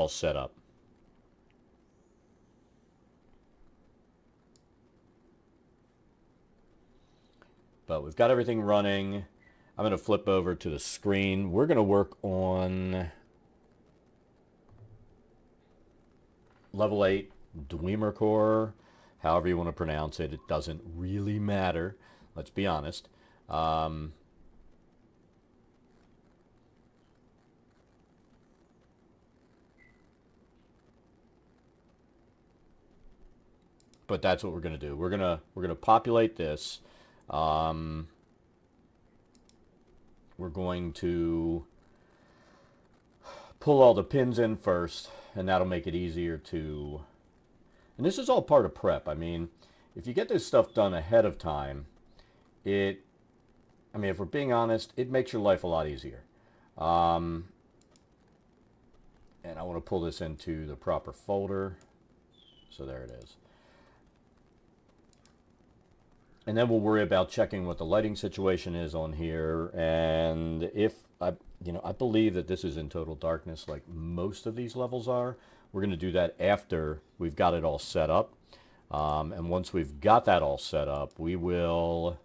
all set up. But we've got everything running. I'm going to flip over to the screen. We're going to work on level 8 Dwemer Core, however you want to pronounce it. It doesn't really matter, let's be honest. But that's what we're going to do. We're going to populate this. We're going to pull all the pins in first, and that'll make it easier to... And this is all part of prep. I mean, if you get this stuff done ahead of time, I mean, if we're being honest, it makes your life a lot easier. And I want to pull this into the proper folder. So there it is. And then we'll worry about checking what the lighting situation is on here. And if I believe that this is in total darkness like most of these levels are. We're going to do that after we've got it all set up. And once we've got that all set up, we will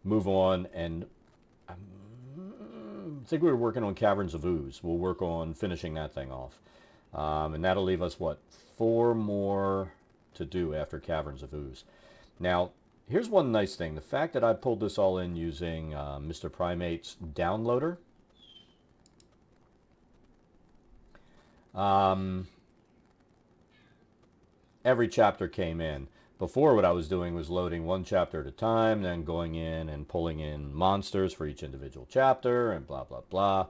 move on. And I think we were working on Caverns of Ooze. We'll work on finishing that thing off. And that'll leave us, what, 4 more to do after Caverns of Ooze. Now, here's one nice thing. The fact that I pulled this all in using Mr. Primate's downloader. Every chapter came in. Before, what I was doing was loading one chapter at a time, then going in and pulling in monsters for each individual chapter, and blah, blah, blah.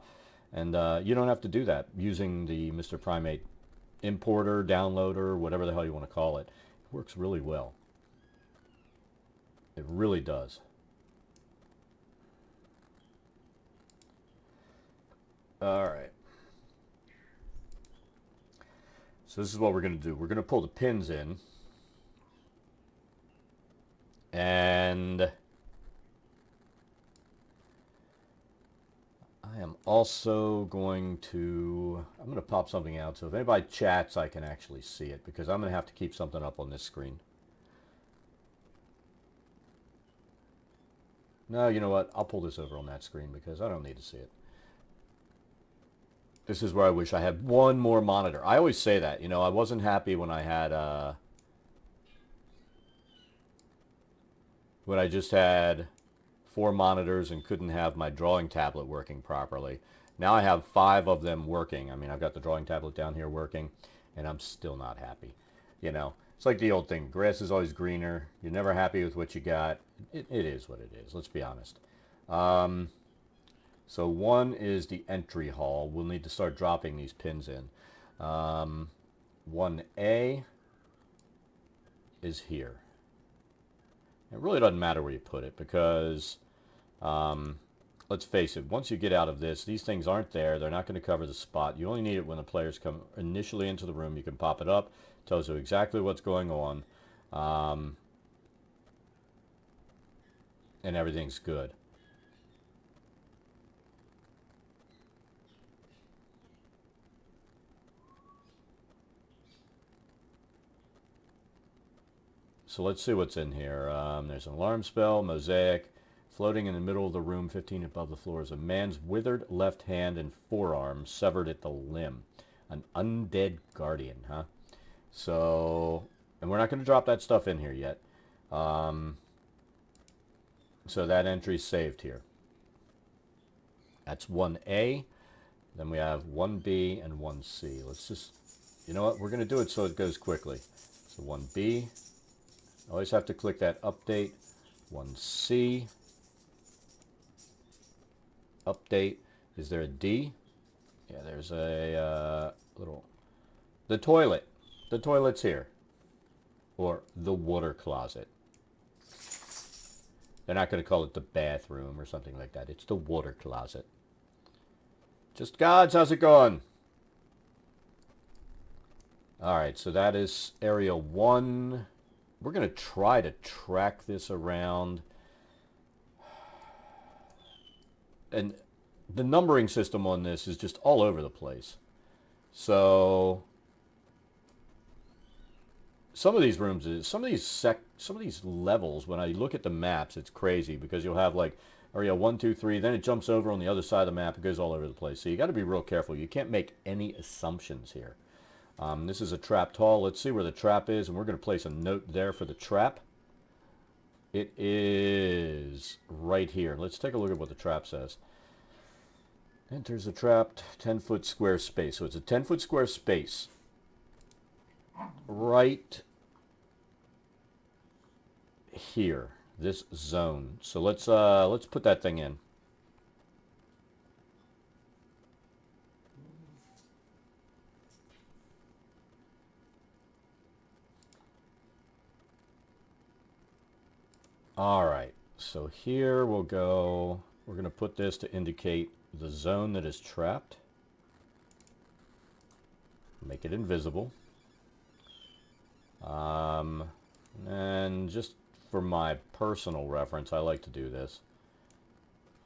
And you don't have to do that using the Mr. Primate importer, downloader, whatever the hell you want to call it. It works really well. It really does. All right. So this is what we're going to do. We're going to pull the pins in. And I am also going to... I'm going to pop something out. So if anybody chats, I can actually see it. Because I'm going to have to keep something up on this screen. No, you know what? I'll pull this over on that screen because I don't need to see it. This is where I wish I had one more monitor. I always say that. You know, I wasn't happy when I had... when I just had 4 monitors and couldn't have my drawing tablet working properly. Now I have 5 of them working. I mean, I've got the drawing tablet down here working, and I'm still not happy. You know, it's like the old thing. Grass is always greener. You're never happy with what you got. It is what it is. Let's be honest. So 1 is the entry hall. We'll need to start dropping these pins in. 1A is here. It really doesn't matter where you put it because, let's face it, once you get out of this, these things aren't there. They're not going to cover the spot. You only need it when the players come initially into the room. You can pop it up. It tells you exactly what's going on. And everything's good. So let's see what's in here. There's an alarm spell, mosaic. Floating in the middle of the room, 15 above the floor, is a man's withered left hand and forearm severed at the limb. An undead guardian, huh? So, and we're not going to drop that stuff in here yet. So that entry's saved here. That's 1A. Then we have 1B and 1C. Let's just, you know what? We're going to do it so it goes quickly. So 1B. Always have to click that update. 1C. Update. Is there a D? Yeah, there's a little... The toilet. The toilet's here. Or the water closet. They're not going to call it the bathroom or something like that. It's the water closet. Just gods, how's it going? Alright, so that is area 1. We're going to try to track this around. And the numbering system on this is just all over the place. So some of these rooms, some of these levels, when I look at the maps, it's crazy because you'll have like area 1, 2, 3, then it jumps over on the other side of the map. It goes all over the place. So you got to be real careful. You can't make any assumptions here. This is a trapped hall. Let's see where the trap is, and we're going to place a note there for the trap. It is right here. Let's take a look at what the trap says. Enters a trapped 10-foot square space. So it's a 10-foot square space right here, this zone. So let's put that thing in. All right, so here we'll go, we're going to put this to indicate the zone that is trapped. Make it invisible. And just for my personal reference, I like to do this.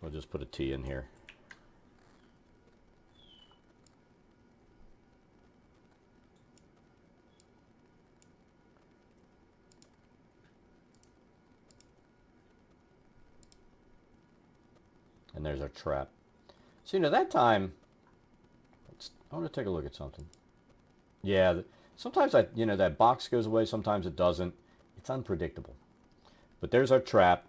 We'll just put a T in here. And there's our trap. So, that time, I want to take a look at something. Yeah, sometimes that box goes away, sometimes it doesn't. It's unpredictable. But there's our trap.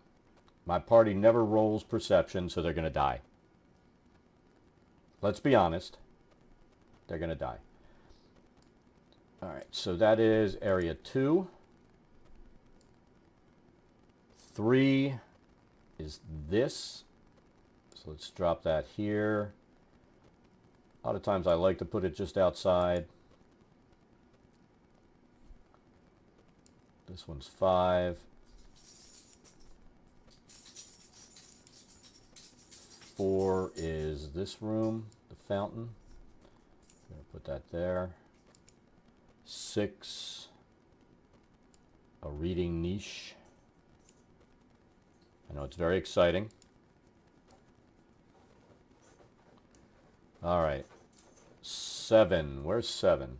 My party never rolls perception, so they're going to die. Let's be honest. They're going to die. All right, so that is area 2. 3 is this. So let's drop that here. A lot of times I like to put it just outside. This one's 5. 4 is this room, the fountain. I'm going to put that there. 6, a reading niche. I know it's very exciting. All right. 7. Where's 7?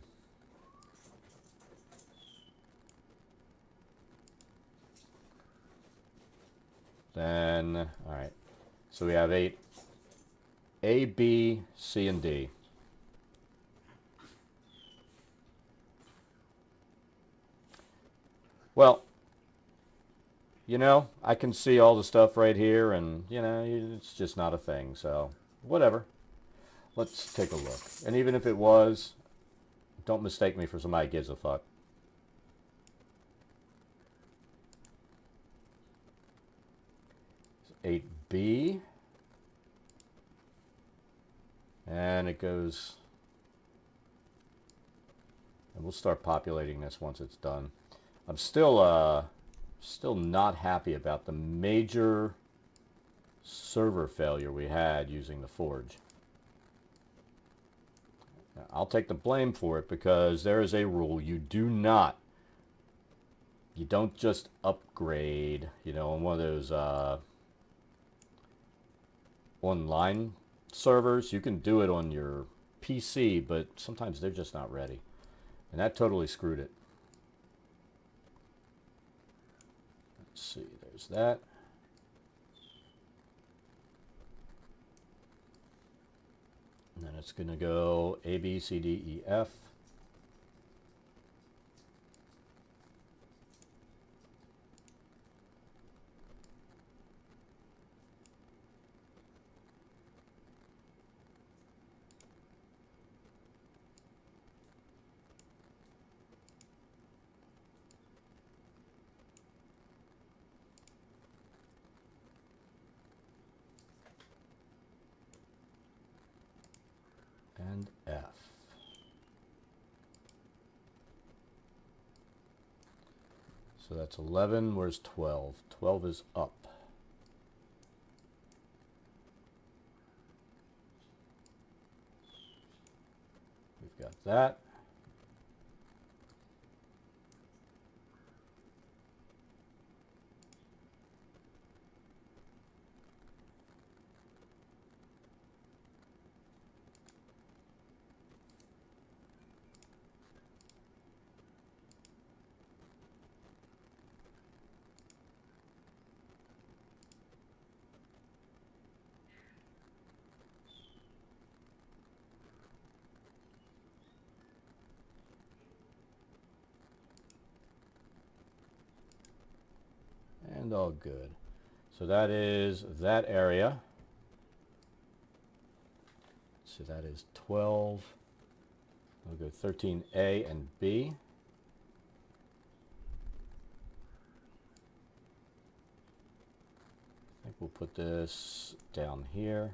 Then, all right. So we have 8. A, B, C, and D. Well, I can see all the stuff right here, and, it's just not a thing, so whatever. Let's take a look. And even if it was, don't mistake me for somebody who gives a fuck. It's 8B. And it goes, and we'll start populating this once it's done. I'm still not happy about the major server failure we had using the Forge. Now, I'll take the blame for it because there is a rule. You don't just upgrade, on one of those online servers. You can do it on your PC, but sometimes they're just not ready. And that totally screwed it. Let's see, there's that. And then it's going to go A, B, C, D, E, F. And F. So that's 11. Where's 12? 12 is up. We've got that. and all good. So that is that area. So that is 12. We'll go 13A and B. I think we'll put this down here.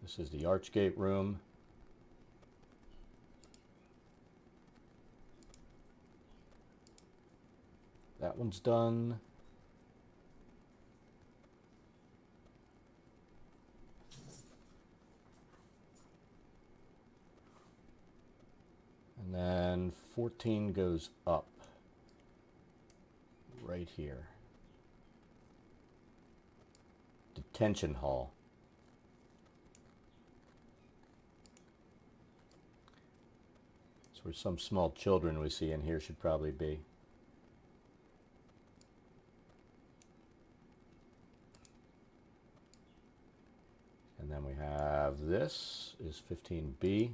This is the Archgate room. That one's done. And then 14 goes up right here. Detention hall. That's where some small children we see in here should probably be. And then we have this is 15B.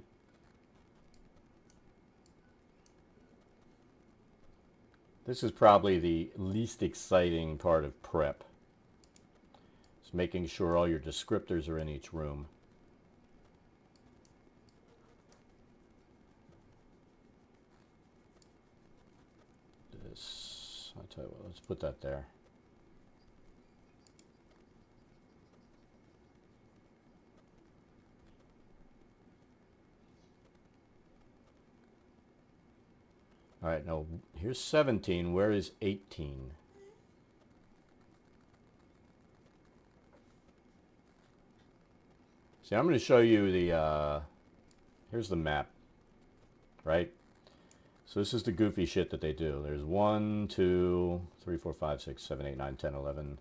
This is probably the least exciting part of prep. It's making sure all your descriptors are in each room. This, I'll tell you what, let's put that there. All right, now here's 17. Where is 18? See, I'm going to show you the, here's the map, right? So this is the goofy shit that they do. There's 1, 2, 3, 4, 5, 6, 7, 8, 9, 10, 11,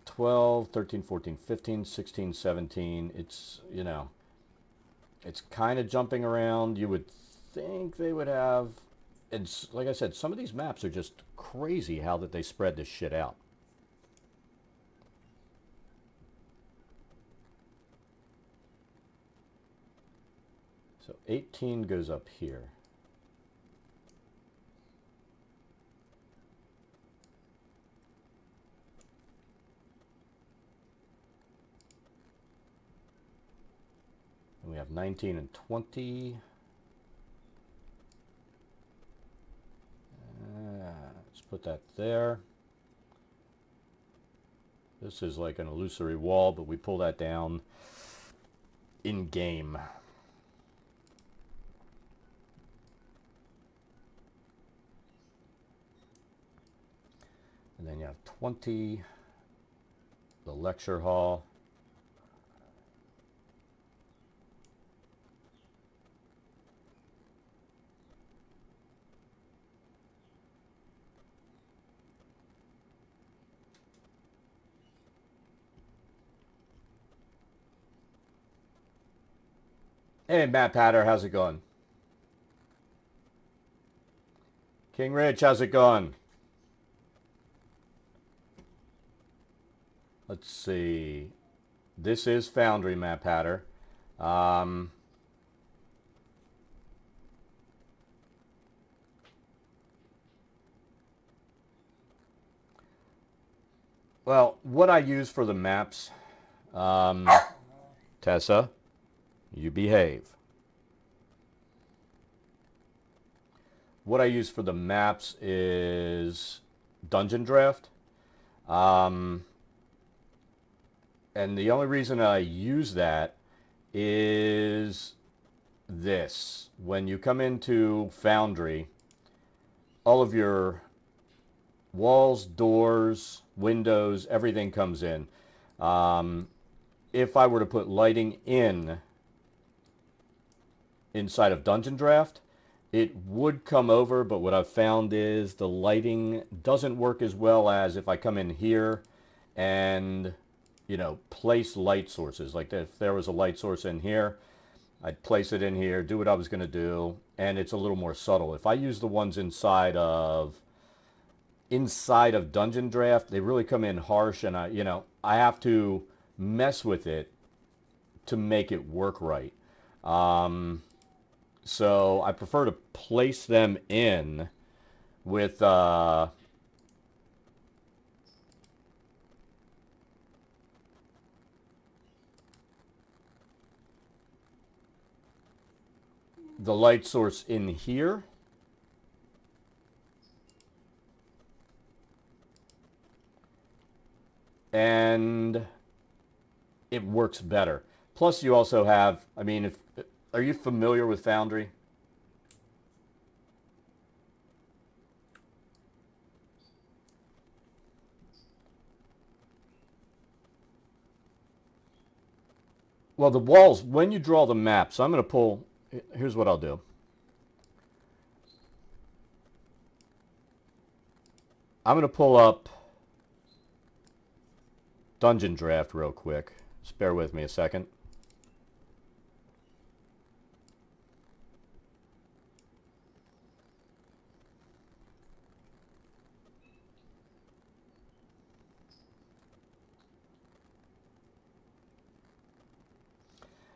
12, 13, 14, 15, 16, 17. It's, you know, it's kind of jumping around. You would think they would have, and like I said, some of these maps are just crazy how that they spread this shit out. So 18 goes up here. And we have 19 and 20. Let's put that there. This is like an illusory wall, but we pull that down in game. And then you have 20, the lecture hall. Hey, Matt Patter, how's it going? King Rich, how's it going? Let's see. This is Foundry, Matt Patter. Well, what I use for the maps, Tessa, you behave. What I use for the maps is dungeondraft. And the only reason I use that is this. When you come into Foundry, all of your walls, doors, windows, everything comes in. If I were to put lighting inside of dungeondraft, it would come over, but what I've found is the lighting doesn't work as well as if I come in here and, you know, place light sources. Like if there was a light source in here, I'd place it in here, do what I was going to do, and it's a little more subtle. If I use the ones inside of dungeondraft, they really come in harsh, and I have to mess with it to make it work right. So I prefer to place them in with the light source in here. And it works better. Plus, you also have, I mean, if are you familiar with Foundry? Well, the walls, when you draw the map, so I'm going to pull, here's what I'll do. I'm going to pull up Dungeon Draft real quick. Just bear with me a second.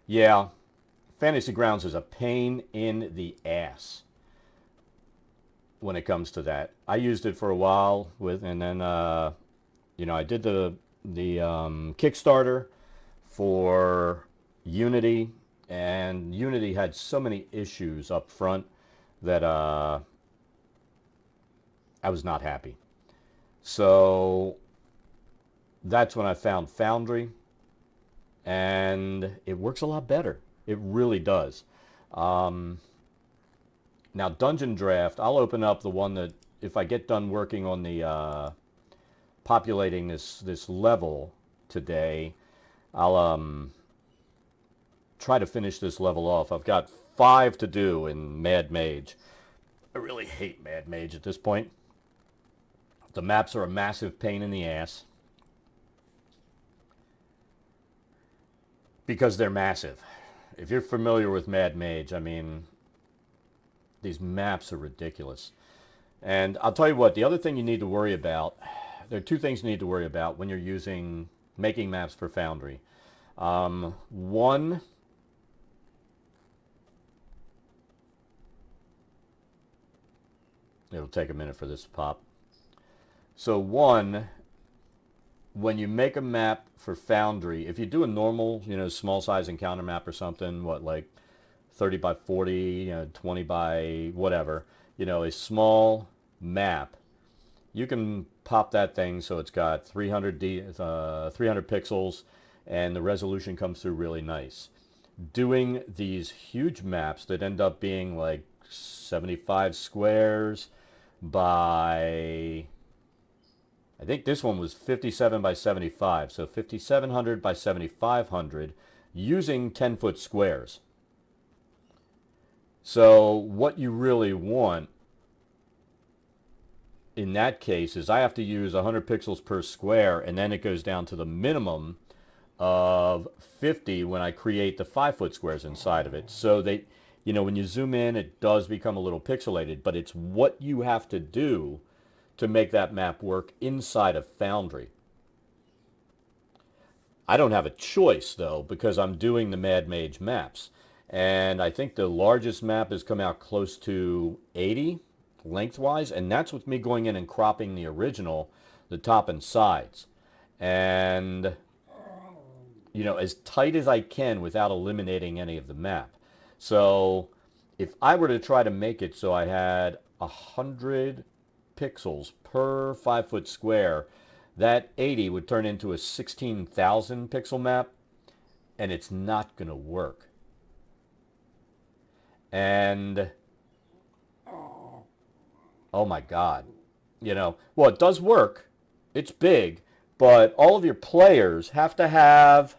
Yeah, Fantasy Grounds is a pain in the ass when it comes to that. I used it for a while with, and then I did the Kickstarter for Unity, and Unity had so many issues up front that I was not happy. So that's when I found Foundry, and it works a lot better. It really does. Um, Now, Dungeon Draft, I'll open up the one that if I get done working on the populating this level today, I'll try to finish this level off. I've got 5 to do in Mad Mage. I really hate Mad Mage at this point. The maps are a massive pain in the ass because they're massive. If you're familiar with Mad Mage, I mean, these maps are ridiculous. And I'll tell you what, the other thing you need to worry about, there are 2 things you need to worry about when you're making maps for Foundry. One, it'll take a minute for this to pop. So one, when you make a map for Foundry, if you do a normal, small size encounter map or something, like 30 by 40, 20 by whatever, a small map, you can pop that thing so it's got 300 pixels and the resolution comes through really nice. Doing these huge maps that end up being like 75 squares by, I think this one was 57 by 75, so 5700 by 7500 using 10-foot squares. So what you really want in that case is I have to use 100 pixels per square, and then it goes down to the minimum of 50 when I create the 5-foot squares inside of it. So when you zoom in, it does become a little pixelated, but it's what you have to do to make that map work inside of Foundry. I don't have a choice, though, because I'm doing the Mad Mage maps. And I think the largest map has come out close to 80 lengthwise, and that's with me going in and cropping the original, the top and sides. And, as tight as I can without eliminating any of the map. So if I were to try to make it so I had 100 pixels per 5-foot square, that 80 would turn into a 16,000 pixel map, and it's not going to work. And oh my God, well, it does work. It's big, but all of your players have to have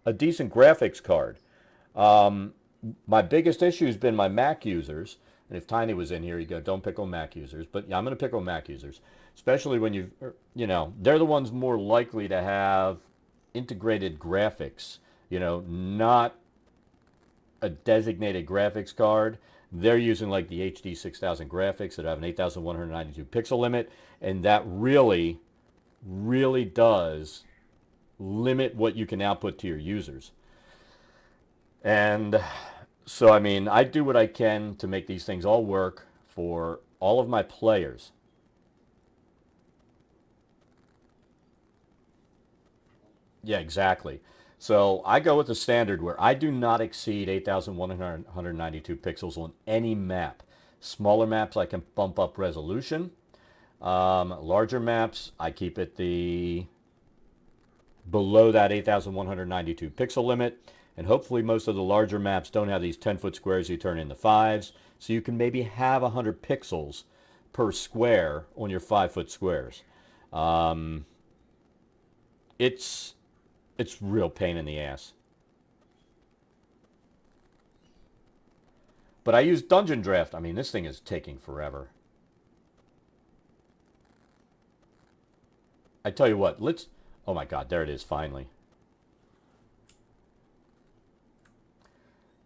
a decent graphics card. My biggest issue has been my Mac users. And if Tiny was in here, he'd go, don't pick on Mac users. But yeah, I'm going to pick on Mac users, especially when they're the ones more likely to have integrated graphics, not a designated graphics card. They're using like the HD 6000 graphics that have an 8192 pixel limit, and that really, really does limit what you can output to your users. And so, I mean, I do what I can to make these things all work for all of my players. Yeah, exactly. So I go with the standard where I do not exceed 8,192 pixels on any map. Smaller maps, I can bump up resolution. Larger maps, I keep it the below that 8,192 pixel limit. And hopefully most of the larger maps don't have these 10-foot squares you turn into fives. So you can maybe have 100 pixels per square on your 5-foot squares. Um, it's it's real pain in the ass. But I use Dungeon Draft. I mean, this thing is taking forever. I tell you what, let's... Oh my god, there it is, finally.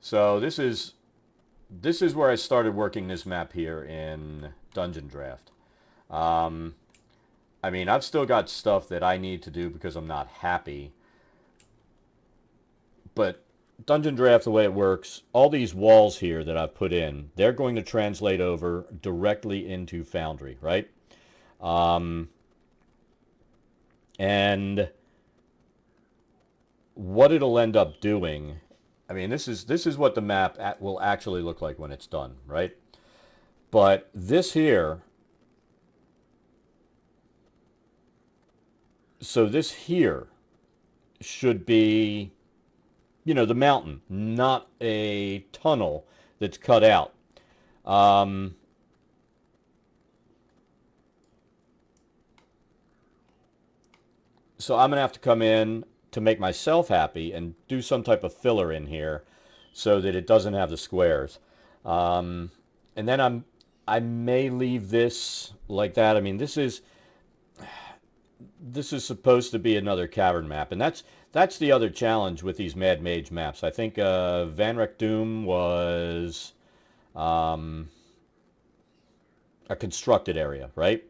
So this is where I started working this map here in Dungeon Draft. Um, I mean, I've still got stuff that I need to do because I'm not happy. But Dungeon Draft, the way it works, all these walls here that I've put in, they're going to translate over directly into Foundry, right? Um, and what it'll end up doing, I mean, this is what the map will actually look like when it's done, right? But this here, so this here should be, the mountain, not a tunnel that's cut out. Um, so I'm gonna have to come in to make myself happy and do some type of filler in here so that it doesn't have the squares. Um, and then I may leave this like that. I mean, this is supposed to be another cavern map, and that's the other challenge with these Mad Mage maps. I think Van Rek Doom was um, a constructed area, right?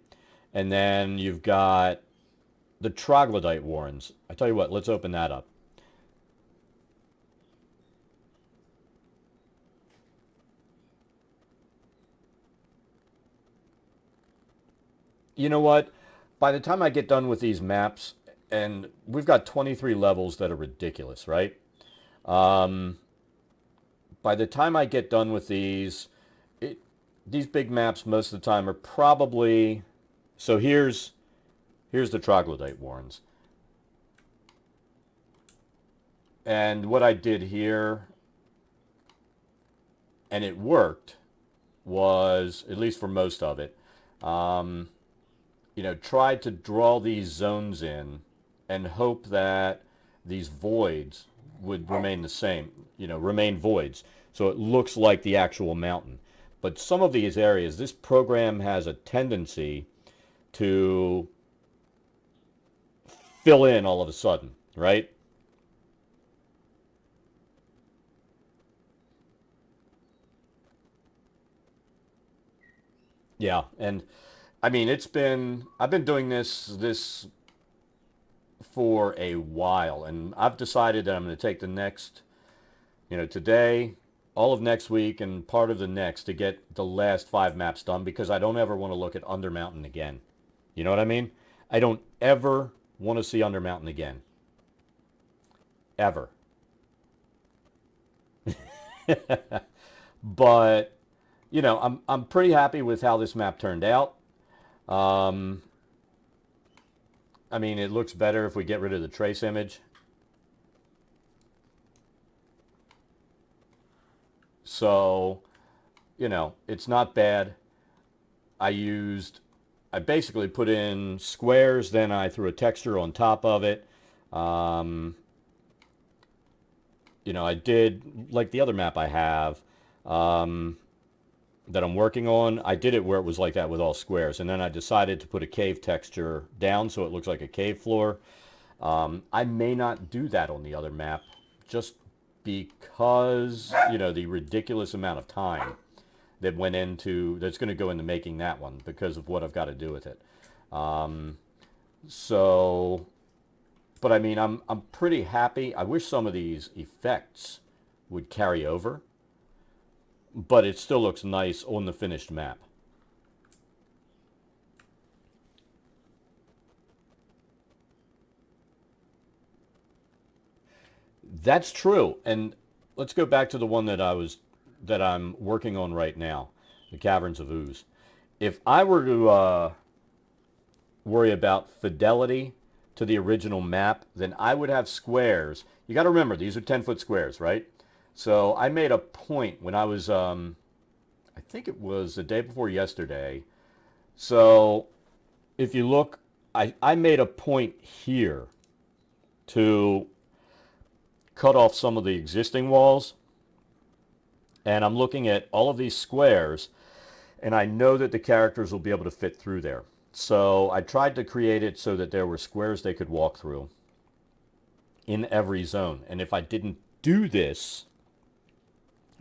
And then you've got the Troglodyte Warrens. I tell you what, let's open that up. You know what? By the time I get done with these maps, and we've got 23 levels that are ridiculous, right? Um, by the time I get done with it, these big maps most of the time are probably... So here's the Troglodyte Warrens. And what I did here, and it worked, was, at least for most of it, um, tried to draw these zones in and hope that these voids would remain the same, remain voids. So it looks like the actual mountain. But some of these areas, this program has a tendency to fill in all of a sudden, right? Yeah, and I mean, I've been doing this for a while, and I've decided that I'm going to take the next, today, all of next week, and part of the next to get the last 5 maps done because I don't ever want to look at Undermountain again. You know what I mean? I don't ever want to see Undermountain again. Ever. But, I'm pretty happy with how this map turned out. Um, I mean, it looks better if we get rid of the trace image. So, it's not bad. I used, I basically put in squares, then I threw a texture on top of it. Um, I did, like the other map I have, um, that I'm working on, I did it where it was like that with all squares. And then I decided to put a cave texture down so it looks like a cave floor. I may not do that on the other map just because, the ridiculous amount of time that's going to go into making that one because of what I've got to do with it. Um, so, but I mean, I'm pretty happy. I wish some of these effects would carry over, but it still looks nice on the finished map. That's true. And let's go back to the one that I'm working on right now, the Caverns of Ooze. If I were to worry about fidelity to the original map, then I would have squares. You got to remember, these are 10-foot squares, right? So I made a point when I was, I think it was the day before yesterday. So if you look, I made a point here to cut off some of the existing walls. And I'm looking at all of these squares, and I know that the characters will be able to fit through there. So I tried to create it so that there were squares they could walk through in every zone. And if I didn't do this,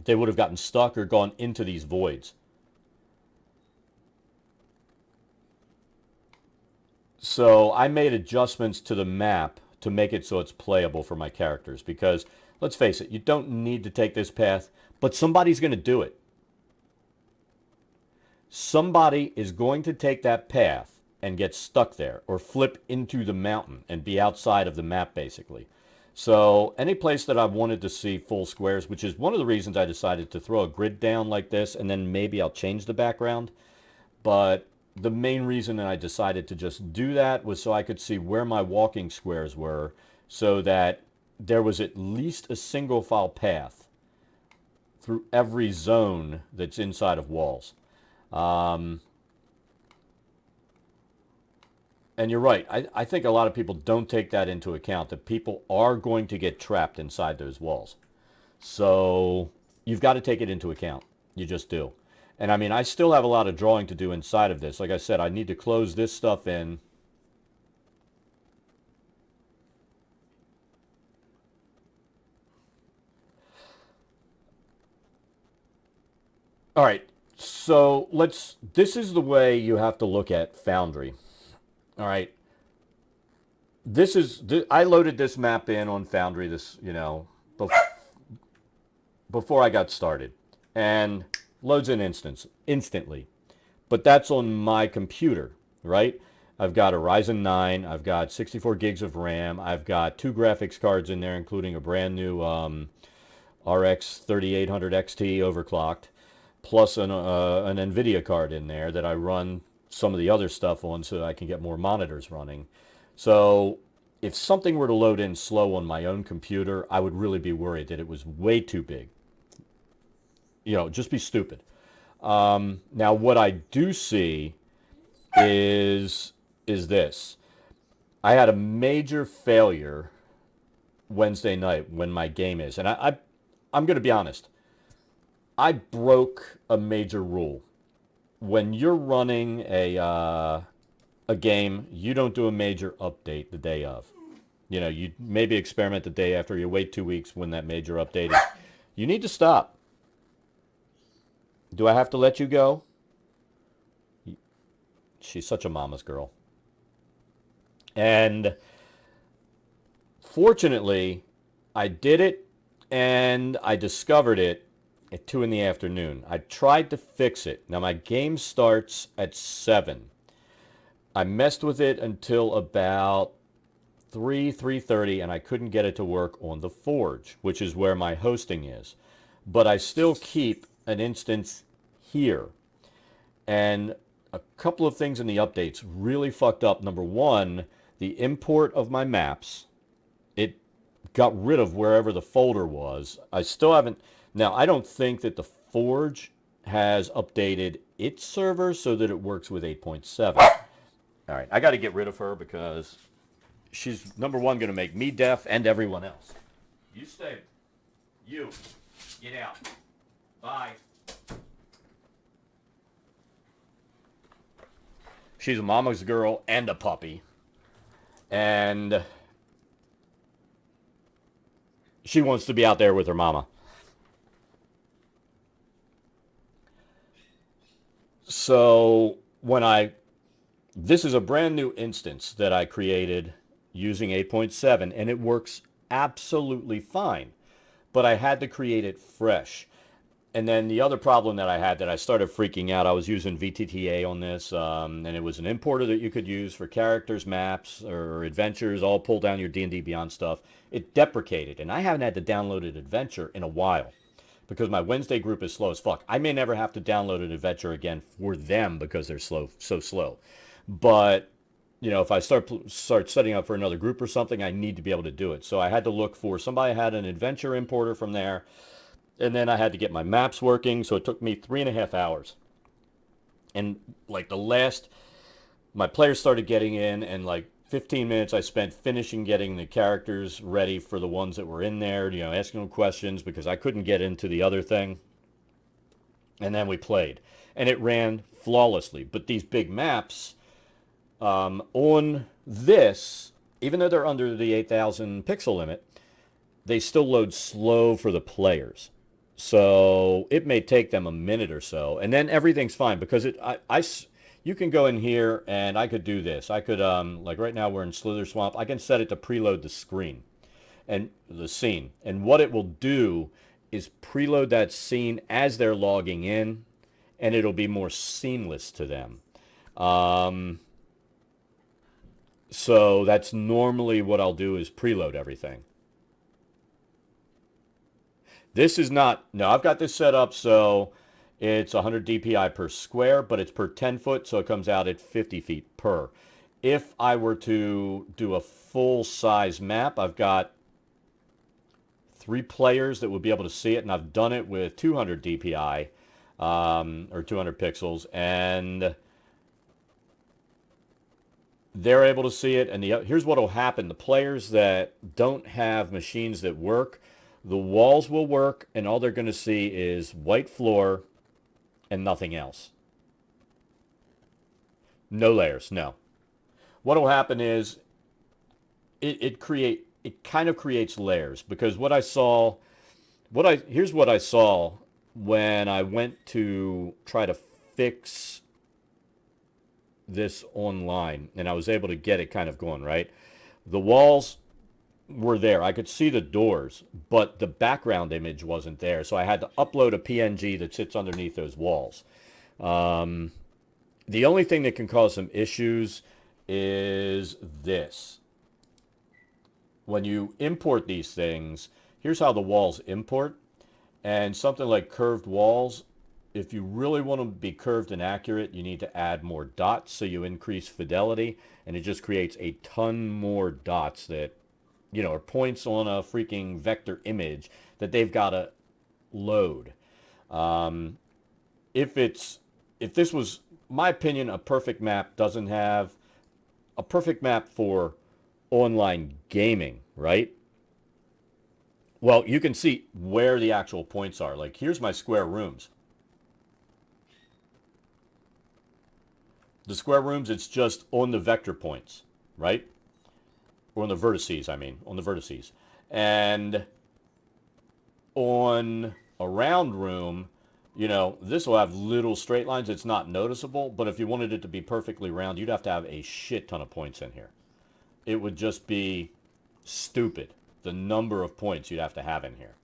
they would have gotten stuck or gone into these voids. So I made adjustments to the map to make it so it's playable for my characters. Because, let's face it, you don't need to take this path, but somebody's going to do it. Somebody is going to take that path and get stuck there or flip into the mountain and be outside of the map, basically. So any place that I wanted to see full squares, which is one of the reasons I decided to throw a grid down like this, and then maybe I'll change the background. But the main reason that I decided to just do that was so I could see where my walking squares were, so that there was at least a single file path through every zone that's inside of walls. Um, and you're right. I think a lot of people don't take that into account, that people are going to get trapped inside those walls. So you've got to take it into account. You just do. And I mean, I still have a lot of drawing to do inside of this. Like I said, I need to close this stuff in. All right. So this is the way you have to look at Foundry. All right. I loaded this map in on Foundry before I got started, and loads in instantly. But that's on my computer, right? I've got a Ryzen 9, I've got 64 gigs of RAM, I've got two graphics cards in there, including a brand new RX 3800 XT overclocked, plus an NVIDIA card in there that I run some of the other stuff on so I can get more monitors running. So if something were to load in slow on my own computer, I would really be worried that it was way too big. Just be stupid. Now, what I do see is this. I had a major failure Wednesday night when my game is, and I'm going to be honest. I broke a major rule. When you're running a game, you don't do a major update the day of. You maybe experiment the day after. You wait 2 weeks when that major update is. You need to stop. Do I have to let you go? She's such a mama's girl. And fortunately, I did it, and I discovered it at 2 in the afternoon. I tried to fix it. Now, my game starts at 7. I messed with it until about 3:30, and I couldn't get it to work on the Forge, which is where my hosting is. But I still keep an instance here. And a couple of things in the updates really fucked up. Number one, the import of my maps. It got rid of wherever the folder was. I still haven't. Now, I don't think that the Forge has updated its server so that it works with 8.7. All right, I got to get rid of her because she's, number one, going to make me deaf and everyone else. You stay. You. Get out. Bye. She's a mama's girl and a puppy. And she wants to be out there with her mama. So this is a brand new instance that I created using 8.7, and it works absolutely fine. But I had to create it fresh. And then the other problem that I had that I started freaking out, I was using VTTA on this, and it was an importer that you could use for characters, maps, or adventures, all pull down your D&D Beyond stuff. It deprecated, and I haven't had to download an adventure in a while because my Wednesday group is slow as fuck. I may never have to download an adventure again for them because they're so slow. But if I start setting up for another group or something, I need to be able to do it. So I had to look for somebody had an adventure importer from there, and then I had to get my maps working. So it took me 3.5 hours. And like my players started getting in, and like 15 minutes I spent finishing getting the characters ready for the ones that were in there, asking them questions because I couldn't get into the other thing. And then we played, and it ran flawlessly. But these big maps on this, even though they're under the 8,000 pixel limit, they still load slow for the players. So it may take them a minute or so, and then everything's fine because you can go in here and I could do this. I could, like right now we're in Slither Swamp. I can set it to preload the screen and the scene. And what it will do is preload that scene as they're logging in, and it'll be more seamless to them. So that's normally what I'll do is preload everything. This is not, no, I've got this set up so it's 100 DPI per square, but it's per 10 foot, so it comes out at 50 feet per. If I were to do a full size map, I've got 3 players that would be able to see it, and I've done it with 200 DPI, or 200 pixels, and they're able to see it. And here's what will happen. The players that don't have machines that work, the walls will work, and all they're going to see is white floor and nothing else. No layers, no. What will happen is it kind of creates layers, because what I saw, here's what I saw when I went to try to fix this online, and I was able to get it kind of going, right? The walls were there. I could see the doors, but the background image wasn't there. So I had to upload a PNG that sits underneath those walls. The only thing that can cause some issues is this. When you import these things, here's how the walls import. And something like curved walls, if you really want to be curved and accurate, you need to add more dots so you increase fidelity, and it just creates a ton more dots that or points on a freaking vector image that they've got to load. If this was, my opinion, a perfect map doesn't have a perfect map for online gaming, right? Well, you can see where the actual points are. Like, here's my square rooms. The square rooms, it's just on the vector points, right? Or on the vertices, on the vertices. And on a round room, this will have little straight lines. It's not noticeable, but if you wanted it to be perfectly round, you'd have to have a shit ton of points in here. It would just be stupid, the number of points you'd have to have in here.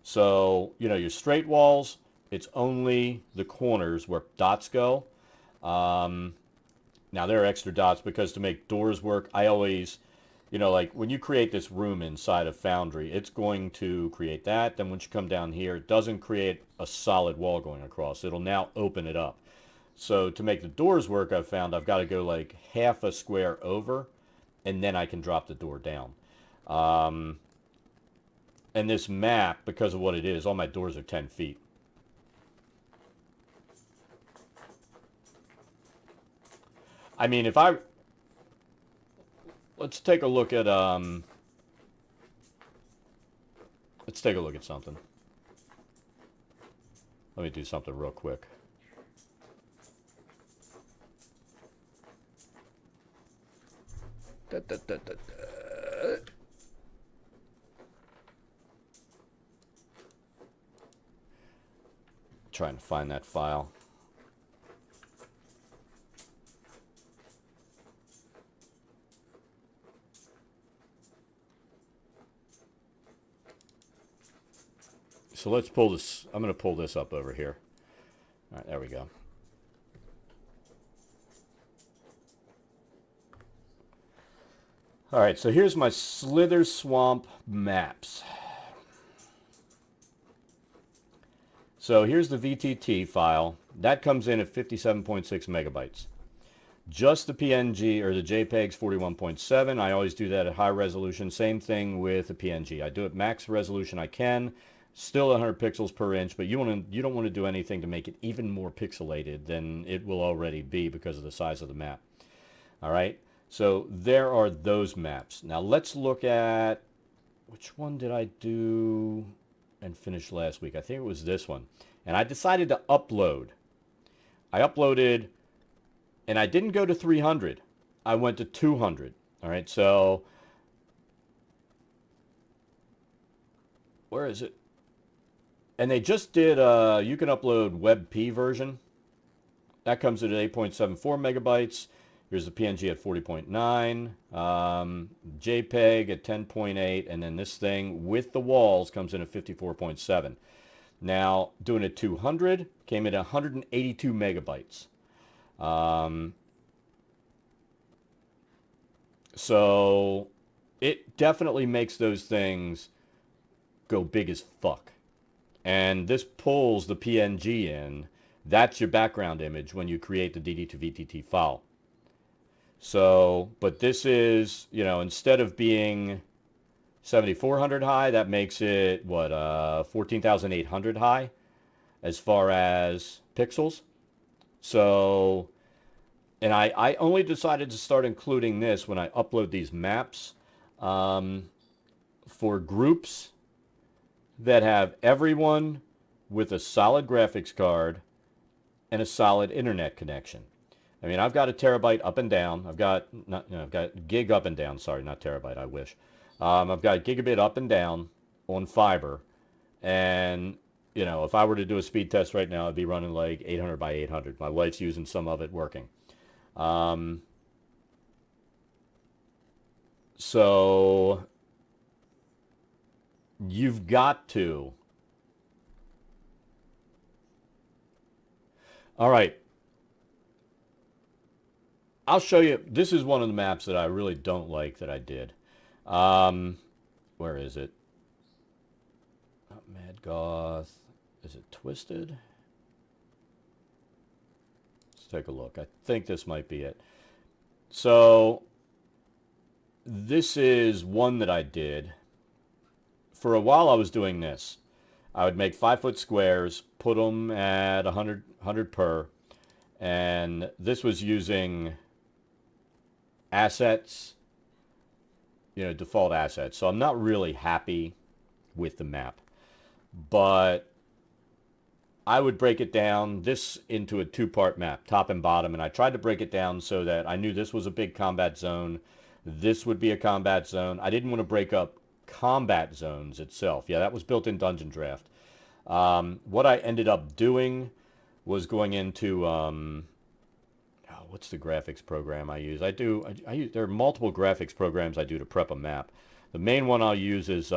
So, your straight walls, it's only the corners where dots go. Now, there are extra dots because to make doors work, I always... like when you create this room inside of Foundry, it's going to create that. Then once you come down here, it doesn't create a solid wall going across. It'll now open it up. So to make the doors work, I've found I've got to go like half a square over, and then I can drop the door down. And this map, because of what it is, all my doors are 10 feet. Let's take a look at something. Let me do something real quick. Trying to find that file. so let's pull this. I'm going to pull this up over here. All right, there we go. All right, so here's my Slither Swamp maps. So here's the VTT file. That comes in at 57.6 megabytes. Just the PNG or the JPEG's 41.7. I always do that at high resolution. Same thing with the PNG. I do it max resolution I can. Still 100 pixels per inch, but you don't want to do anything to make it even more pixelated than it will already be because of the size of the map. All right, so there are those maps. Now let's look at, which one did I do and finish last week? I think it was this one. And I decided to upload. I uploaded, and I didn't go to 300. I went to 200. All right, so where is it? And they just did, you can upload WebP version. That comes in at 8.74 megabytes. Here's the PNG at 40.9, JPEG at 10.8, and then this thing with the walls comes in at 54.7. Now, doing a 200 came in at 182 megabytes. So it definitely makes those things go big as fuck. And this pulls the PNG in. That's your background image when you create the DD2VTT file. So, but this is, you know, instead of being 7,400 high, that makes it, what, 14,800 high as far as pixels. So, and I only decided to start including this when I upload these maps for groups that have everyone with a solid graphics card and a solid internet connection. I mean, I've got a terabyte up and down. I've got gig up and down. Sorry, not terabyte. I wish. I've got gigabit up and down on fiber, and you know, if I were to do a speed test right now, I'd be running like 800 by 800. My wife's using some of it working. So you've got to. All right. I'll show you. This is one of the maps that I really don't like that I did. Where is it? Not Mad Goth. Is it Twisted? Let's take a look. I think this might be it. So this is one that I did. For a while I was doing this. I would make 5-foot squares, put them at 100 per, and this was using assets, you know, default assets. So I'm not really happy with the map, but I would break it down this into a two-part map, top and bottom, and I tried to break it down so that I knew this was a big combat zone, this would be a combat zone. I didn't want to break up combat zones itself. Yeah, that was built in Dungeon Draft. What I ended up doing was going into what's the graphics program I use? I use, there are multiple graphics programs I do to prep a map. The main one I'll use is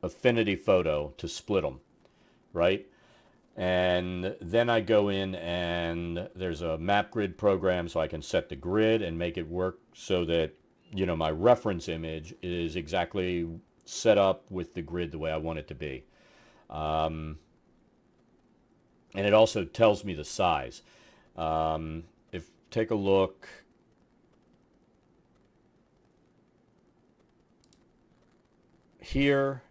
Affinity Photo to split them, right? And then I go in and there's a map grid program so I can set the grid and make it work so that, you know, my reference image is exactly set up with the grid the way I want it to be. And it also tells me the size. Take a look. Here.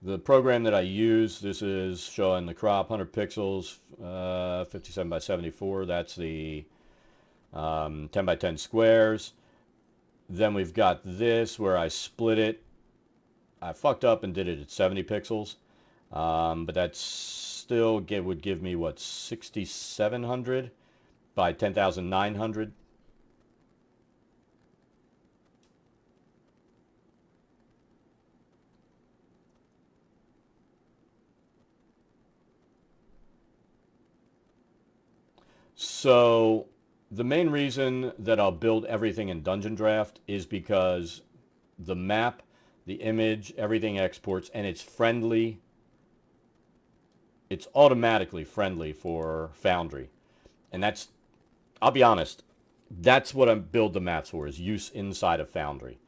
The program that I use, this is showing the crop, 100 pixels, 57 by 74. That's the 10 by 10 squares. Then we've got this where I split it. I fucked up and did it at 70 pixels. But that still would give me, what, 6,700 by 10,900. So the main reason that I'll build everything in dungeondraft is because the map, the image, everything exports, and it's friendly. It's automatically friendly for Foundry. And that's, I'll be honest, that's what I build the maps for, is use inside of Foundry.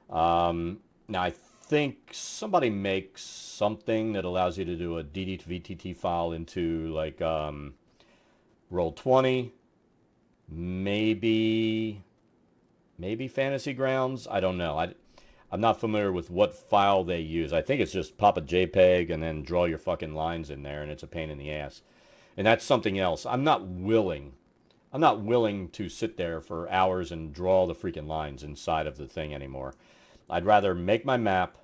Now, I think somebody makes something that allows you to do a DD to VTT file into, like, Roll20, maybe Fantasy Grounds. I don't know. I'm not familiar with what file they use. I think it's just pop a JPEG and then draw your fucking lines in there, and it's a pain in the ass. And that's something else. I'm not willing to sit there for hours and draw the freaking lines inside of the thing anymore. I'd rather make my map,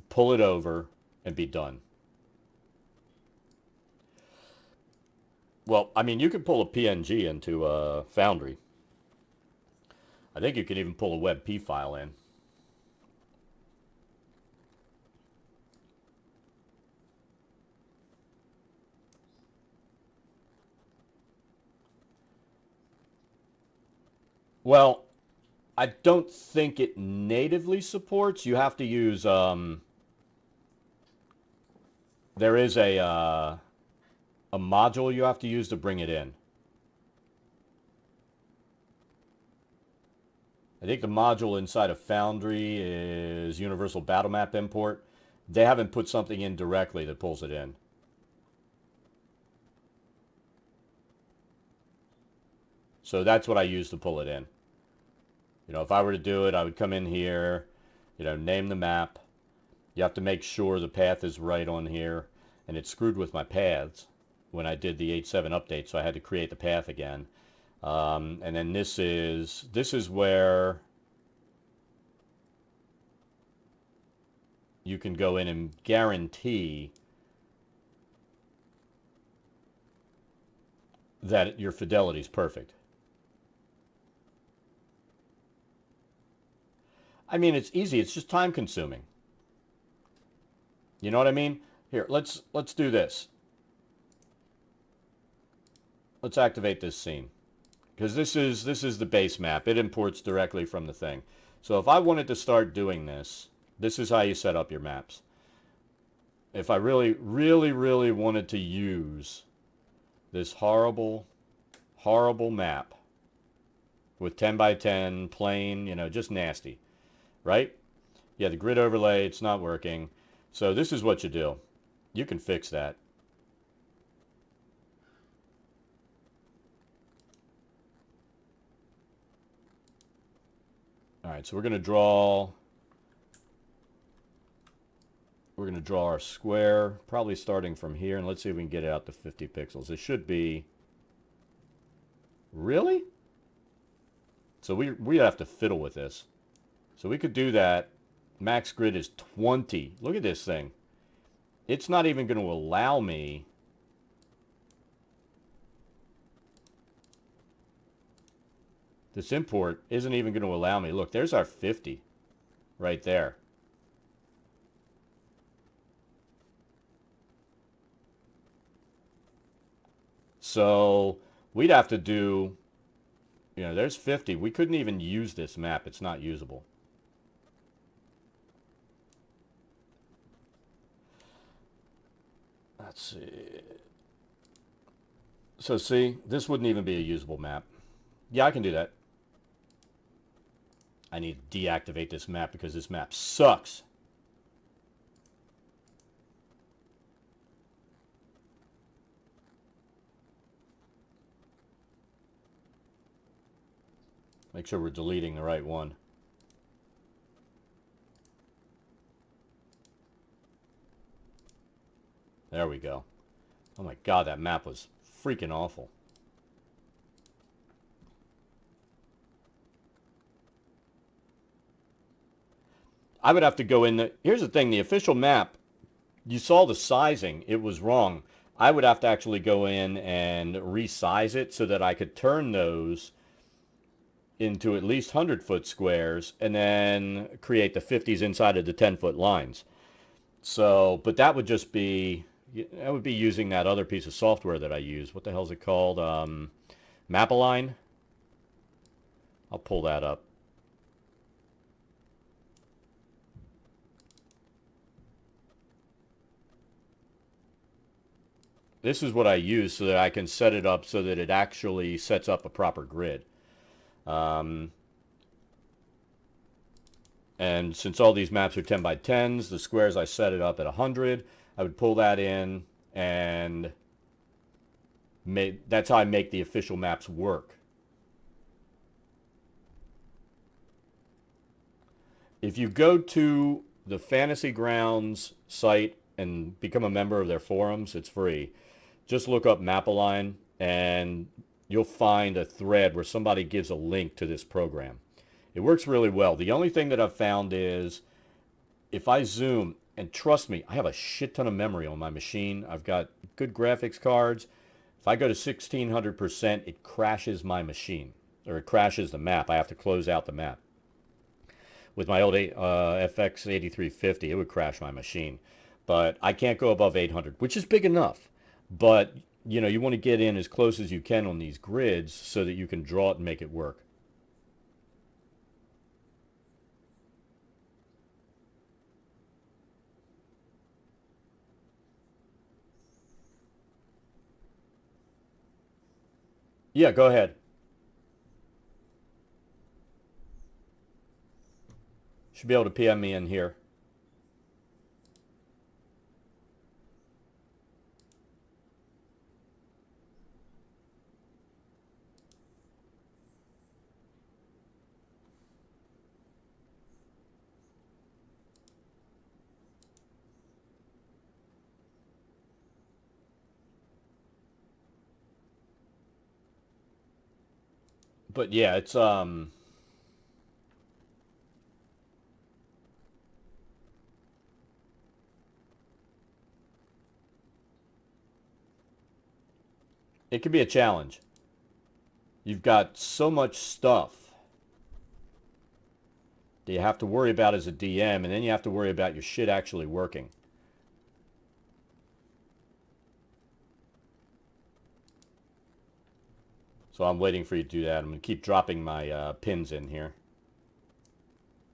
pull it over, and be done. Well, I mean, you could pull a PNG into Foundry. I think you could even pull a WebP file in. Well, I don't think it natively supports. You have to use, there is a module you have to use to bring it in. I think the module inside of Foundry is Universal Battle Map Import. They haven't put something in directly that pulls it in. So that's what I use to pull it in. You know, if I were to do it, I would come in here, you know, name the map. You have to make sure the path is right on here. And it screwed with my paths when I did the 8.7 update, so I had to create the path again. And then this is where you can go in and guarantee that your fidelity is perfect. I mean, it's easy. It's just time consuming. You know what I mean? Here, let's do this. Let's activate this scene, because this is the base map. It imports directly from the thing. So if I wanted to start doing this, this is how you set up your maps. If I really, really, really wanted to use this horrible, horrible map with 10 by 10, plain, you know, just nasty, right? Yeah, the grid overlay, it's not working. So this is what you do. You can fix that. All right, so we're going to draw our square, probably starting from here, and let's see if we can get it out to 50 pixels. It should be... Really? So we have to fiddle with this. So we could do that. Max grid is 20. Look at this thing. It's not even going to allow me... This import isn't even going to allow me. Look, there's our 50 right there. So we'd have to do, you know, there's 50. We couldn't even use this map. It's not usable. Let's see. So see, this wouldn't even be a usable map. Yeah, I can do that. I need to deactivate this map because this map sucks. Make sure we're deleting the right one. There we go. Oh my god, that map was freaking awful. I would have to go in the... Here's the thing, the official map, you saw the sizing, it was wrong. I would have to actually go in and resize it so that I could turn those into at least 100-foot squares and then create the 50s inside of the 10-foot lines. So, but that would just be... That would be using that other piece of software that I use. What the hell is it called? Map-align. I'll pull that up. This is what I use so that I can set it up so that it actually sets up a proper grid. And since all these maps are 10 by 10s, the squares I set it up at 100. I would pull that in, and that's how I make the official maps work. If you go to the Fantasy Grounds site and become a member of their forums, it's free. Just look up Map-Align, and you'll find a thread where somebody gives a link to this program. It works really well. The only thing that I've found is if I zoom, and trust me, I have a shit ton of memory on my machine. I've got good graphics cards. If I go to 1600%, it crashes my machine, or it crashes the map. I have to close out the map. With my old FX 8350, it would crash my machine. But I can't go above 800, which is big enough. But, you know, you want to get in as close as you can on these grids so that you can draw it and make it work. Yeah, go ahead. Should be able to PM me in here. But yeah, it's it can be a challenge. You've got so much stuff that you have to worry about as a DM, and then you have to worry about your shit actually working. So I'm waiting for you to do that. I'm going to keep dropping my pins in here.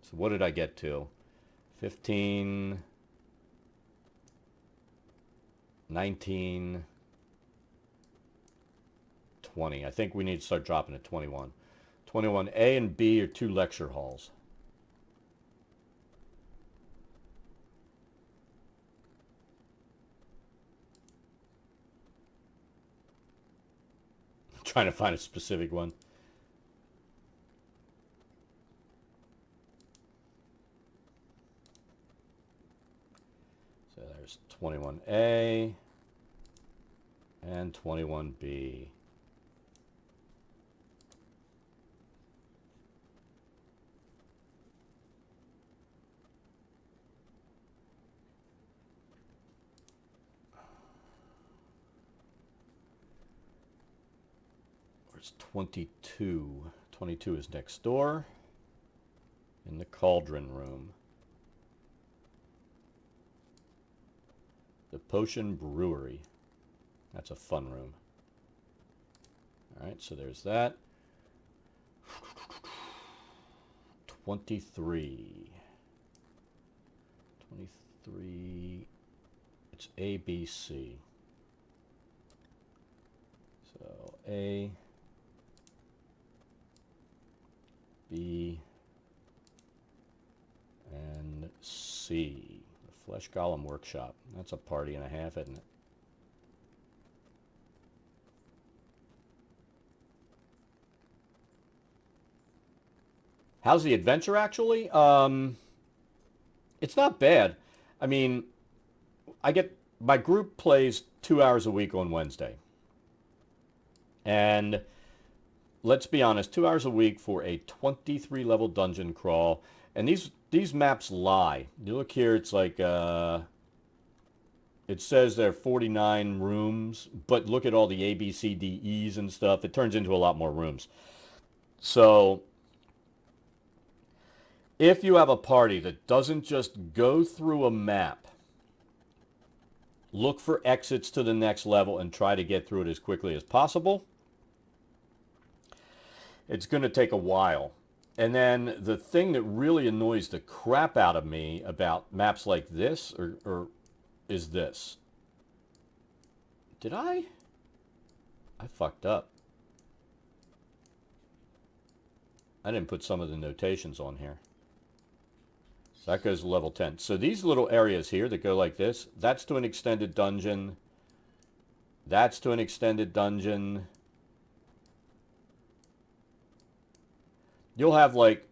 So what did I get to? 15, 19, 20. I think we need to start dropping at 21. 21. A and B are 2 lecture halls. I'm trying to find a specific one. So there's 21A and 21B. Where's 22? 22 is next door in the cauldron room. The Potion Brewery. That's a fun room. Alright, so there's that. 23. 23. It's A, B, C. So A, B, and C. The Flesh Golem Workshop. That's a party and a half, isn't it? How's the adventure actually? It's not bad. I mean, my group plays 2 hours a week on Wednesday. And let's be honest, 2 hours a week for a 23 level dungeon crawl. And these maps lie. You look here, it's like it says there are 49 rooms, but look at all the A, B, C, D, E's and stuff. It turns into a lot more rooms. So if you have a party that doesn't just go through a map, look for exits to the next level and try to get through it as quickly as possible, It's going to take a while. And then the thing that really annoys the crap out of me about maps like this or is this. Did I? I fucked up. I didn't put some of the notations on here. So that goes to level 10. So these little areas here that go like this, that's to an extended dungeon. That's to an extended dungeon. You'll have like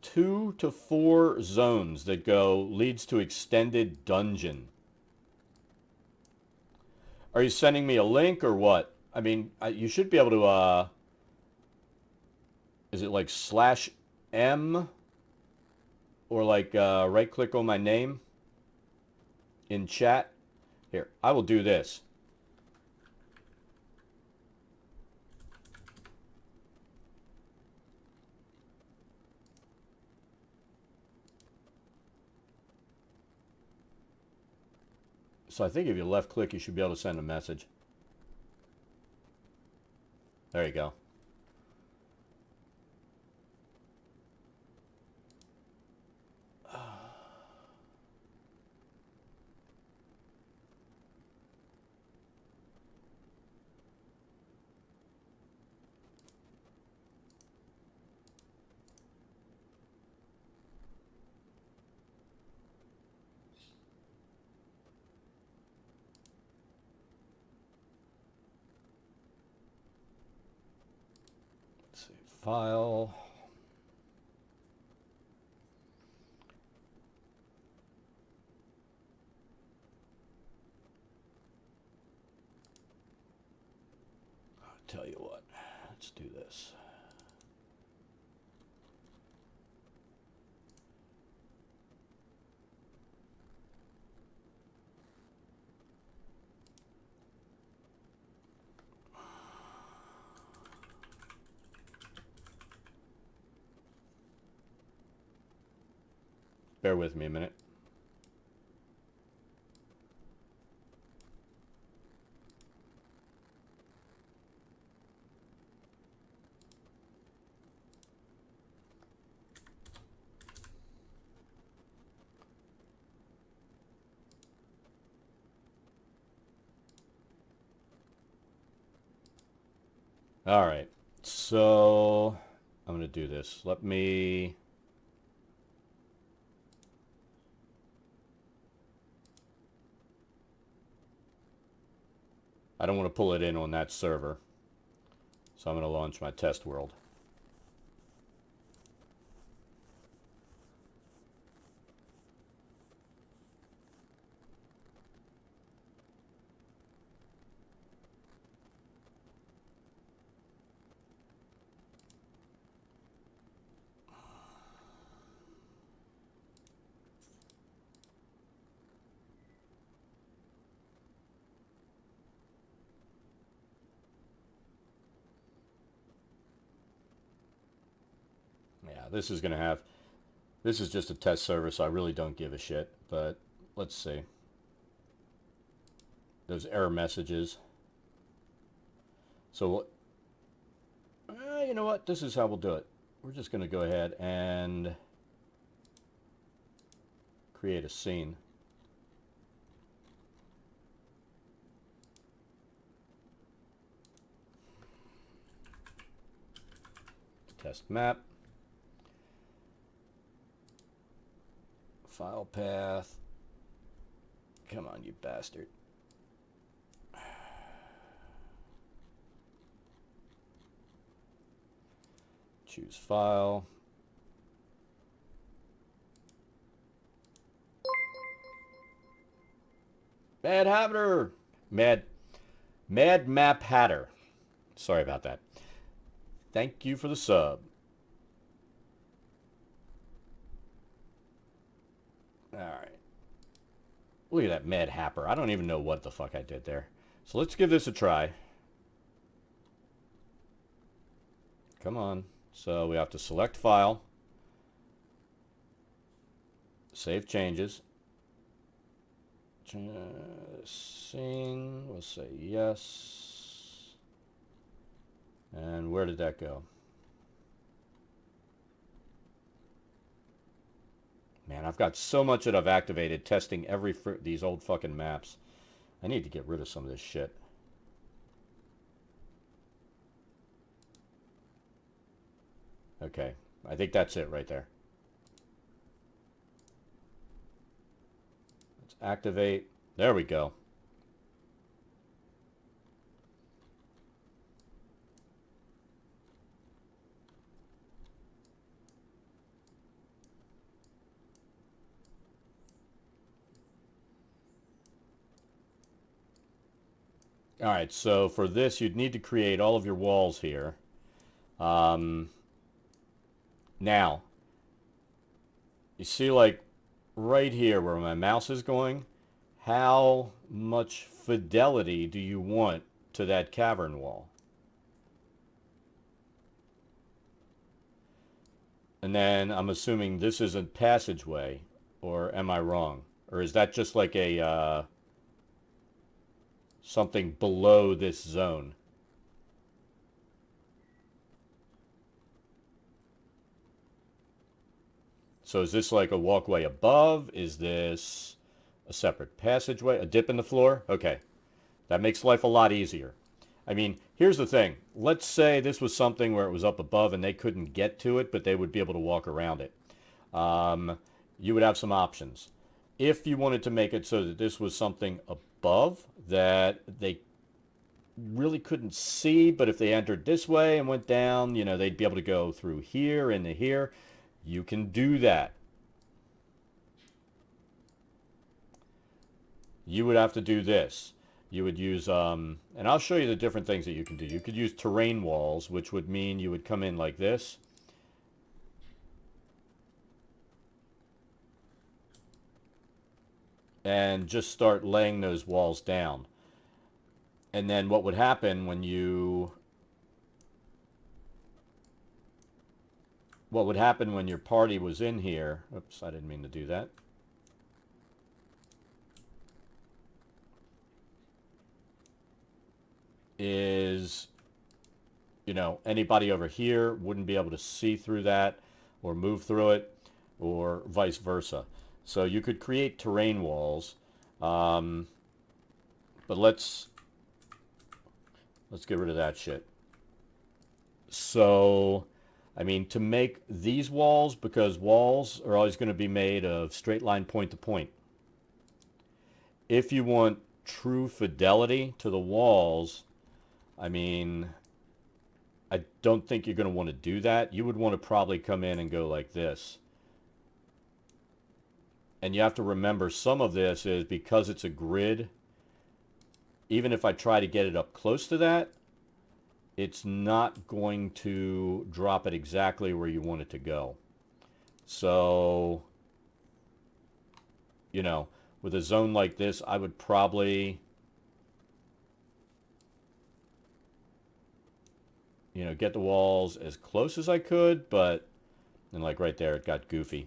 2 to 4 zones that go leads to extended dungeon. Are you sending me a link or what? I mean, you should be able to, is it like /M? Or like right click on my name in chat? Here, I will do this. So I think if you left click, you should be able to send a message. There you go. Let's see, file. I'll tell you what, let's do this. Bear with me a minute. All right, so I'm going to do this. Let me... I don't want to pull it in on that server. So I'm going to launch my test world. Yeah, this is going to have... This is just a test server, so I really don't give a shit. But let's see. Those error messages. So, you know what? This is how we'll do it. We're just going to go ahead and create a scene. Test map. File path. Come on, you bastard. Choose file. Mad Hatter. Mad Map Hatter. Sorry about that. Thank you for the sub. Alright. Look at that Mad Happer. I don't even know what the fuck I did there. So let's give this a try. Come on. So we have to select file. Save changes. Scene. We'll say yes. And where did that go? Man, I've got so much that I've activated testing these old fucking maps. I need to get rid of some of this shit. Okay, I think that's it right there. Let's activate. There we go. All right, so for this, you'd need to create all of your walls here. Now, you see like right here where my mouse is going, how much fidelity do you want to that cavern wall? And then I'm assuming this is a passageway, or am I wrong? Or is that just like a something below this zone? So is this like a walkway above? Is this a separate passageway? A dip in the floor? Okay. That makes life a lot easier. I mean, here's the thing. Let's say this was something where it was up above and they couldn't get to it, but they would be able to walk around it. You would have some options. If you wanted to make it so that this was something above that they really couldn't see, but if they entered this way and went down, you know, they'd be able to go through here into here. You can do that. You would have to do this. You would use, and I'll show you the different things that you can do. You could use terrain walls, which would mean you would come in like this. And just start laying those walls down. And then what would happen when you... What would happen when your party was in here... Oops, I didn't mean to do that. Is, you know, anybody over here wouldn't be able to see through that or move through it, or vice versa. So you could create terrain walls, but let's get rid of that shit. So, I mean, to make these walls, because walls are always going to be made of straight line point to point. If you want true fidelity to the walls, I mean, I don't think you're going to want to do that. You would want to probably come in and go like this. And you have to remember some of this is because it's a grid, even if I try to get it up close to that, it's not going to drop it exactly where you want it to go. So, you know, with a zone like this, I would probably... you know, get the walls as close as I could, but, and like right there, it got goofy.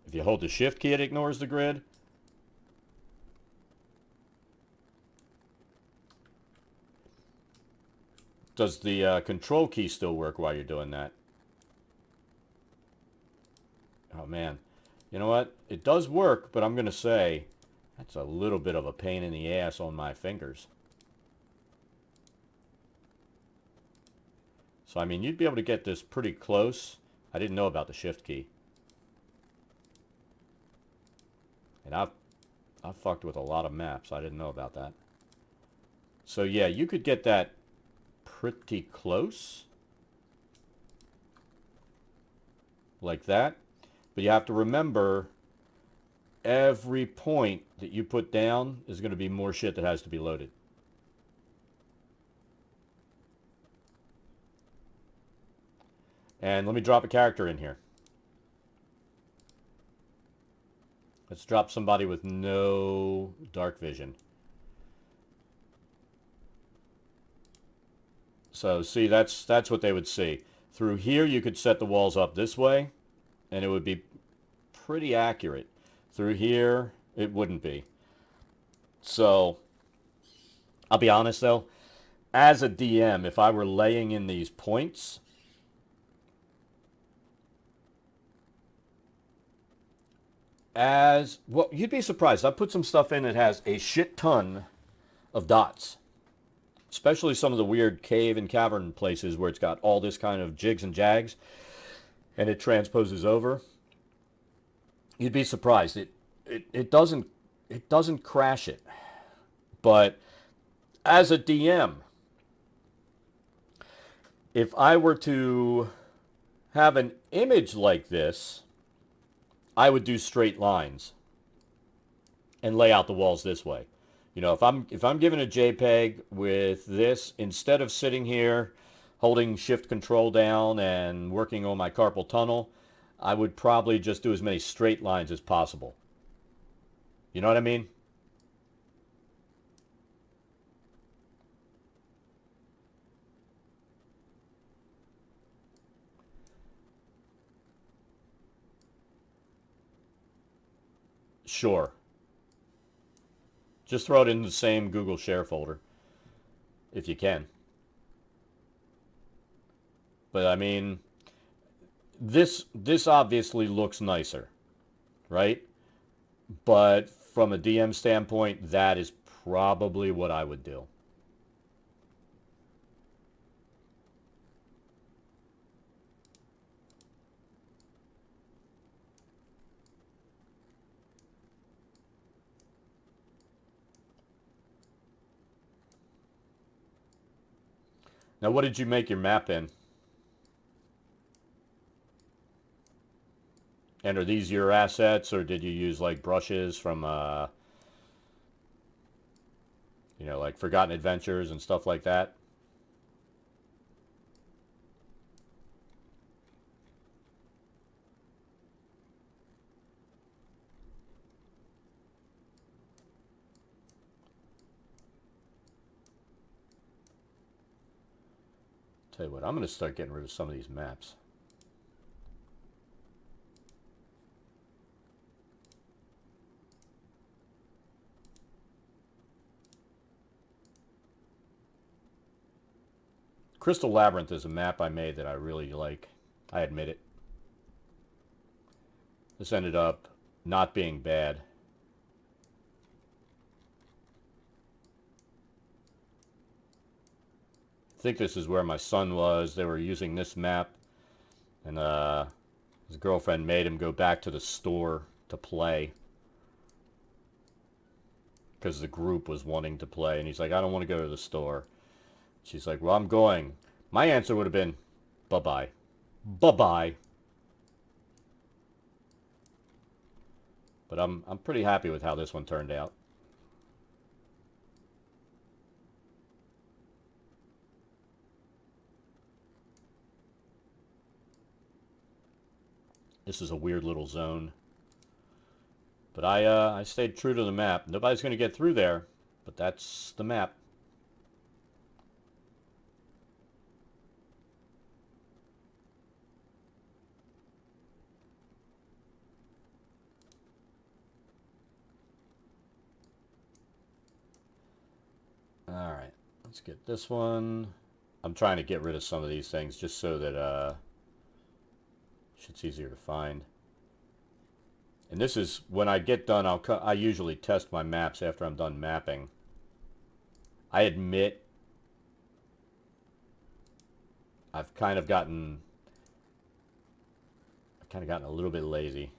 If you hold the shift key, it ignores the grid. Does the control key still work while you're doing that? Oh man, you know what? It does work, but I'm going to say that's a little bit of a pain in the ass on my fingers. So, I mean, you'd be able to get this pretty close. I didn't know about the shift key. And I've fucked with a lot of maps. I didn't know about that. So, yeah, you could get that pretty close. Like that. But you have to remember, every point that you put down is going to be more shit that has to be loaded. And let me drop a character in here. Let's drop somebody with no dark vision. So see, that's what they would see. Through here, you could set the walls up this way. and it would be pretty accurate. Through here, it wouldn't be. So, I'll be honest though, as a DM, if I were laying in these points, as well, you'd be surprised. I put some stuff in that has a shit ton of dots, especially some of the weird cave and cavern places where it's got all this kind of jigs and jags, and it transposes over. You'd be surprised. It doesn't crash it. But as a DM, if I were to have an image like this, I would do straight lines and lay out the walls this way. You know, if I'm given a JPEG with this, instead of sitting here holding shift control down and working on my carpal tunnel, I would probably just do as many straight lines as possible. You know what I mean? Sure. Just throw it in the same Google Share folder if you can. But I mean, this obviously looks nicer, right? But from a DM standpoint, that is probably what I would do. Now, what did you make your map in? And are these your assets, or did you use like brushes from, like Forgotten Adventures and stuff like that? Tell you what, I'm going to start getting rid of some of these maps. Crystal Labyrinth is a map I made that I really like. I admit it. This ended up not being bad. I think this is where my son was. They were using this map, and his girlfriend made him go back to the store to play because the group was wanting to play, and he's like, I don't want to go to the store. She's like, well, I'm going. My answer would have been, bye-bye. Bye-bye. But I'm pretty happy with how this one turned out. This is a weird little zone. But I stayed true to the map. Nobody's going to get through there, but that's the map. Alright, let's get this one. I'm trying to get rid of some of these things just so that shit's easier to find. And this is, when I get done, I usually test my maps after I'm done mapping. I admit I've kind of gotten a little bit lazy.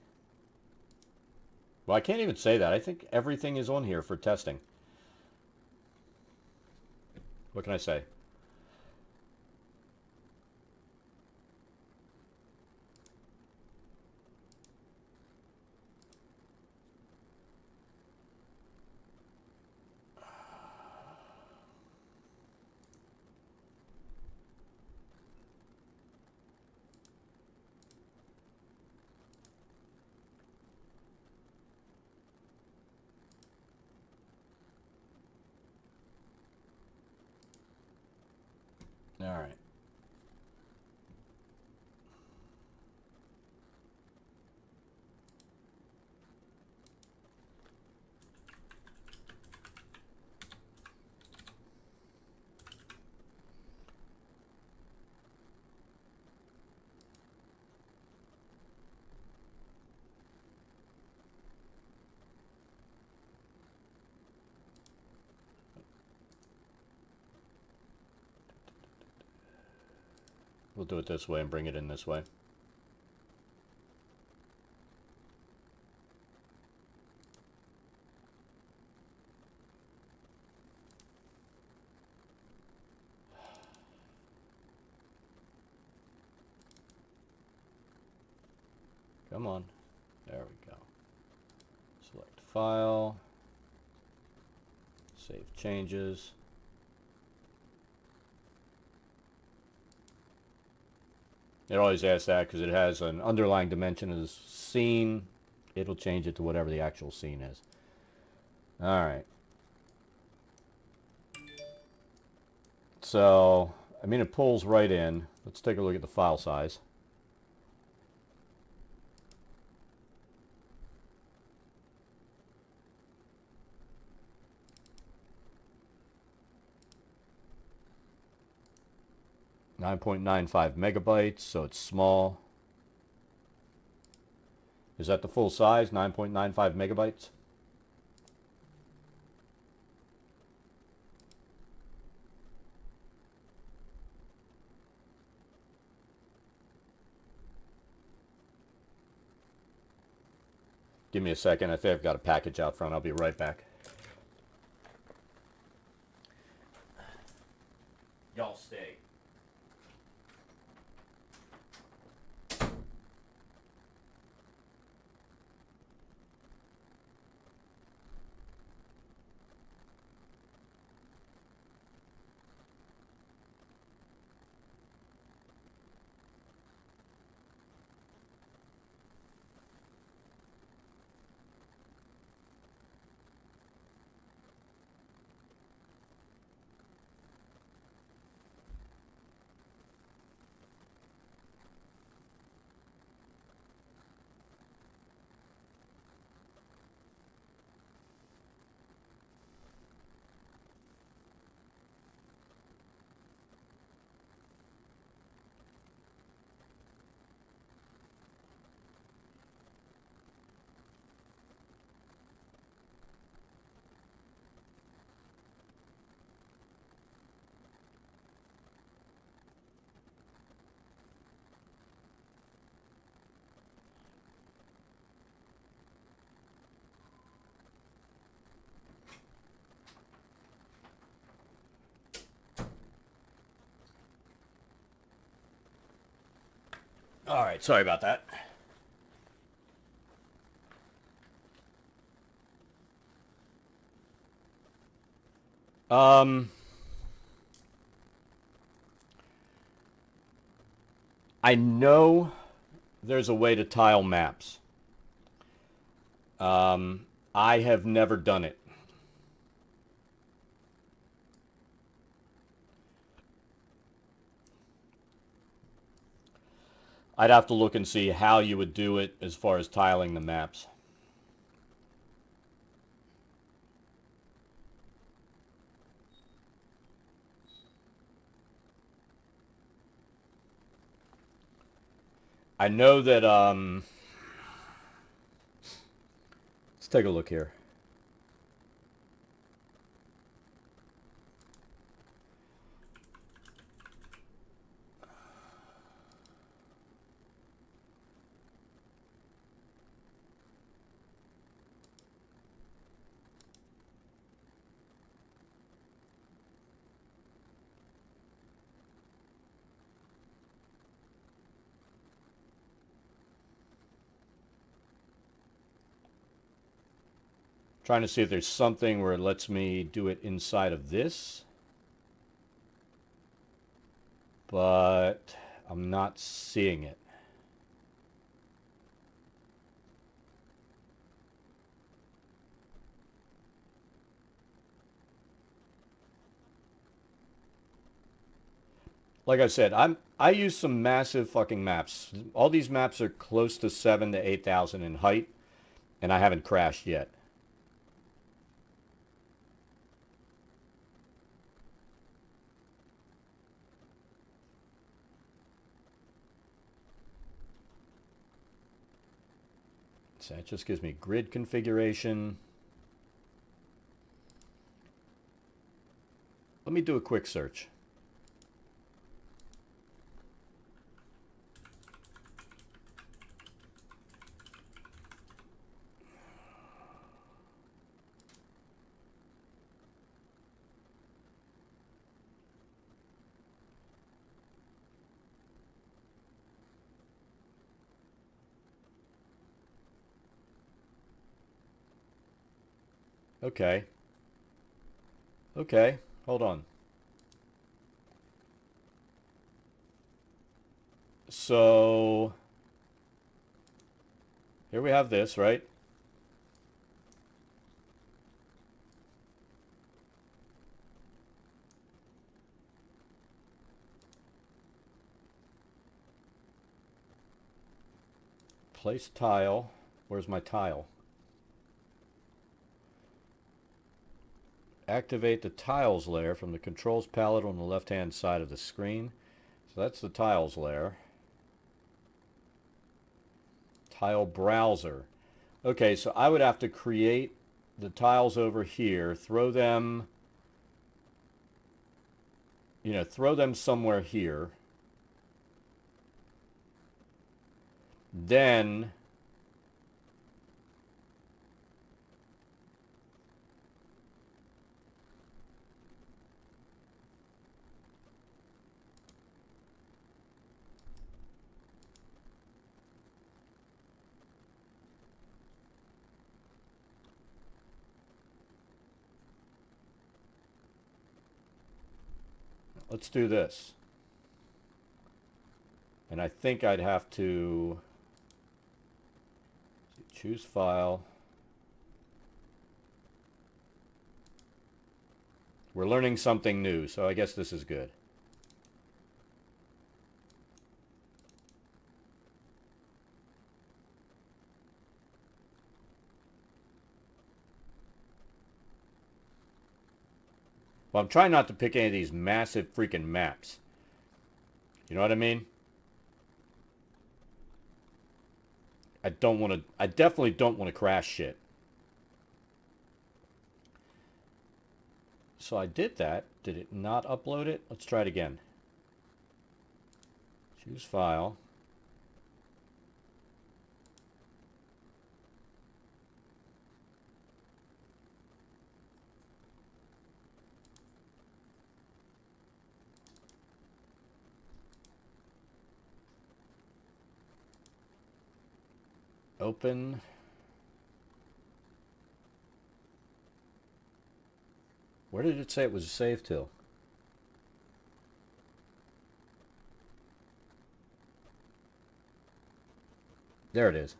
Well, I can't even say that. I think everything is on here for testing. What can I say? We'll do it this way and bring it in this way. Come on. There we go. Select file. Save changes. It always asks that because it has an underlying dimension as scene. It'll change it to whatever the actual scene is. Alright. So, I mean, it pulls right in. Let's take a look at the file size. .95 megabytes, so it's small. Is that the full size? 9.95 megabytes? Give me a second. I think I've got a package out front. I'll be right back. Y'all stay. All right, sorry about that. I know there's a way to tile maps. I have never done it. I'd have to look and see how you would do it as far as tiling the maps. I know that, let's take a look here. Trying to see if there's something where it lets me do it inside of this. But I'm not seeing it. Like I said, I use some massive fucking maps. All these maps are close to 7,000 to 8,000 in height, and I haven't crashed yet. So that just gives me grid configuration. Let me do a quick search. Okay. Okay. Hold on. So here we have this, right? Place tile. Where's my tile? Activate the tiles layer from the controls palette on the left-hand side of the screen. So that's the tiles layer. Tile browser. Okay, so I would have to create the tiles over here, throw them, throw them somewhere here. Then let's do this. And I think I'd have to choose file. We're learning something new, so I guess this is good. Well, I'm trying not to pick any of these massive freaking maps. You know what I mean? I definitely don't want to crash shit. So I did that. Did it not upload it? Let's try it again. Choose file. Open. Where did it say it was saved to? There it is.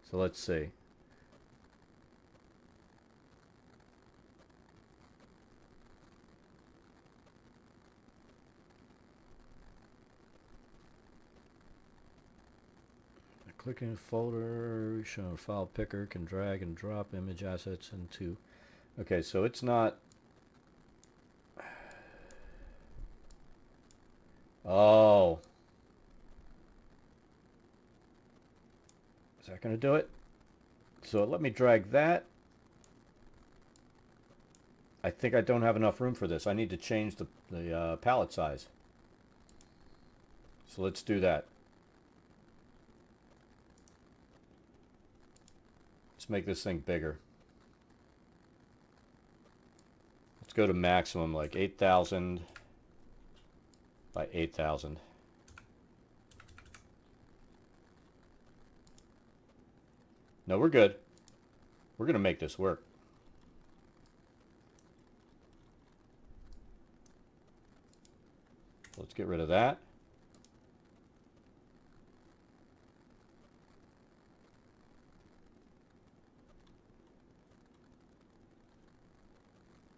So let's see. Clicking a folder, show file picker, can drag and drop image assets into. Okay, so it's not. Oh. Is that going to do it? So let me drag that. I think I don't have enough room for this. I need to change the palette size. So let's do that. Let's make this thing bigger. Let's go to maximum, like 8,000 by 8,000. No, we're good. We're going to make this work. Let's get rid of that.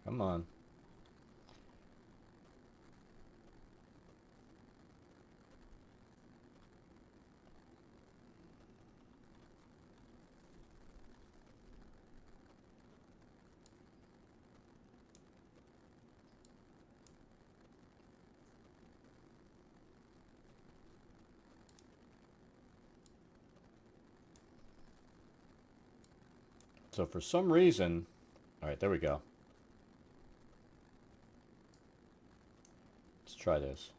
Come on. So for some reason, all right, there we go. Let's try this.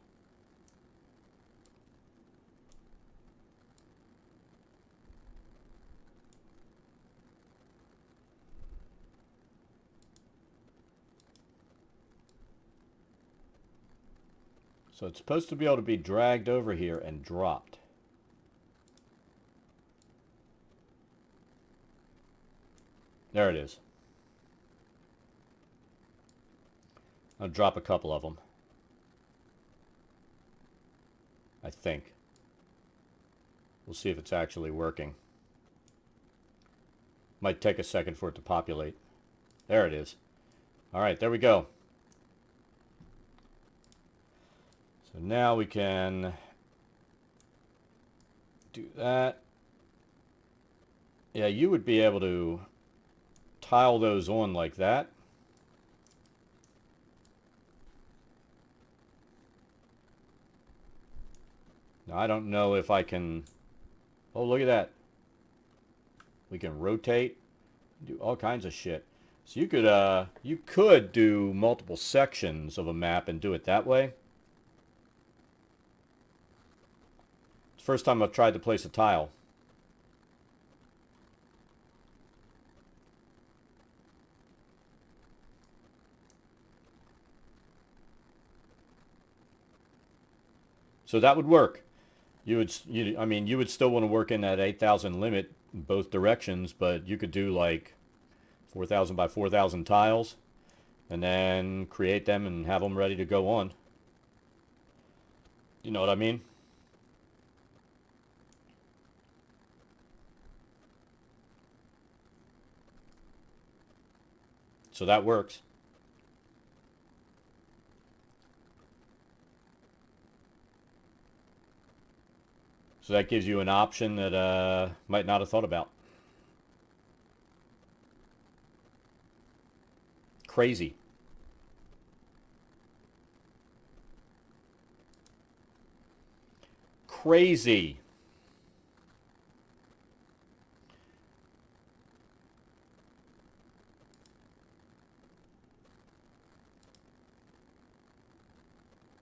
So it's supposed to be able to be dragged over here and dropped. There it is. I'll drop a couple of them. I think. We'll see if it's actually working. Might take a second for it to populate. There it is. Alright, there we go. So now we can do that. Yeah, you would be able to tile those on like that. Now, I don't know if I can... Oh, look at that. We can rotate, do all kinds of shit. So you could do multiple sections of a map and do it that way. It's the first time I've tried to place a tile. So that would work. You would still want to work in that 8,000 limit in both directions, but you could do like 4,000 by 4,000 tiles and then create them and have them ready to go on. You know what I mean? So that works. So that gives you an option that might not have thought about. Crazy. Crazy.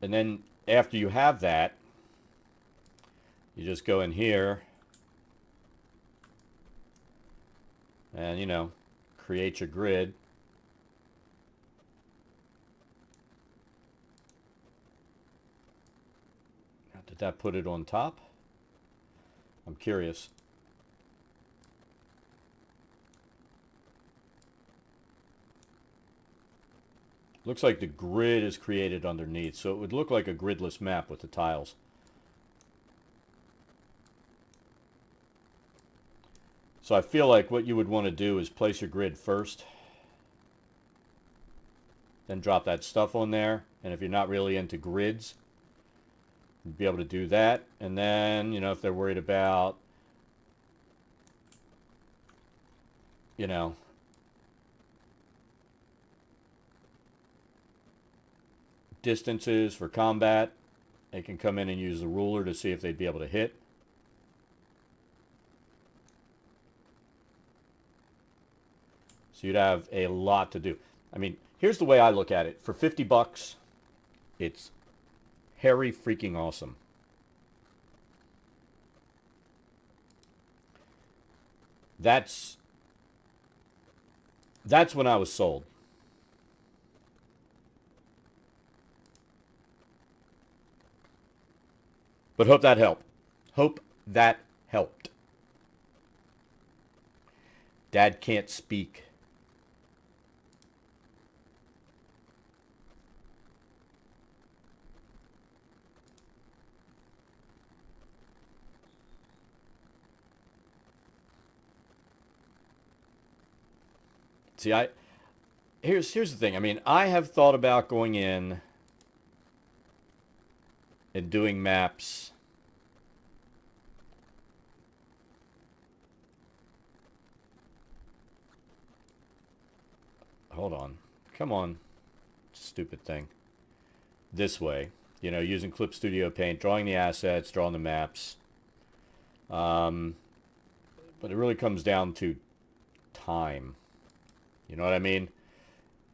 And then after you have that, you just go in here and, you know, create your grid. Did that put it on top? I'm curious. Looks like the grid is created underneath, so it would look like a gridless map with the tiles. So I feel like what you would want to do is place your grid first, then drop that stuff on there, and if you're not really into grids, you'd be able to do that. And then, you know, if they're worried about, you know, distances for combat, they can come in and use the ruler to see if they'd be able to hit. So you'd have a lot to do. I mean, here's the way I look at it. For 50 bucks, it's hairy freaking awesome. That's when I was sold. But hope that helped. Hope that helped. Dad can't speak. See, here's the thing. I mean, I have thought about going in and doing maps hold on. Come on. Stupid thing. This way. You know, using Clip Studio Paint, drawing the assets, drawing the maps. But it really comes down to time. You know what I mean?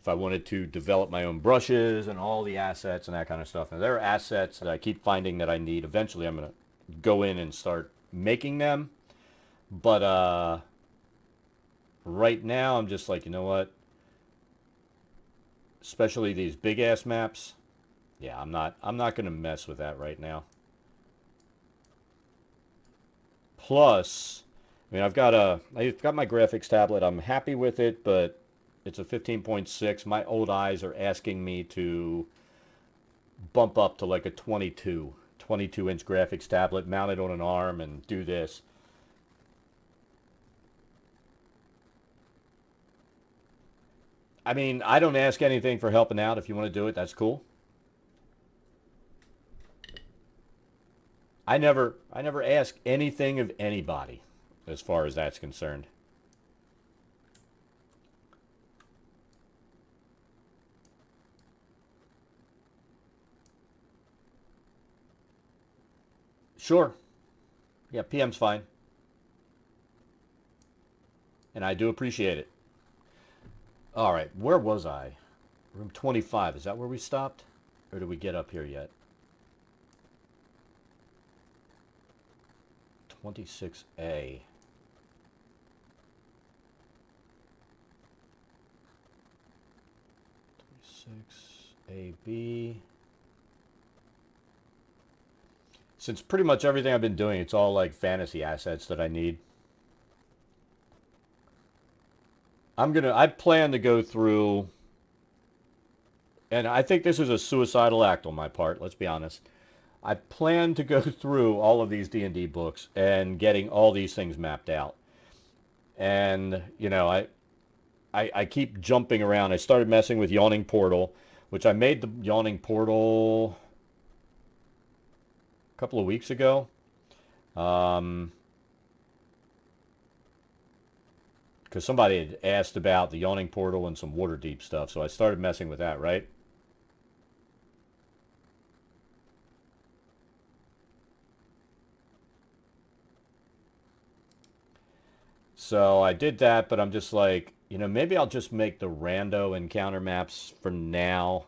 If I wanted to develop my own brushes and all the assets and that kind of stuff. And there are assets that I keep finding that I need. Eventually I'm going to go in and start making them. But right now I'm just like, you know what? Especially these big ass maps, Yeah, I'm not going to mess with that right now. Plus, I mean, I've got my graphics tablet. I'm happy with it, but it's a 15.6. My old eyes are asking me to bump up to like a 22-inch graphics tablet mounted on an arm and do this. I mean, I don't ask anything for helping out. If you want to do it, that's cool. I never ask anything of anybody as far as that's concerned. Sure. Yeah, PM's fine. And I do appreciate it. All right, where was I? Room 25. Is that where we stopped? Or did we get up here yet? 26A. 26AB. Since pretty much everything I've been doing, it's all like fantasy assets that I need. I plan to go through, and I think this is a suicidal act on my part, let's be honest. I plan to go through all of these D&D books and getting all these things mapped out. And, I keep jumping around. I started messing with Yawning Portal, which I made the Yawning Portal a couple of weeks ago. Because somebody had asked about the Yawning Portal and some Waterdeep stuff, so I started messing with that, right? So I did that, but I'm just like, maybe I'll just make the rando encounter maps for now.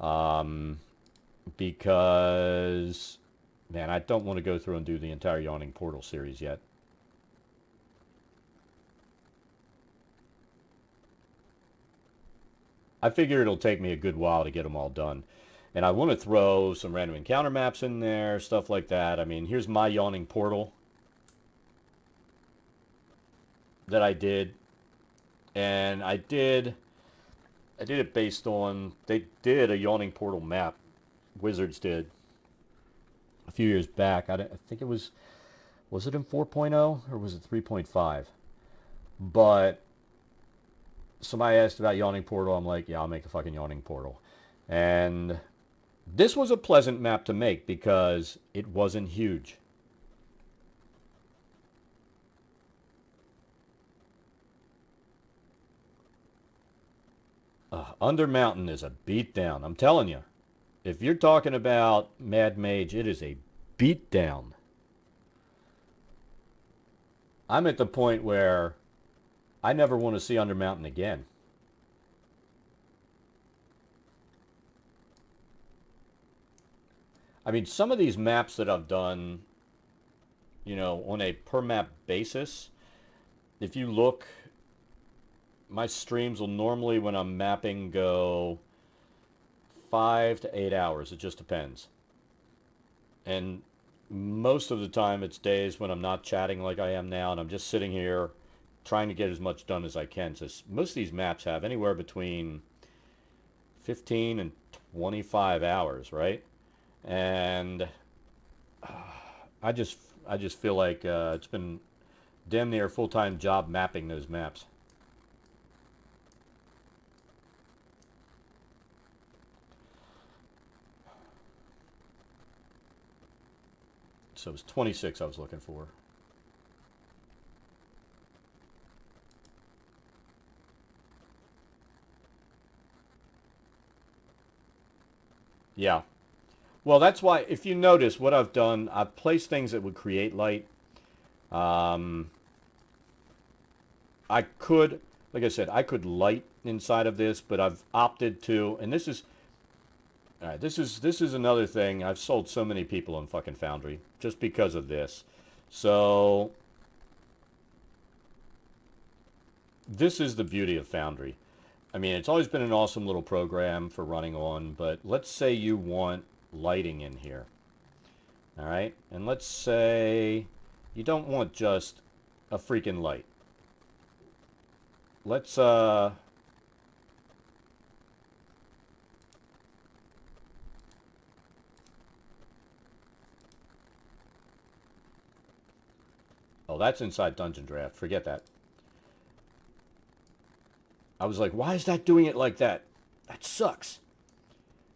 Um, because, man, I don't want to go through and do the entire Yawning Portal series yet. I figure it'll take me a good while to get them all done. And I want to throw some random encounter maps in there, stuff like that. I mean, here's my Yawning Portal that I did. And I did it based on, they did a Yawning Portal map. Wizards did a few years back. I think it was it in 4.0 or was it 3.5? But somebody asked about Yawning Portal. I'm like, yeah, I'll make a fucking Yawning Portal. And this was a pleasant map to make because it wasn't huge. Under Mountain is a beatdown. I'm telling you. If you're talking about Mad Mage, it is a beatdown. I'm at the point where I never want to see Under Mountain again. I mean, some of these maps that I've done, on a per map basis, if you look, my streams will normally, when I'm mapping, go 5 to 8 hours. It just depends. And most of the time, it's days when I'm not chatting like I am now, and I'm just sitting here trying to get as much done as I can. So most of these maps have anywhere between 15 and 25 hours, right? And I just I just feel like it's been damn near a full-time job mapping those maps. So it was 26 I was looking for. Yeah. Well, that's why, if you notice, what I've done, I've placed things that would create light. Um, I could, like I said, I could light inside of this, but I've opted to, and this is, all right, this is another thing. I've sold so many people on fucking Foundry just because of this. So this is the beauty of Foundry. I mean, it's always been an awesome little program for running on, but let's say you want lighting in here. All right, and let's say you don't want just a freaking light. Let's oh, that's inside Dungeon Draft. Forget that. I was like, why is that doing it like that? That sucks.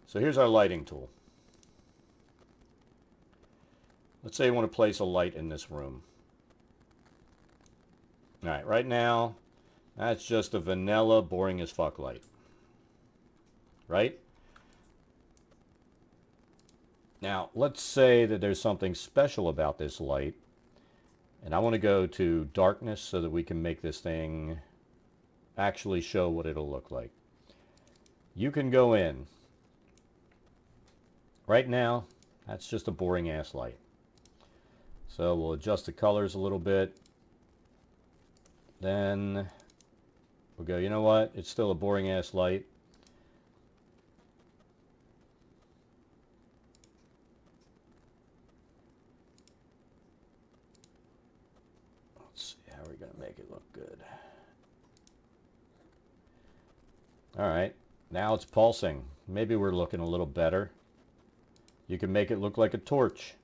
So here's our lighting tool. Let's say you want to place a light in this room. All right, right now, that's just a vanilla, boring as fuck light. Right? Now, let's say that there's something special about this light. And I want to go to darkness so that we can make this thing actually show what it'll look like. You can go in. Right now, that's just a boring ass light. So we'll adjust the colors a little bit. Then we'll go, you know what? It's still a boring ass light. Let's see how we're going to make it look good. All right, now it's pulsing. Maybe we're looking a little better. You can make it look like a torch.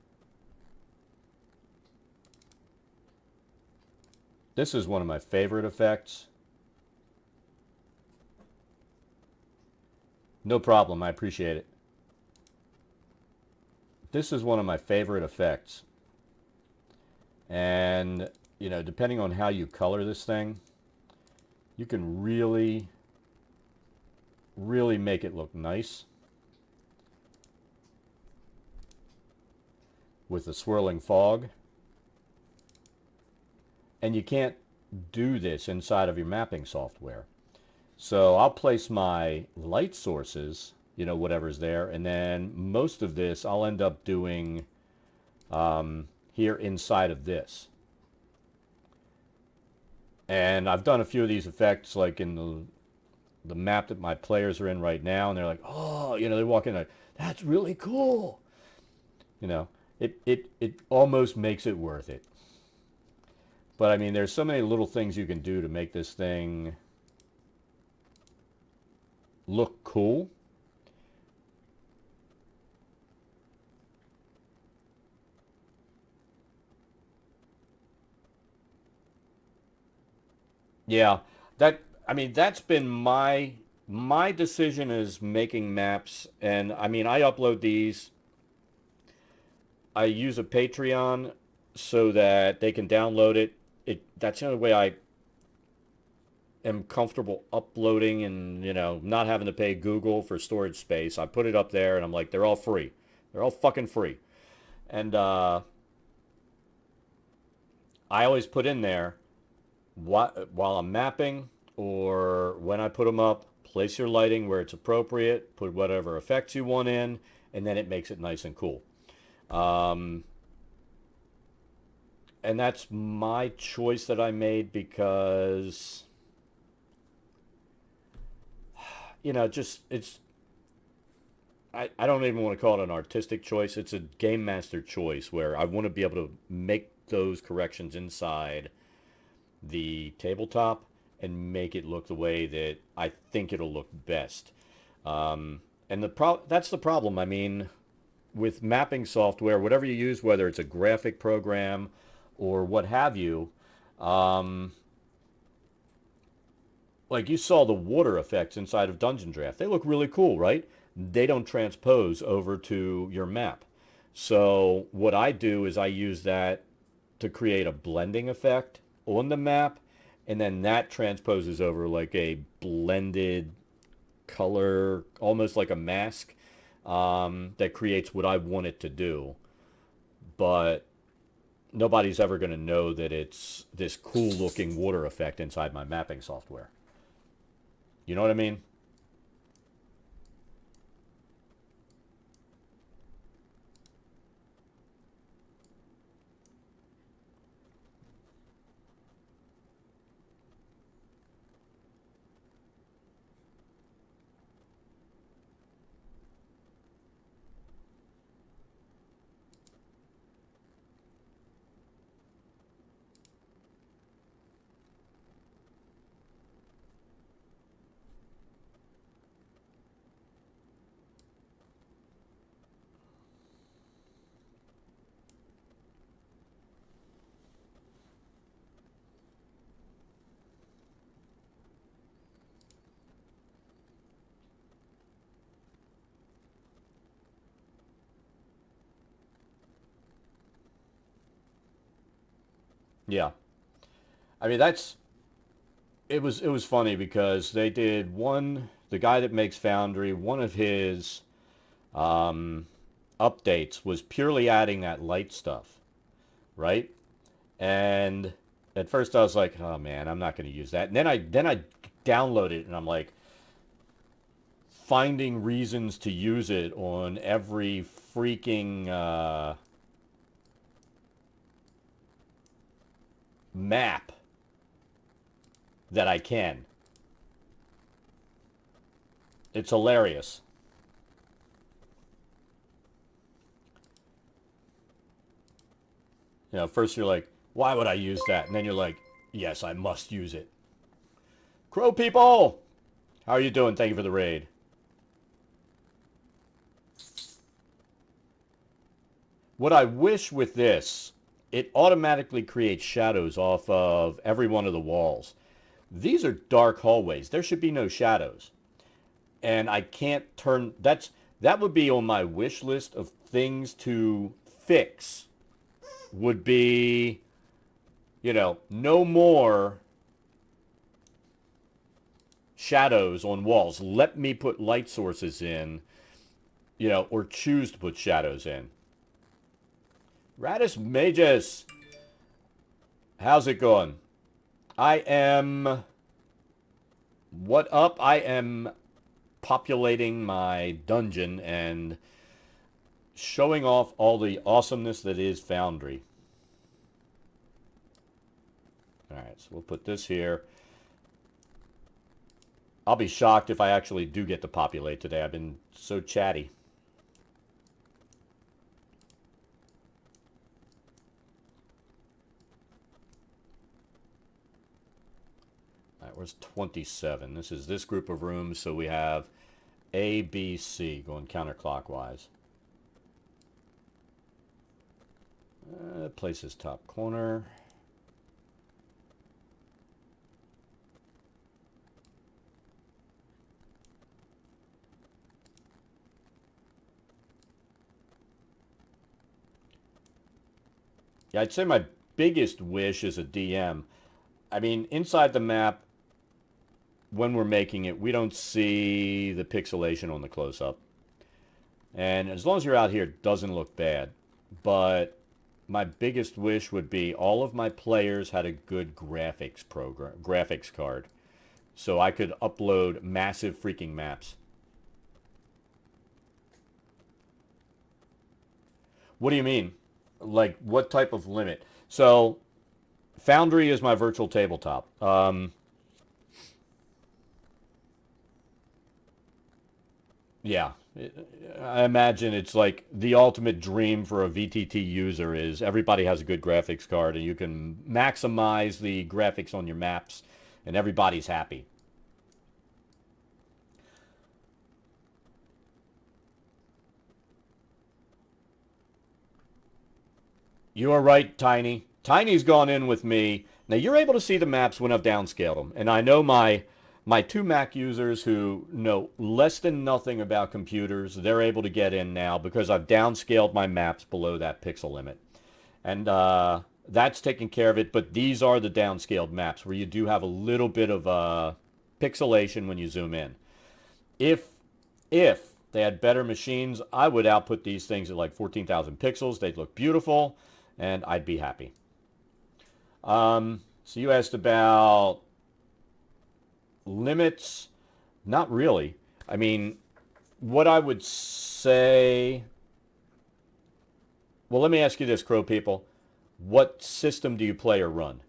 This is one of my favorite effects. No problem, I appreciate it. This is one of my favorite effects. And, you know, depending on how you color this thing, you can really make it look nice. With the swirling fog. And you can't do this inside of your mapping software. So I'll place my light sources, you know, whatever's there, and then most of this I'll end up doing here inside of this. And I've done a few of these effects like in the map that my players are in right now, and they're like, oh, you know, they walk in like, that's really cool. You know, it almost makes it worth it. But I mean, there's so many little things you can do to make this thing look cool. Yeah, I mean, that's been my decision is making maps, and I mean, I upload these. I use a Patreon so that they can download it. That's the only way I am comfortable uploading and, you know, not having to pay Google for storage space. I put it up there and I'm like, they're all free. They're all fucking free. And I always put in there while I'm mapping or when I put them up, place your lighting where it's appropriate, put whatever effects you want in, and then it makes it nice and cool. And that's my choice that I made because, you know, just I don't even want to call it an artistic choice. It's a game master choice where I want to be able to make those corrections inside the tabletop and make it look the way that I think it'll look best. And that's the problem. I mean, with mapping software, whatever you use, whether it's a graphic program or what have you, like you saw the water effects inside of Dungeon Draft. They look really cool, right? They don't transpose over to your map. So what I do is I use that to create a blending effect on the map, and then that transposes over like a blended color, almost like a mask, that creates what I want it to do. But nobody's ever going to know that it's this cool looking water effect inside my mapping software. You know what I mean? Yeah. I mean, it was funny because they did the guy that makes Foundry, one of his um, updates was purely adding that light stuff, right? And at first I was like, oh man, I'm not going to use that. And then I downloaded it and I'm like finding reasons to use it on every freaking map that I can. It's hilarious. First you're like, why would I use that? And then you're like, yes, I must use it. Crow people! How are you doing? Thank you for the raid. What I wish with this, it automatically creates shadows off of every one of the walls. These are dark hallways. There should be no shadows. And I can't turn that would be on my wish list of things to fix would be, no more shadows on walls. Let me put light sources in, or choose to put shadows in. Radis Magus, how's it going? I am... What up? I am populating my dungeon and showing off all the awesomeness that is Foundry. Alright, so we'll put this here. I'll be shocked if I actually do get to populate today. I've been so chatty. Alright, where's 27? This is this group of rooms, so we have A, B, C going counterclockwise. Place is top corner. Yeah, I'd say my biggest wish as a DM, I mean, inside the map, when we're making it, we don't see the pixelation on the close-up. And as long as you're out here, it doesn't look bad. But my biggest wish would be all of my players had a good graphics card. So I could upload massive freaking maps. What do you mean? Like, what type of limit? So, Foundry is my virtual tabletop. Yeah. I imagine it's like the ultimate dream for a VTT user is everybody has a good graphics card and you can maximize the graphics on your maps and everybody's happy. You are right, Tiny. Tiny's gone in with me. Now you're able to see the maps when I've downscaled them. And I know my two Mac users who know less than nothing about computers, they're able to get in now because I've downscaled my maps below that pixel limit. And that's taking care of it. But these are the downscaled maps where you do have a little bit of pixelation when you zoom in. If they had better machines, I would output these things at like 14,000 pixels. They'd look beautiful, and I'd be happy. So you asked about limits. Not really. I mean, what I would say... Well, let me ask you this, Crow people. What system do you play or run?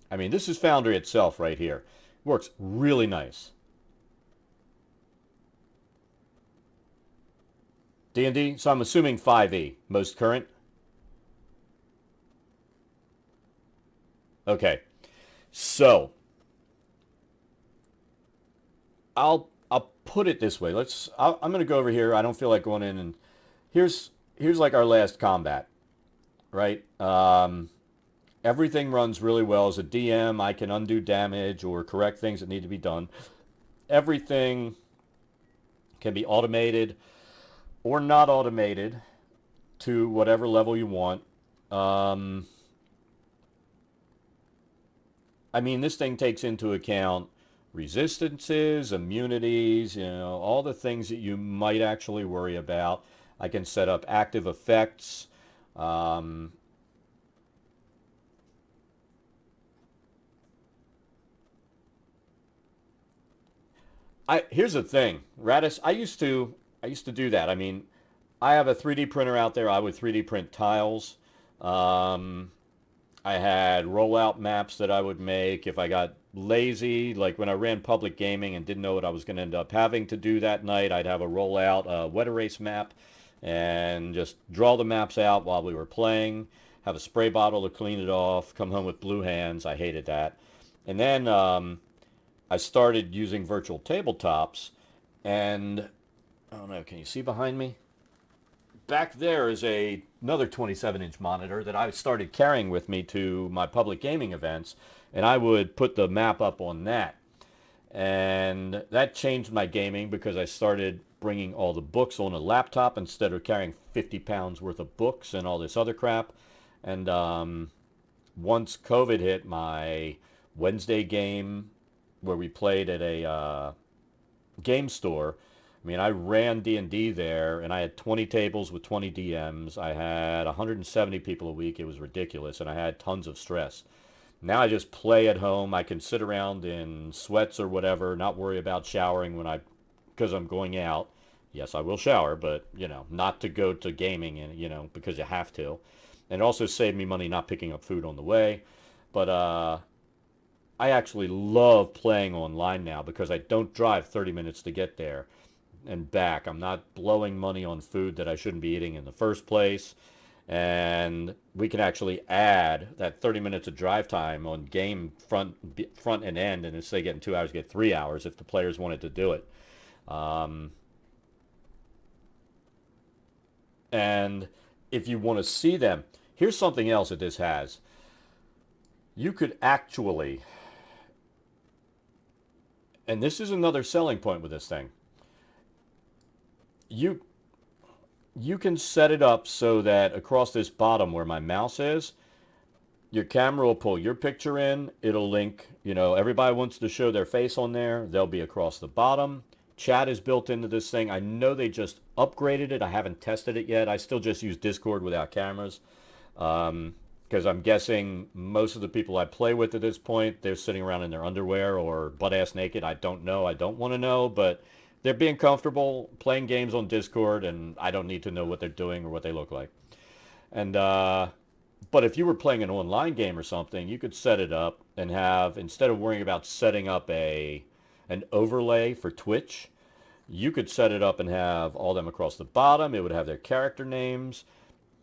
I mean, this is Foundry itself right here. Works really nice. D&D, so I'm assuming 5e, most current. Okay, so I'll put it this way. I'm going to go over here. I don't feel like going in and here's like our last combat, right? Everything runs really well. As a DM, I can undo damage or correct things that need to be done. Everything can be automated or not automated to whatever level you want. Um, I mean, this thing takes into account resistances, immunities, all the things that you might actually worry about. I can set up active effects. Um, Here's the thing, Radis. I used to do that. I mean, I have a 3D printer out there. I would 3D print tiles. Um, I had rollout maps that I would make if I got lazy, like when I ran public gaming and didn't know what I was going to end up having to do that night. I'd have a rollout, wet erase map, and just draw the maps out while we were playing. Have a spray bottle to clean it off. Come home with blue hands. I hated that. And then I started using virtual tabletops, and I don't know. Can you see behind me? Back there is another 27-inch monitor that I started carrying with me to my public gaming events, and I would put the map up on that. And that changed my gaming because I started bringing all the books on a laptop instead of carrying 50 pounds worth of books and all this other crap. And once COVID hit, my Wednesday game where we played at a game store. I mean, I ran D&D there, and I had 20 tables with 20 DMs. I had 170 people a week. It was ridiculous, and I had tons of stress. Now I just play at home. I can sit around in sweats or whatever, not worry about showering because I'm going out. Yes, I will shower, but, not to go to gaming and, because you have to. And it also saved me money not picking up food on the way. But I actually love playing online now because I don't drive 30 minutes to get there and back. I'm not blowing money on food that I shouldn't be eating in the first place. And we can actually add that 30 minutes of drive time on game front and end. And instead of getting 2 hours, get 3 hours if the players wanted to do it. Um, and if you want to see them, here's something else that this has. You could actually, and this is another selling point with this thing. You you can set it up so that across this bottom where my mouse is, your camera will pull your picture in. It'll link, everybody wants to show their face on there. They'll be across the bottom. Chat is built into this thing. I know they just upgraded it. I haven't tested it yet. I still just use Discord without cameras. Because I'm guessing most of the people I play with at this point, they're sitting around in their underwear or butt-ass naked. I don't know. I don't want to know, but they're being comfortable playing games on Discord, and I don't need to know what they're doing or what they look like. And but if you were playing an online game or something, you could set it up and have, instead of worrying about setting up an overlay for Twitch, you could set it up and have all them across the bottom. It would have their character names.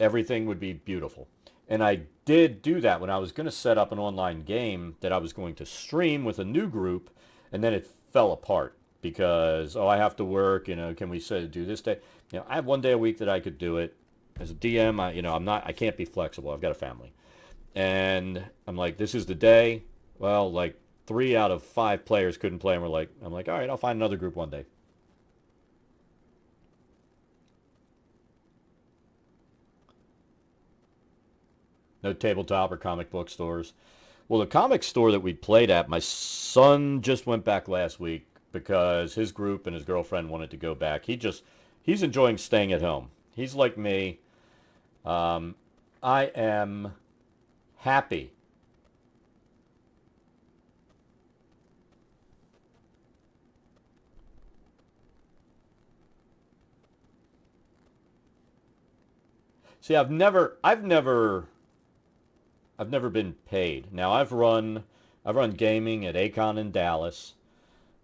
Everything would be beautiful. And I did do that when I was going to set up an online game that I was going to stream with a new group, and then it fell apart because, I have to work, can we do this day? I have one day a week that I could do it. As a DM, I can't be flexible. I've got a family. And I'm like, this is the day. Well, like 3 out of 5 players couldn't play, and I'm like, all right, I'll find another group one day. No tabletop or comic book stores. Well, the comic store that we played at, my son just went back last week because his group and his girlfriend wanted to go back. He's enjoying staying at home. He's like me. I am happy. See, I've never been paid. Now I've run gaming at Acon in Dallas.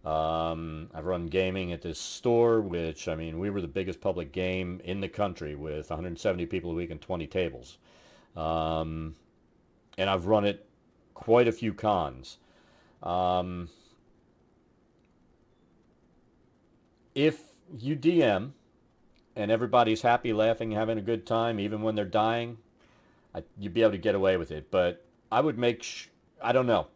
I've run gaming at this store, which, I mean, we were the biggest public game in the country with 170 people a week and 20 tables. Um, and I've run it quite a few cons. Um, if you DM and everybody's happy, laughing, having a good time, even when they're dying, you'd be able to get away with it. But I would I don't know.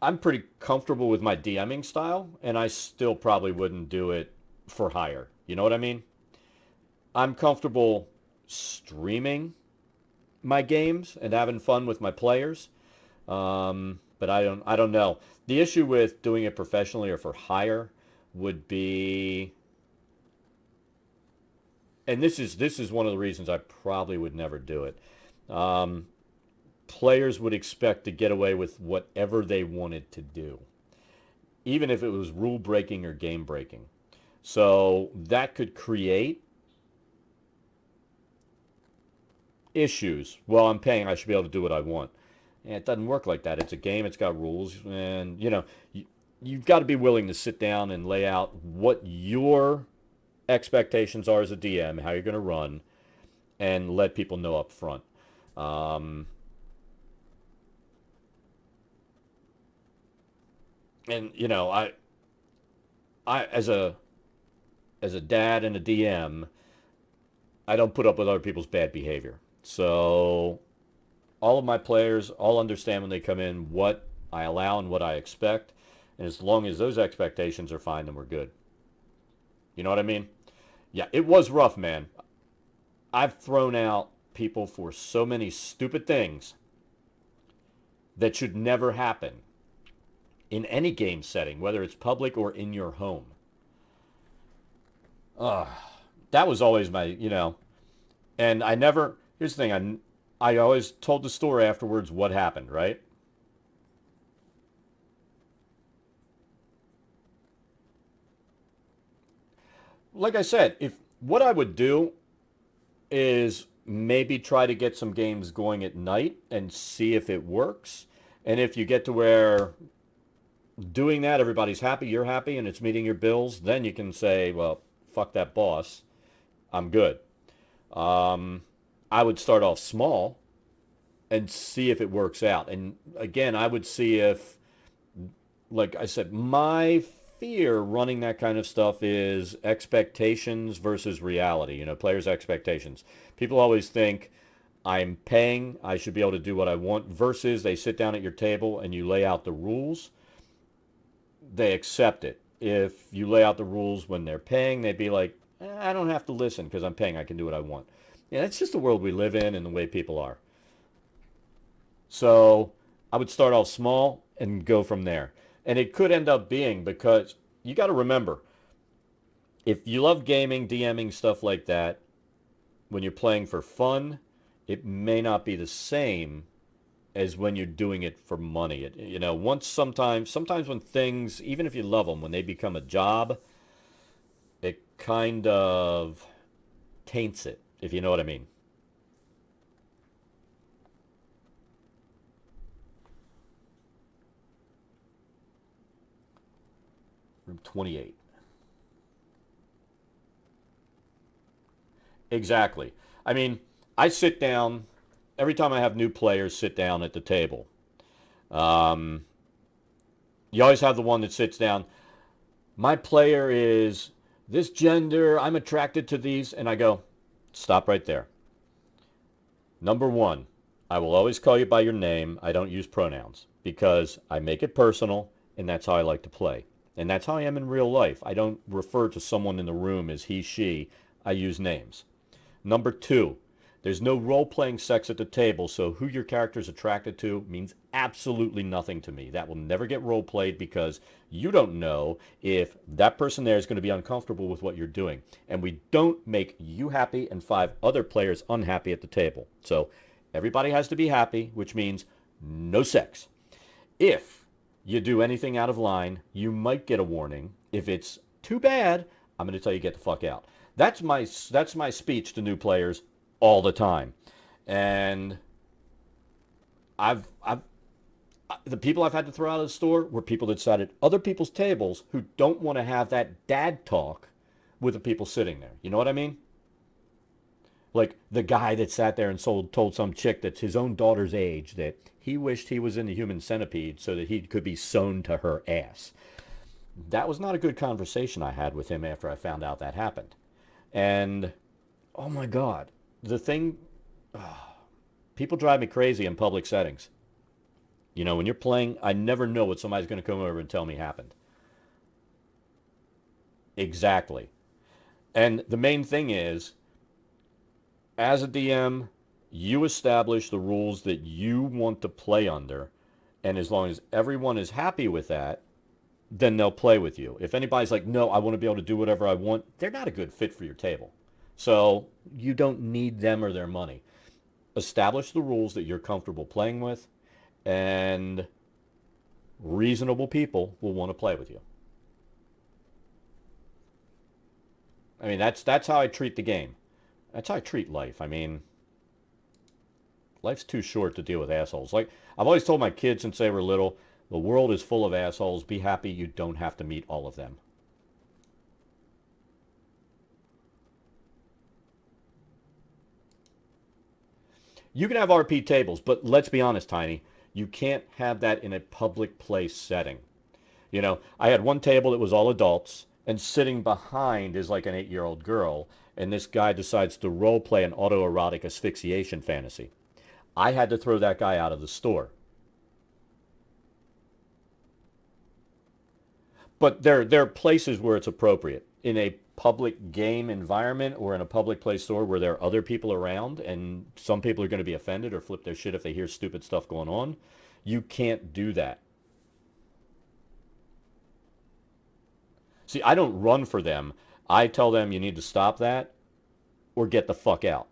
I'm pretty comfortable with my DMing style, and I still probably wouldn't do it for hire. You know what I mean? I'm comfortable streaming my games and having fun with my players. But I don't know. The issue with doing it professionally or for hire would be, and this is one of the reasons I probably would never do it. Um, Players would expect to get away with whatever they wanted to do, even if it was rule breaking or game breaking. So that could create issues. Well, I'm paying, I should be able to do what I want. And it doesn't work like that. It's a game, it's got rules, and you've got to be willing to sit down and lay out what your expectations are as a DM, how you're going to run, and let people know up front. Um, and I as a dad and a DM, I don't put up with other people's bad behavior. So all of my players all understand when they come in what I allow and what I expect. And as long as those expectations are fine, then we're good. You know what I mean? Yeah, it was rough, man. I've thrown out people for so many stupid things that should never happen in any game setting, whether it's public or in your home. Uh, that was always and I never, here's the thing, I always told the story afterwards what happened, right? Like I said, if what I would do is maybe try to get some games going at night and see if it works. And if you get to where doing that, everybody's happy, you're happy, and it's meeting your bills, then you can say, well, fuck that boss, I'm good. Um, I would start off small and see if it works out. And again, I would see if, like I said, my fear running that kind of stuff is expectations versus reality, players' expectations. People always think I'm paying, I should be able to do what I want, versus they sit down at your table and you lay out the rules, they accept it. If you lay out the rules when they're paying, they'd be like, I don't have to listen because I'm paying, I can do what I want. Yeah, it's just the world we live in and the way people are. So I would start off small and go from there. And it could end up being, because you got to remember, if you love gaming, DMing, stuff like that, when you're playing for fun, it may not be the same as when you're doing it for money. Once sometimes when things, even if you love them, when they become a job, it kind of taints it, if you know what I mean. Room 28. Exactly. I mean, I sit down every time I have new players sit down at the table. Um, you always have the one that sits down. My player is this gender. I'm attracted to these. And I go, stop right there. Number one, I will always call you by your name. I don't use pronouns because I make it personal, and that's how I like to play. And that's how I am in real life. I don't refer to someone in the room as he, she. I use names. Number two, there's no role-playing sex at the table, so who your character is attracted to means absolutely nothing to me. That will never get role-played because you don't know if that person there is going to be uncomfortable with what you're doing. And we don't make you happy and five other players unhappy at the table. So everybody has to be happy, which means no sex. If you do anything out of line, you might get a warning. If it's too bad, I'm going to tell you get the fuck out. That's my speech to new players all the time. And I've the people I've had to throw out of the store were people that sat at other people's tables who don't want to have that dad talk with the people sitting there. You know what I mean? Like the guy that sat there and told some chick that's his own daughter's age that he wished he was in the human centipede so that he could be sewn to her ass. That was not a good conversation I had with him after I found out that happened. And oh my God, the thing, People drive me crazy in public settings. You know, when you're playing, I never know what somebody's going to come over and tell me happened. Exactly. And the main thing is, as a DM, you establish the rules that you want to play under. And as long as everyone is happy with that, then they'll play with you. If anybody's like, no, I want to be able to do whatever I want, they're not a good fit for your table. So you don't need them or their money. Establish the rules that you're comfortable playing with, and reasonable people will want to play with you. I mean, that's how I treat the game. That's how I treat life. I mean, life's too short to deal with assholes. Like I've always told my kids since they were little, the world is full of assholes. Be happy you don't have to meet all of them. You can have RP tables, but let's be honest, Tiny. You can't have that in a public place setting. You know, I had one table that was all adults, and sitting behind is like an 8-year-old girl, and this guy decides to role play an autoerotic asphyxiation fantasy. I had to throw that guy out of the store. But there are places where it's appropriate. In a public game environment or in a public place store where there are other people around and some people are going to be offended or flip their shit if they hear stupid stuff going on, you can't do that. See, I don't run for them. I tell them you need to stop that or get the fuck out.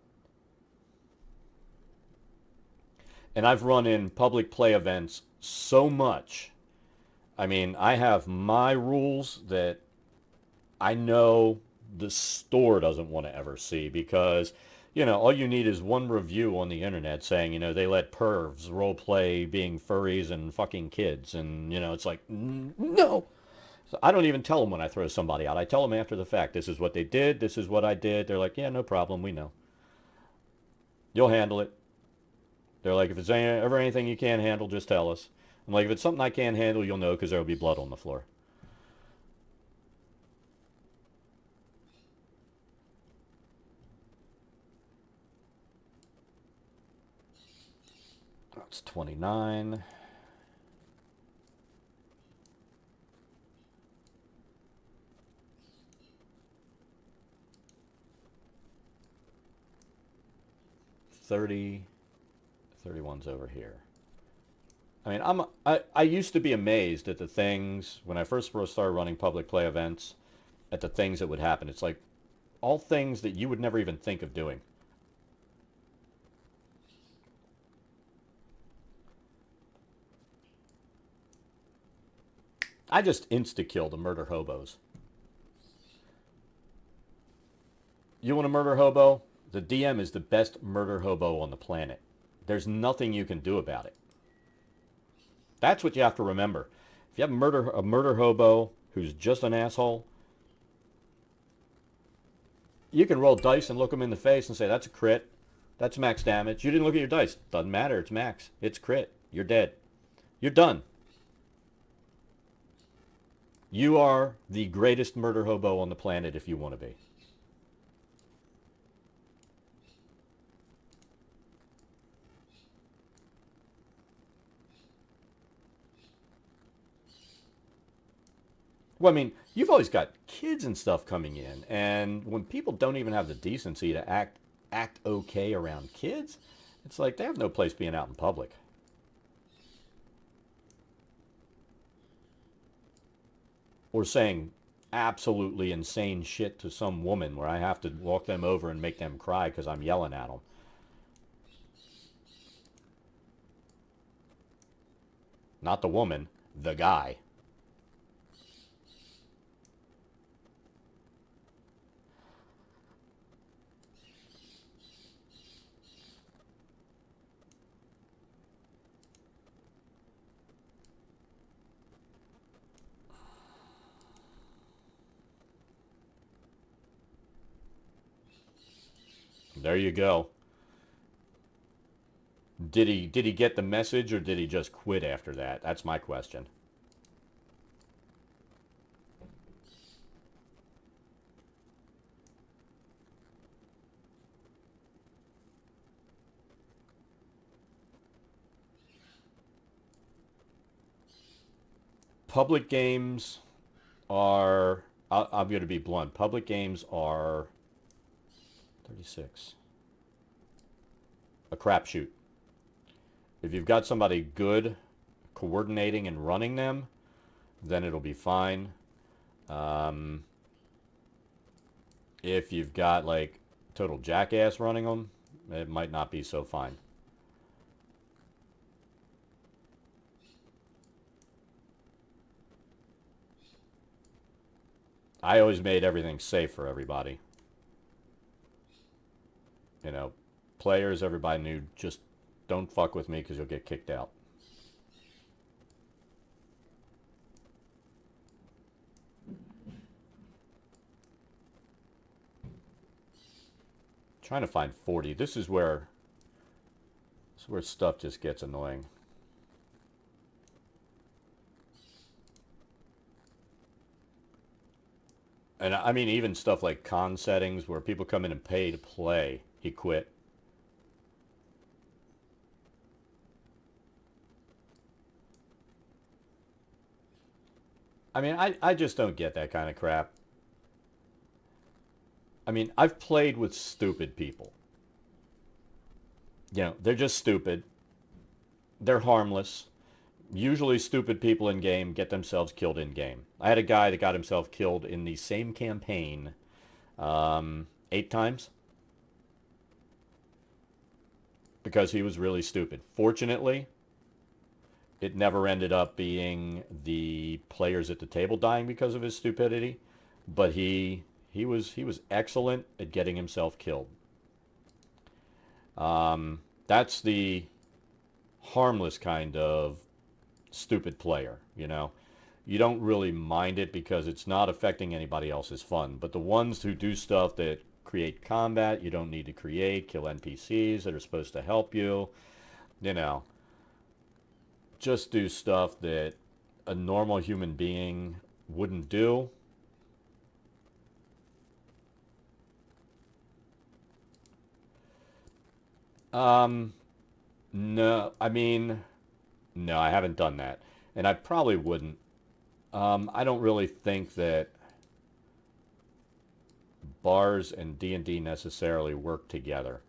And I've run in public play events so much. I mean, I have my rules that I know the store doesn't want to ever see because, you know, all you need is one review on the internet saying, you know, they let pervs role play being furries and fucking kids. And, you know, it's like, no. So I don't even tell them when I throw somebody out. I tell them after the fact, this is what they did, this is what I did. They're like, yeah, no problem, we know. You'll handle it. They're like, if it's ever anything you can't handle, just tell us. I'm like, if it's something I can't handle, you'll know because there will be blood on the floor. That's 29. $30. 31's over here. I mean, I used to be amazed at the things when I first started running public play events, at the things that would happen. It's like all things that you would never even think of doing. I just insta-kill the murder hobos. You want to murder hobo? The DM is the best murder hobo on the planet. There's nothing you can do about it. That's what you have to remember. If you have a murder hobo who's just an asshole, you can roll dice and look them in the face and say, that's a crit. That's max damage. You didn't look at your dice. Doesn't matter. It's max. It's crit. You're dead. You're done. You are the greatest murder hobo on the planet if you want to be. Well, I mean, you've always got kids and stuff coming in, and when people don't even have the decency to act okay around kids, it's like they have no place being out in public. Or saying absolutely insane shit to some woman where I have to walk them over and make them cry because I'm yelling at them. Not the woman, the guy. There you go. Did he get the message or did he just quit after that? That's my question. Public games are, I'm going to be blunt, public games are 36. A crapshoot. If you've got somebody good coordinating and running them, then it'll be fine. If you've got like total jackass running them, it might not be so fine. I always made everything safe for everybody. You know, players, everybody knew, just don't fuck with me because you'll get kicked out. Trying to find 40. This is where stuff just gets annoying. And I mean, even stuff like con settings where people come in and pay to play. He quit. I mean, I just don't get that kind of crap. I mean, I've played with stupid people. You know, they're just stupid. They're harmless. Usually stupid people in game get themselves killed in game. I had a guy that got himself killed in the same campaign 8 times because he was really stupid. Fortunately, it never ended up being the players at the table dying because of his stupidity, but he was excellent at getting himself killed. That's the harmless kind of stupid player, you know. You don't really mind it because it's not affecting anybody else's fun. But the ones who do stuff that create combat you don't need to create, kill NPCs that are supposed to help you, you know, just do stuff that a normal human being wouldn't do. Um, no, I mean, no, I haven't done that. And I probably wouldn't. I don't really think that bars and D&D necessarily work together.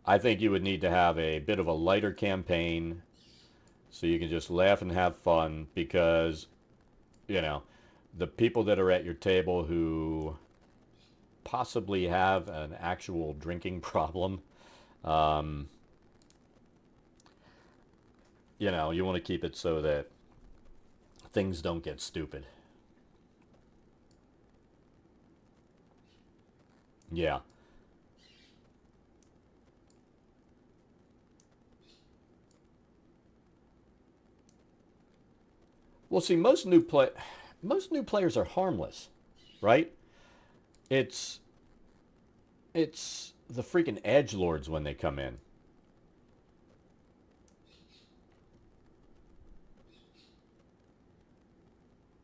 I think you would need to have a bit of a lighter campaign so you can just laugh and have fun because, you know, the people that are at your table who possibly have an actual drinking problem, um, you know, you want to keep it so that things don't get stupid. Yeah. Well, see, most new players are harmless, right? It's it's the freaking edge lords when they come in.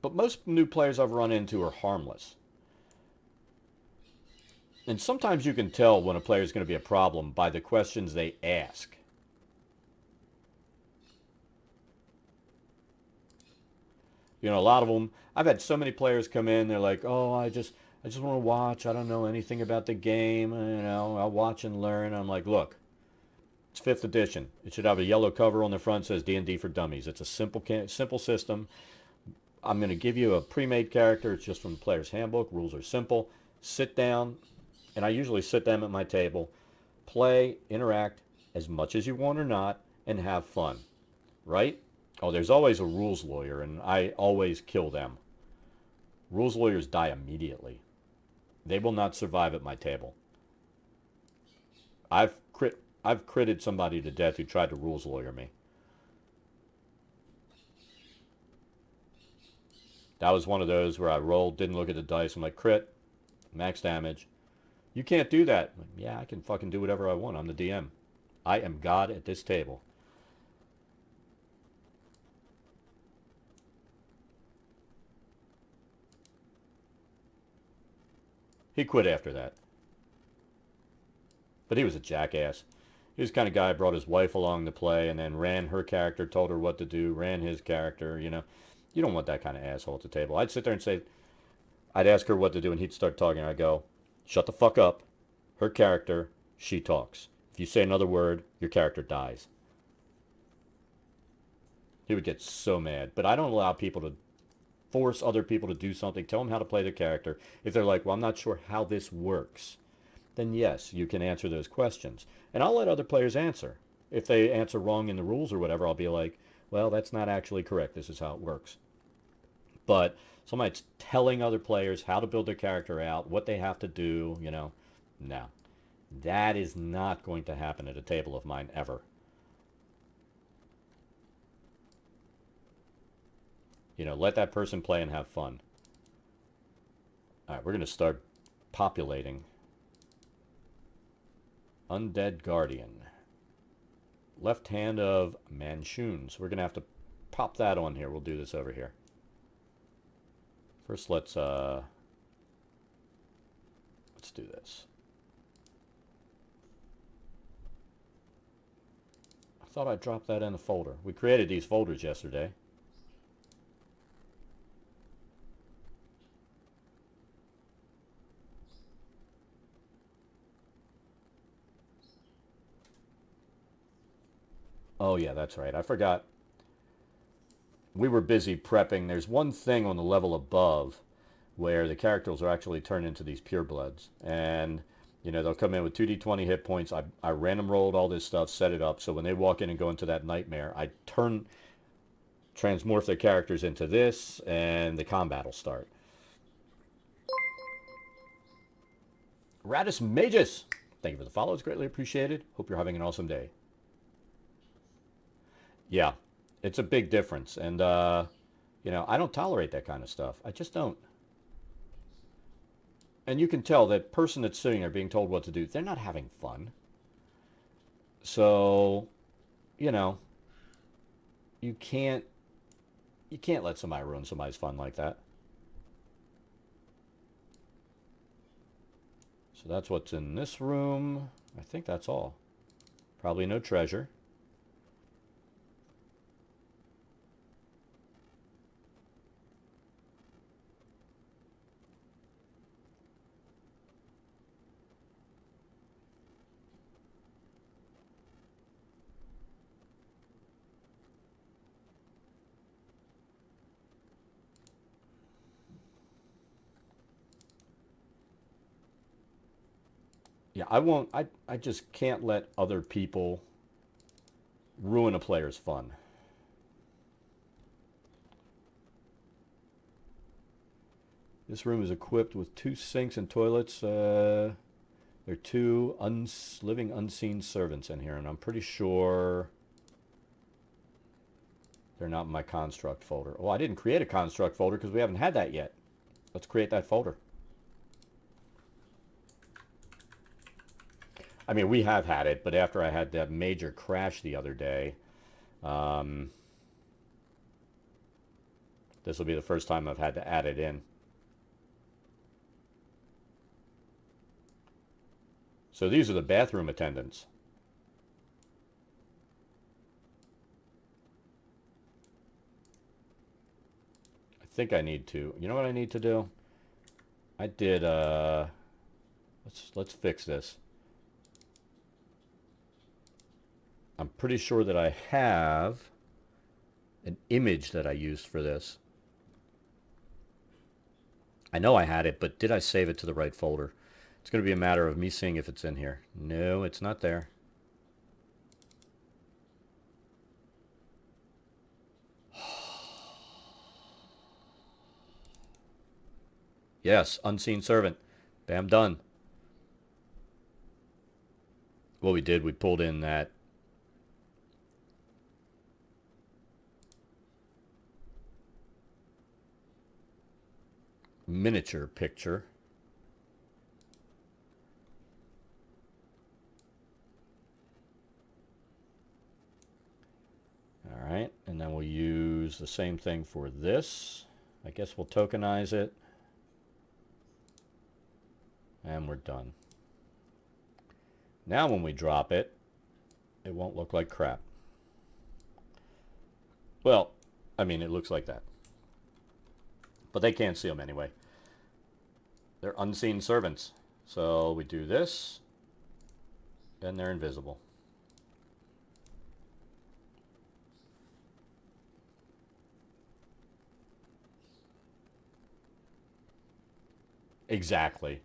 But most new players I've run into are harmless. And sometimes you can tell when a player is going to be a problem by the questions they ask. You know, a lot of them. I've had so many players come in. They're like, "Oh, I just want to watch. I don't know anything about the game. You know, I'll watch and learn." I'm like, "Look, it's fifth edition. It should have a yellow cover on the front that says D&D for Dummies. It's a simple system. I'm going to give you a pre-made character. It's just from the player's handbook. Rules are simple. Sit down, and I usually sit them at my table, play, interact as much as you want or not, and have fun, right? Oh, there's always a rules lawyer, and I always kill them. Rules lawyers die immediately. They will not survive at my table. I've critted somebody to death who tried to rules lawyer me. That was one of those where I rolled, didn't look at the dice. I'm like, crit, max damage. You can't do that. Like, yeah, I can fucking do whatever I want. I'm the DM. I am God at this table. He quit after that. But he was a jackass. He's the kind of guy who brought his wife along to play and then ran her character, told her what to do, ran his character, you know. You don't want that kind of asshole at the table. I'd sit there and say, I'd ask her what to do, and he'd start talking. I'd go, shut the fuck up. Her character, she talks. If you say another word, your character dies. He would get so mad. But I don't allow people to force other people to do something. Tell them how to play their character. If they're like, well, I'm not sure how this works, then yes, you can answer those questions. And I'll let other players answer. If they answer wrong in the rules or whatever, I'll be like, well, that's not actually correct. This is how it works. But somebody's telling other players how to build their character out, what they have to do, you know, no. That is not going to happen at a table of mine ever. You know, let that person play and have fun. All right, we're going to start populating. Undead Guardian. Left hand of Manchun. So we're going to have to pop that on here. We'll do this over here. First, let's do this. I thought I dropped that in a folder. We created these folders yesterday. Oh yeah, that's right. I forgot. We were busy prepping. There's one thing on the level above where the characters are actually turned into these purebloods. And, you know, they'll come in with 2d20 hit points. I random rolled all this stuff, set it up. So when they walk in and go into that nightmare, I transmorph their characters into this, and the combat will start. Radis Magus, thank you for the follow. It's greatly appreciated. Hope you're having an awesome day. Yeah, it's a big difference. And, you know, I don't tolerate that kind of stuff. I just don't. And you can tell that person that's sitting there being told what to do, they're not having fun. So, you know, you can't let somebody ruin somebody's fun like that. So that's what's in this room. I think that's all. Probably no treasure. Yeah, I won't. I just can't let other people ruin a player's fun. This room is equipped with 2 sinks and toilets. There are 2 living unseen servants in here, and I'm pretty sure they're not in my construct folder. Oh, I didn't create a construct folder because we haven't had that yet. Let's create that folder. I mean, we have had it, but after I had that major crash the other day, this will be the first time I've had to add it in. So these are the bathroom attendants. I think I need to, you know what I need to do? I did, let's fix this. I'm pretty sure that I have an image that I used for this. I know I had it, but did I save it to the right folder? It's going to be a matter of me seeing if it's in here. No, it's not there. Yes, unseen servant. Bam, done. What we did, we pulled in that miniature picture. All right, and then we'll use the same thing for this. I guess we'll tokenize it. And we're done. Now when we drop it, it won't look like crap. Well, I mean, it looks like that. But they can't see them anyway. They're unseen servants. So we do this, and they're invisible. Exactly.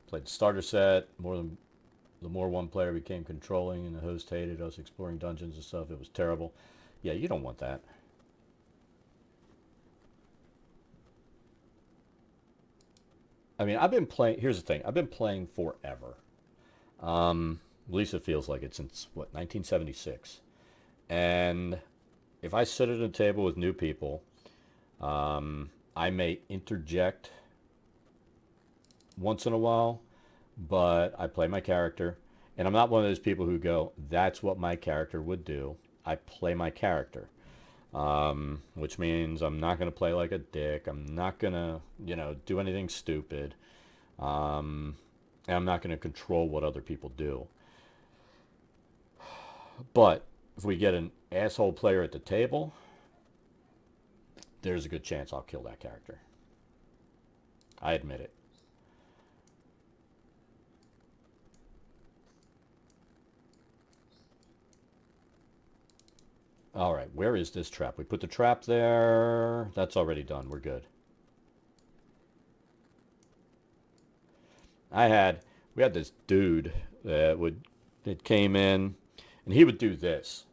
Played starter set. The more one player became controlling and the host hated us exploring dungeons and stuff. It was terrible. Yeah, you don't want that. I mean, I've been playing. Here's the thing. I've been playing forever. At least it feels like it since what 1976. And if I sit at a table with new people, I may interject once in a while, but I play my character. And I'm not one of those people who go, that's what my character would do. I play my character. Which means I'm not going to play like a dick. I'm not going to, do anything stupid. And I'm not going to control what other people do. But if we get an asshole player at the table, there's a good chance I'll kill that character. I admit it. All right, where is this trap? We put the trap there. That's already done. We're good. We had this dude that came in, and he would do this.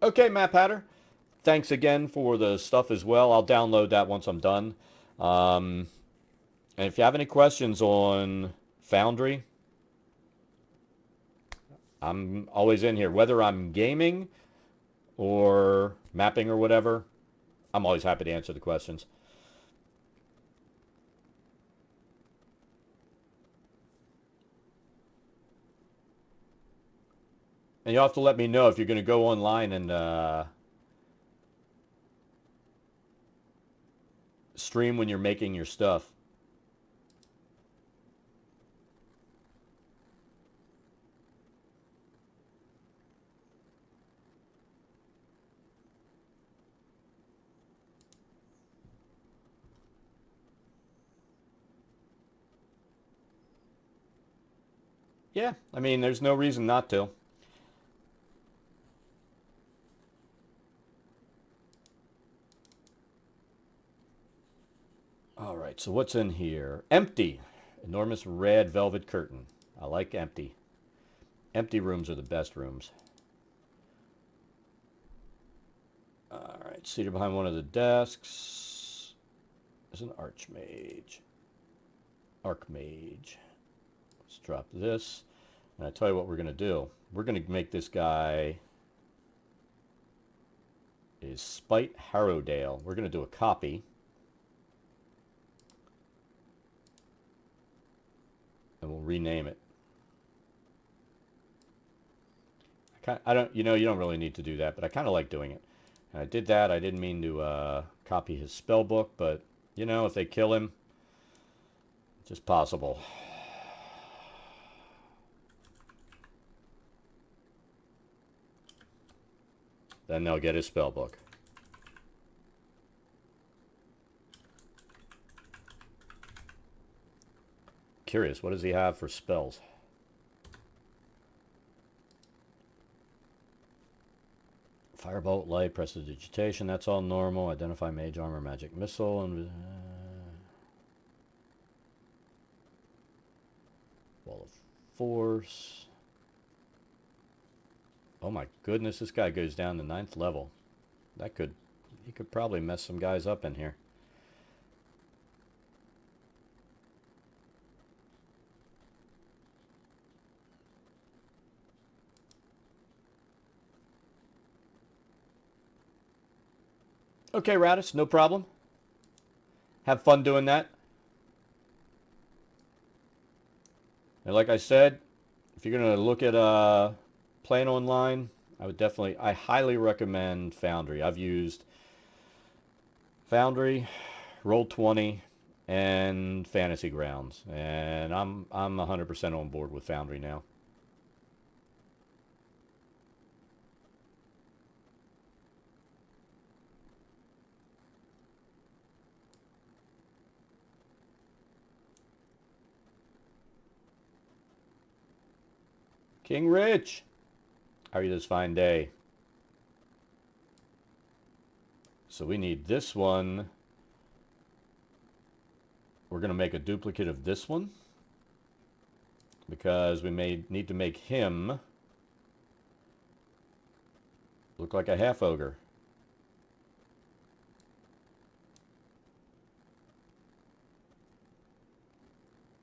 Okay, Map Hatter. Thanks again for the stuff as well. I'll download that once I'm done. And if you have any questions on Foundry, I'm always in here. Whether I'm gaming or mapping or whatever, I'm always happy to answer the questions. And you'll have to let me know if you're going to go online and stream when you're making your stuff. Yeah, I mean, there's no reason not to. All right, so what's in here? Empty. Enormous red velvet curtain. I like empty. Empty rooms are the best rooms. All right, seated behind one of the desks is an archmage. Archmage. Let's drop this. And I tell you what we're going to do. We're going to make this guy is Spite Harrowdale. We're going to do a copy. And we'll rename it. I don't, you don't really need to do that, but I kind of like doing it. And I did that. I didn't mean to copy his spell book, but if they kill him, it's just possible. Then they'll get his spell book. Curious, what does he have for spells? Firebolt, light, prestidigitation, that's all normal. Identify mage armor, magic missile, and wall of force. Oh my goodness, this guy goes down to 9th level. He could probably mess some guys up in here. Okay, Radis, no problem. Have fun doing that. And like I said, if you're going to look at playing online, I highly recommend Foundry. I've used Foundry, Roll20, and Fantasy Grounds. And I'm 100% on board with Foundry now. King Rich, how are you this fine day? So we need this one. We're going to make a duplicate of this one because we may need to make him look like a half ogre.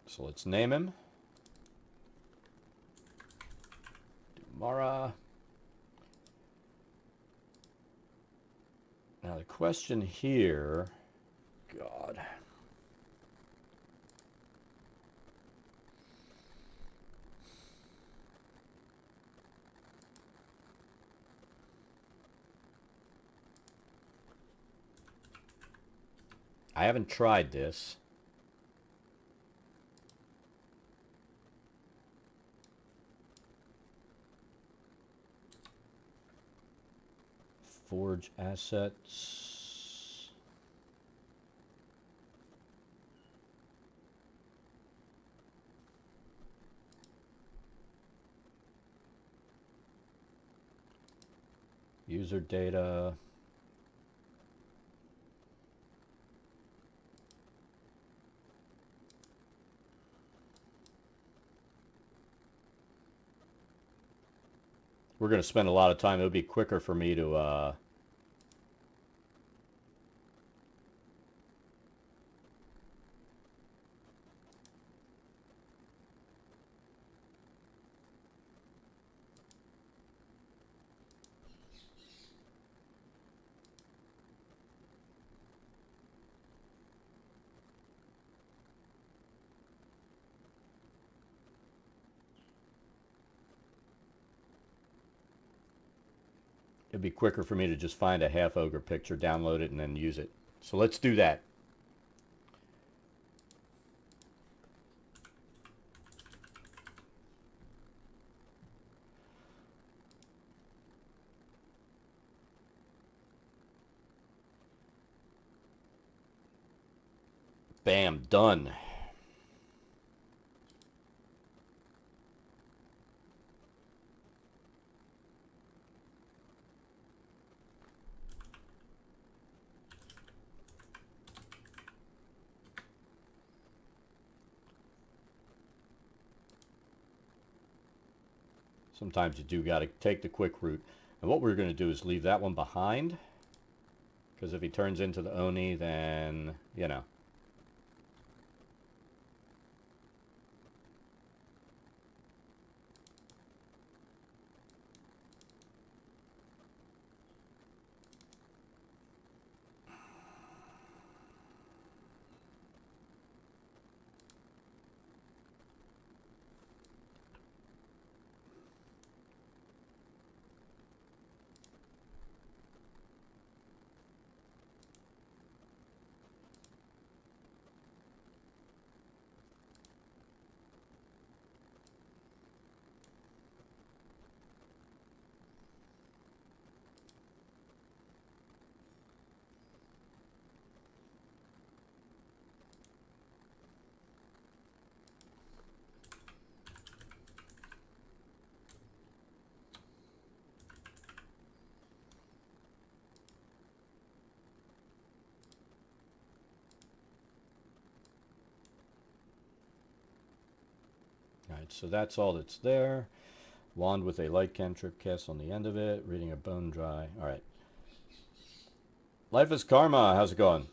So let's name him Mara. Now the question here, God. I haven't tried this. Forge assets. User data. We're going to spend a lot of time. It would be quicker for me to it'd be quicker for me to just find a half ogre picture, download it, and then use it. So let's do that. Bam, done. Sometimes you do got to take the quick route. And what we're going to do is leave that one behind. Because if he turns into the Oni, then, you know. Alright, so that's all that's there. Wand with a light cantrip cast on the end of it. Reading a bone dry. Alright. Life is Karma. How's it going?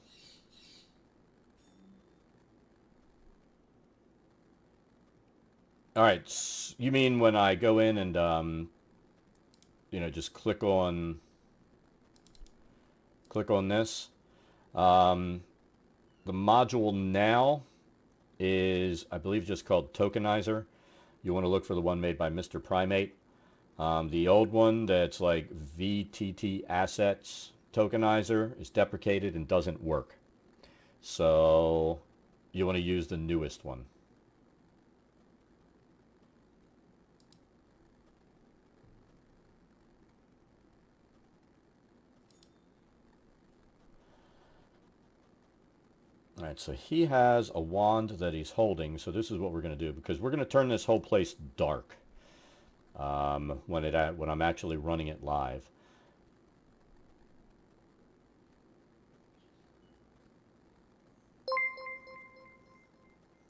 Alright, you mean when I go in and, you know, just click on this? The module now is, I believe, just called Tokenizer. You want to look for the one made by Mr. Primate. The old one that's like VTT Assets Tokenizer is deprecated and doesn't work. So You want to use the newest one. Alright, so he has a wand that he's holding, so this is what we're going to do, because we're going to turn this whole place dark when I'm actually running it live.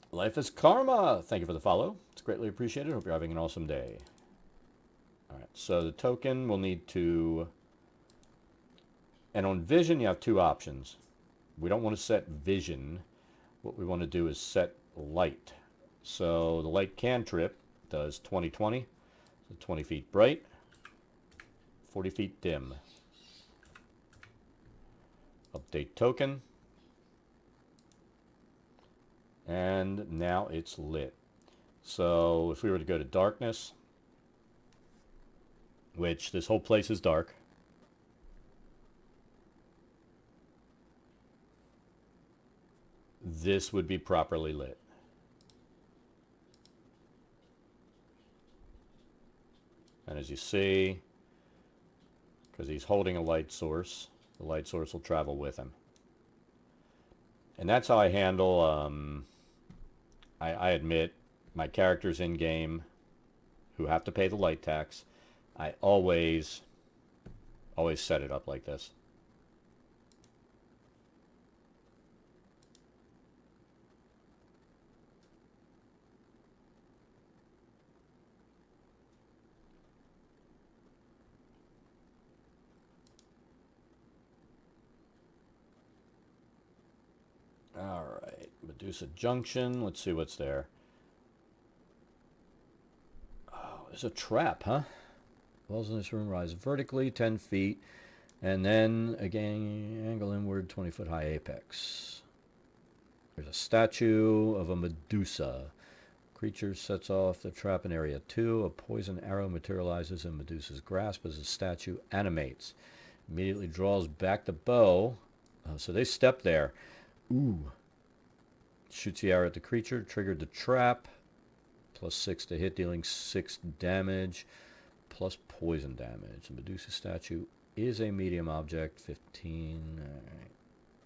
Life is Karma! Thank you for the follow. It's greatly appreciated. Hope you're having an awesome day. Alright, so the token will need to... And on vision, you have two options. We don't want to set vision. What we want to do is set light. So the light cantrip does 20/20, so 20 feet bright, 40 feet dim. Update token. And now it's lit. So if we were to go to darkness, which this whole place is dark, this would be properly lit. And as you see, because he's holding a light source, the light source will travel with him. And that's how I handle, I admit, my characters in game who have to pay the light tax, I always set it up like this. Alright, Medusa Junction. Let's see what's there. Oh, there's a trap, huh? Walls in this room rise vertically 10 feet. And then, again, angle inward 20-foot high apex. There's a statue of a Medusa. Creature sets off the trap in area 2. A poison arrow materializes in Medusa's grasp as the statue animates. Immediately draws back the bow. So they step there. Ooh. Shoots the arrow at the creature. Triggered the trap. +6 to hit, dealing 6 damage. Plus poison damage. The Medusa statue is a medium object. 15. Alright.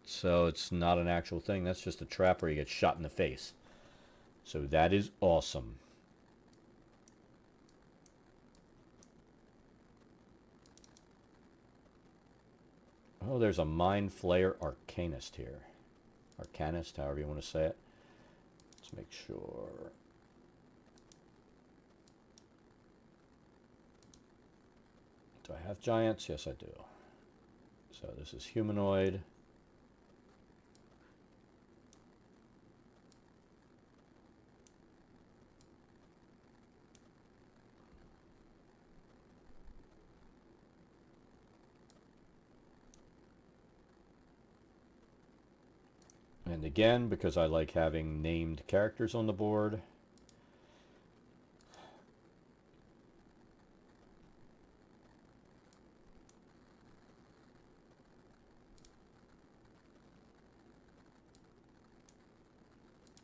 So it's not an actual thing. That's just a trap where you get shot in the face. So that is awesome. Oh, there's a Mind Flayer Arcanist here. Arcanist, however you want to say it. Let's make sure. Do I have giants? Yes, I do. So this is humanoid. And again, because I like having named characters on the board,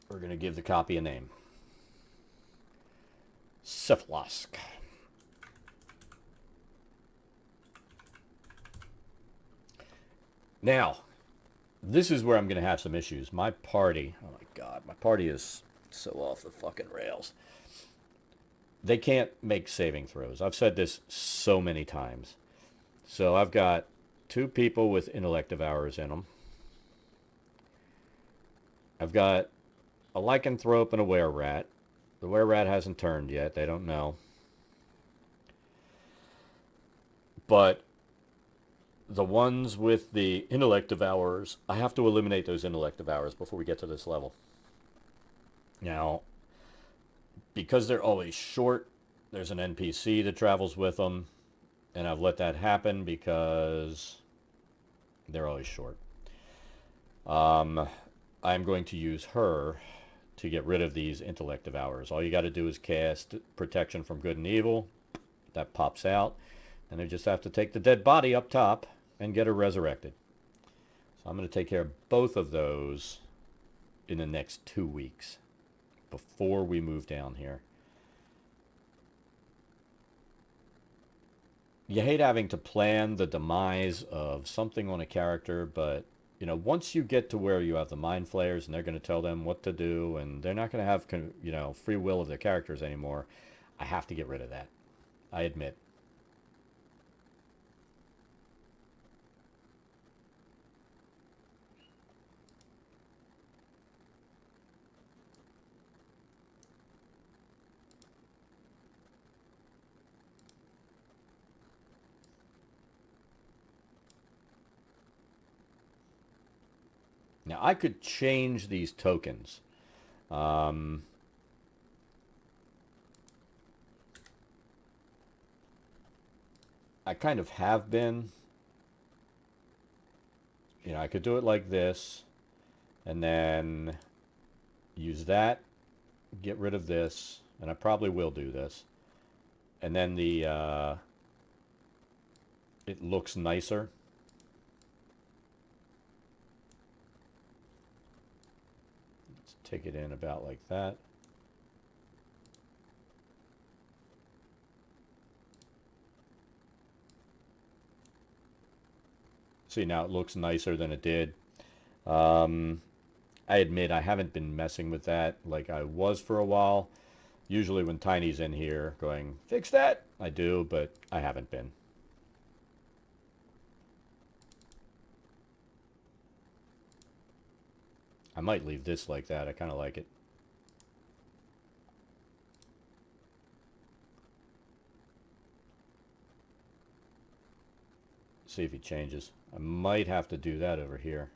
we're going to give the copy a name. Cephalask. Now, this is where I'm going to have some issues. My party, oh my god, my party is so off the fucking rails. They can't make saving throws. I've said this so many times. So I've got 2 people with intellect devours in them. I've got a lycanthrope and a were-rat. The were-rat hasn't turned yet. They don't know. But the ones with the intellect devours, I have to eliminate those intellect devours before we get to this level. Now, because they're always short, there's an NPC that travels with them, and I've let that happen because they're always short. I'm going to use her to get rid of these intellect devours. All you got to do is cast Protection from Good and Evil. That pops out, and they just have to take the dead body up top and get her resurrected. So I'm going to take care of both of those in the next 2 weeks before we move down here. You hate having to plan the demise of something on a character, but you know, once you get to where you have the mind flayers and they're going to tell them what to do and they're not going to have, you know, free will of their characters anymore, I have to get rid of that. I admit. Now, I could change these tokens. I kind of have been. You know, I could do it like this, and then use that, get rid of this, and I probably will do this. And then the, it looks nicer. Take it in about like that. See, now it looks nicer than it did. I admit I haven't been messing with that like I was for a while. Usually when Tiny's in here going, fix that, I do, but I haven't been. I might leave this like that. I kind of like it. See if he changes. I might have to do that over here.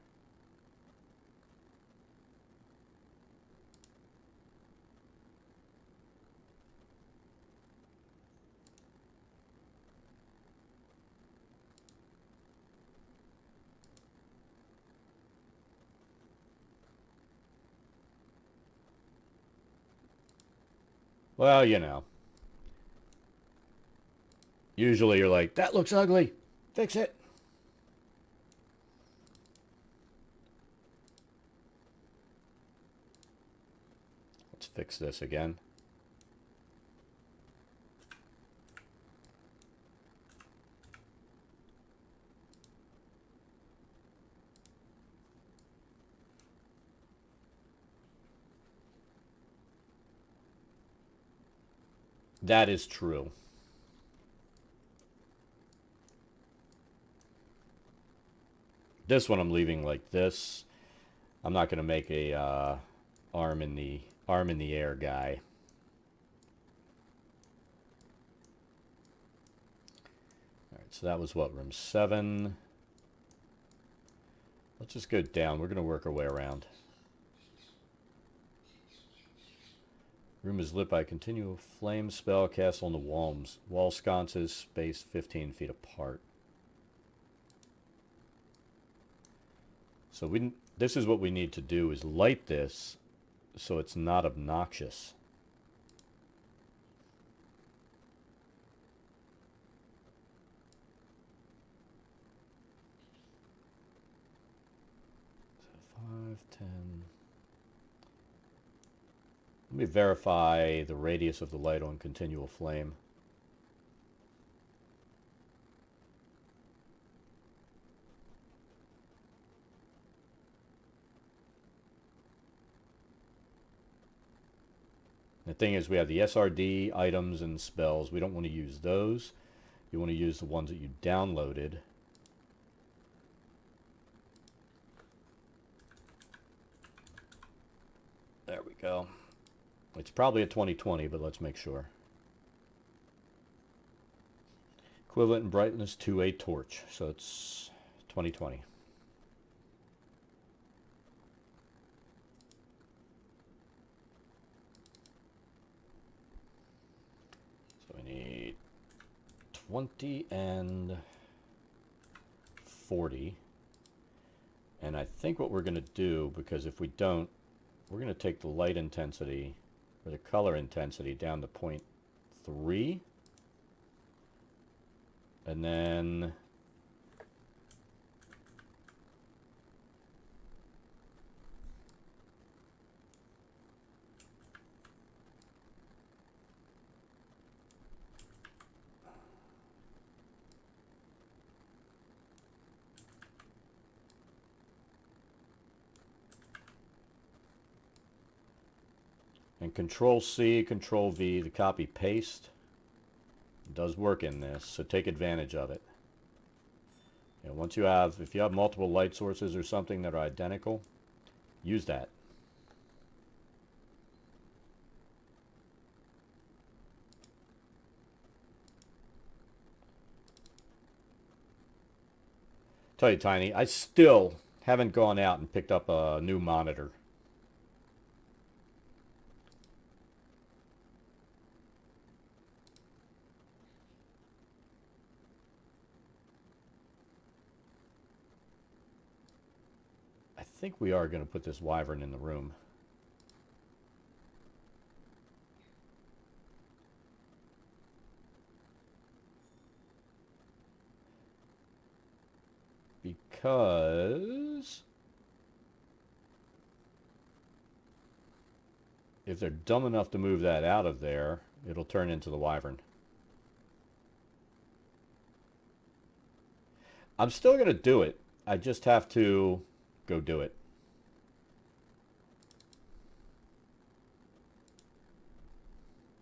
Well, you know. Usually you're like, that looks ugly. Fix it. Let's fix this again. That is true. This one I'm leaving like this. I'm not going to make a arm in the air guy. All right, so that was what, room 7. Let's just go down. We're going to work our way around. Room is lit by a continual flame spell cast on the walls. Wall sconces spaced 15 feet apart. So this is what we need to do, is light this so it's not obnoxious. So 5, 10. Let me verify the radius of the light on continual flame. The thing is, we have the SRD items and spells. We don't want to use those. You want to use the ones that you downloaded. There we go. It's probably a 2020, but let's make sure. Equivalent in brightness to a torch, so it's 2020. So we need 20 and 40. And I think what we're going to do, because if we don't, we're going to take the light intensity or the color intensity down to 0.3. And then And Control C, Control V, the copy paste does work in this, so take advantage of it. Once you have, if you have multiple light sources or something that are identical, use that. Tell you, Tiny, I still haven't gone out and picked up a new monitor. I think we are going to put this wyvern in the room. Because if they're dumb enough to move that out of there, it'll turn into the wyvern. I'm still going to do it. I just have to go do it.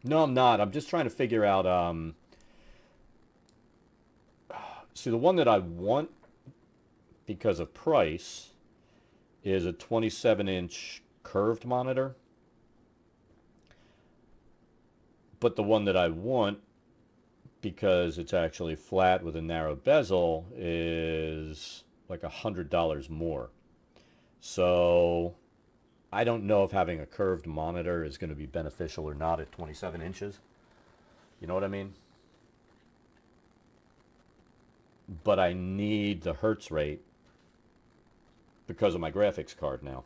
No, I'm not. I'm just trying to figure out... See, the one that I want, because of price, is a 27-inch curved monitor. But the one that I want, because it's actually flat with a narrow bezel, is like $100 more. So I don't know if having a curved monitor is going to be beneficial or not at 27 inches. You know what I mean? But I need the hertz rate because of my graphics card now.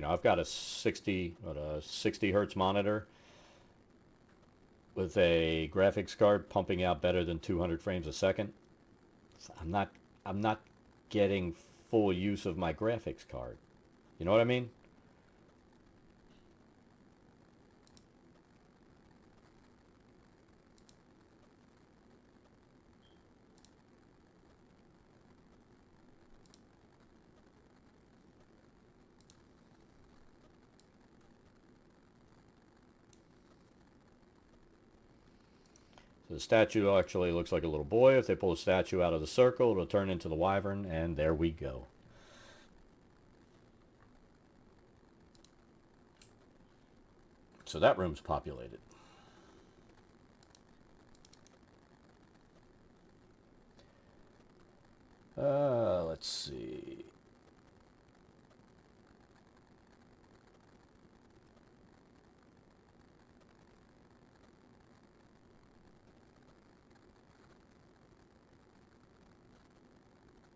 I've got a 60 hertz monitor with a graphics card pumping out better than 200 frames a second. So I'm not getting full use of my graphics card. You know what I mean? The statue actually looks like a little boy. If they pull a statue out of the circle, it'll turn into the wyvern, and there we go. So that room's populated. Let's see.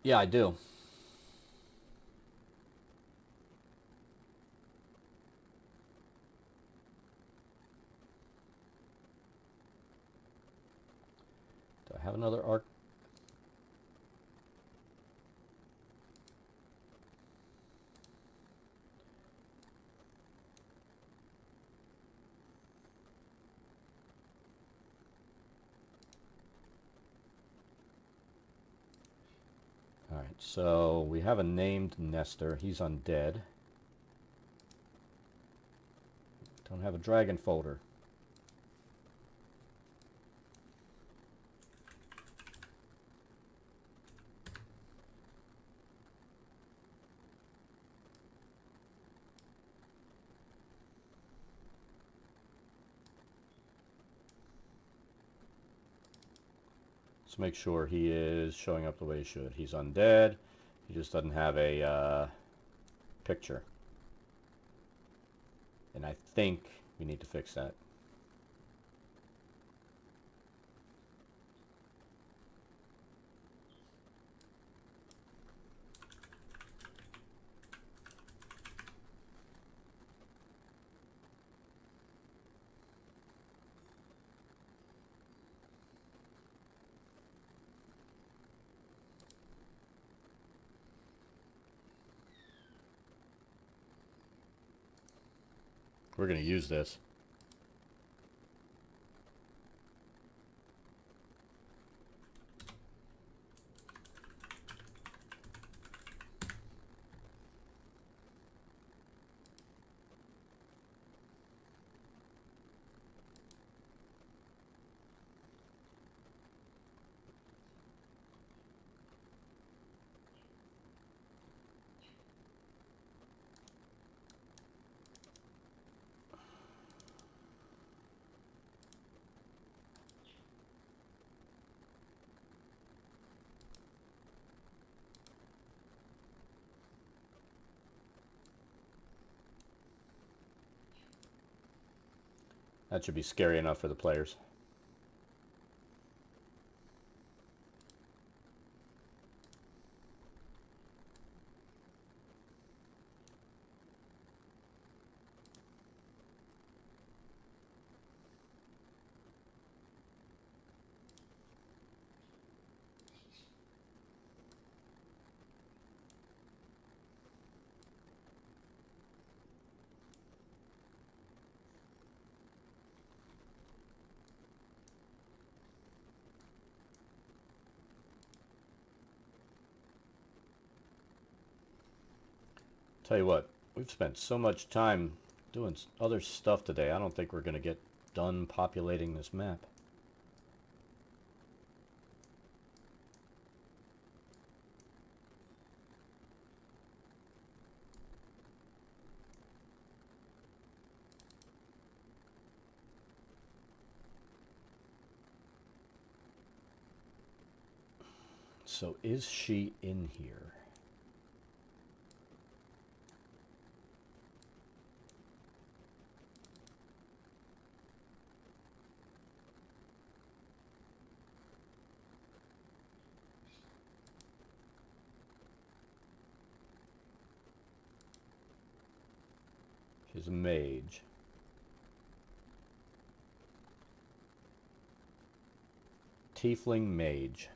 Yeah, I do. Do I have another arc? All right, so we have a named Nestor. He's undead. Don't have a dragon folder. Let's make sure he is showing up the way he should. He's undead. He just doesn't have a picture. And I think we need to fix that. We're going to use this. That should be scary enough for the players. Tell you what, we've spent so much time doing other stuff today. I don't think we're going to get done populating this map. So is she in here? She's a mage. Tiefling mage.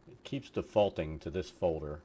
It keeps defaulting to this folder.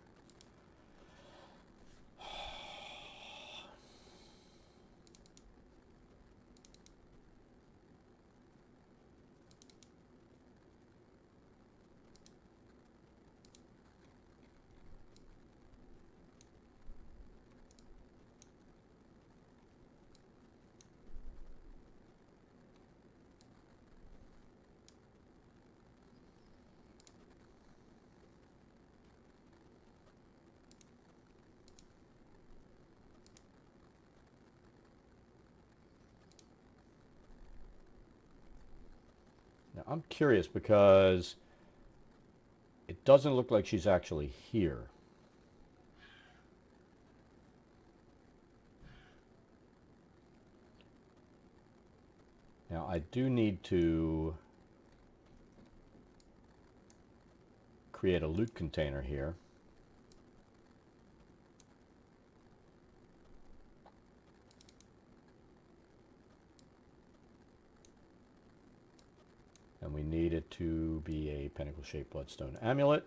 Now, I'm curious because it doesn't look like she's actually here. Now, I do need to create a loot container here. And we need it to be a pentacle-shaped bloodstone amulet.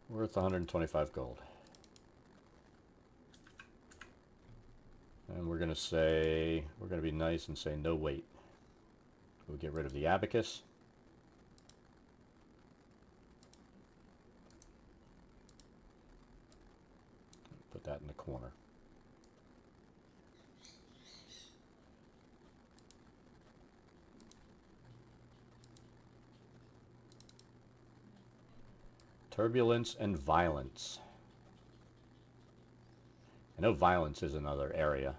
Worth 125 gold. And we're going to be nice and say no weight. We'll get rid of the abacus. Put that in the corner. Turbulence and violence. I know violence is another area.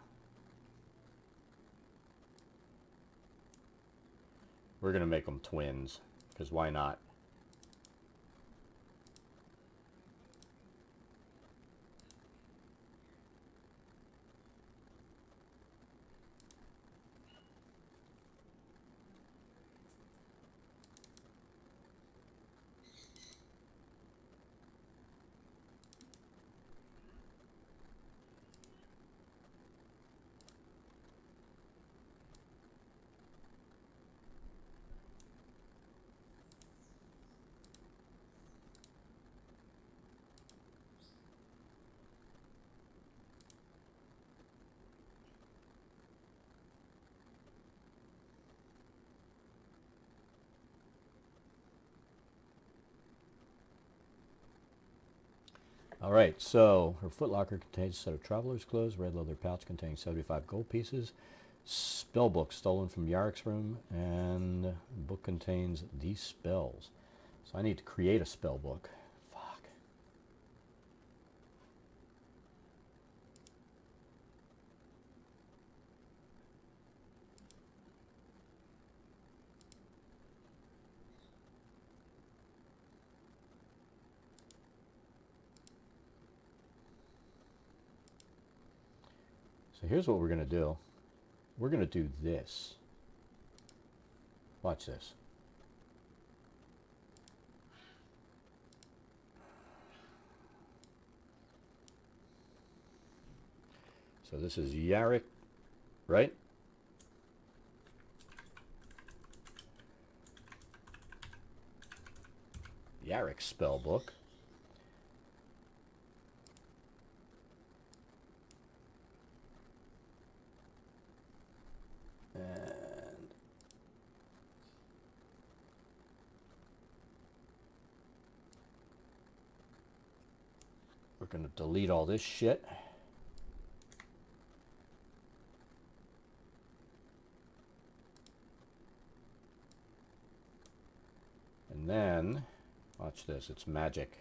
We're going to make them twins, because why not? All right, so her footlocker contains a set of traveler's clothes. Red leather pouch containing 75 gold pieces. Spell book stolen from Yarek's room, and the book contains these spells. So I need to create a spell book. Fuck. So here's what we're going to do. We're going to do this. Watch this. So this is Yarek, right? Yarek's spell book. And we're going to delete all this shit. And then, watch this, it's magic.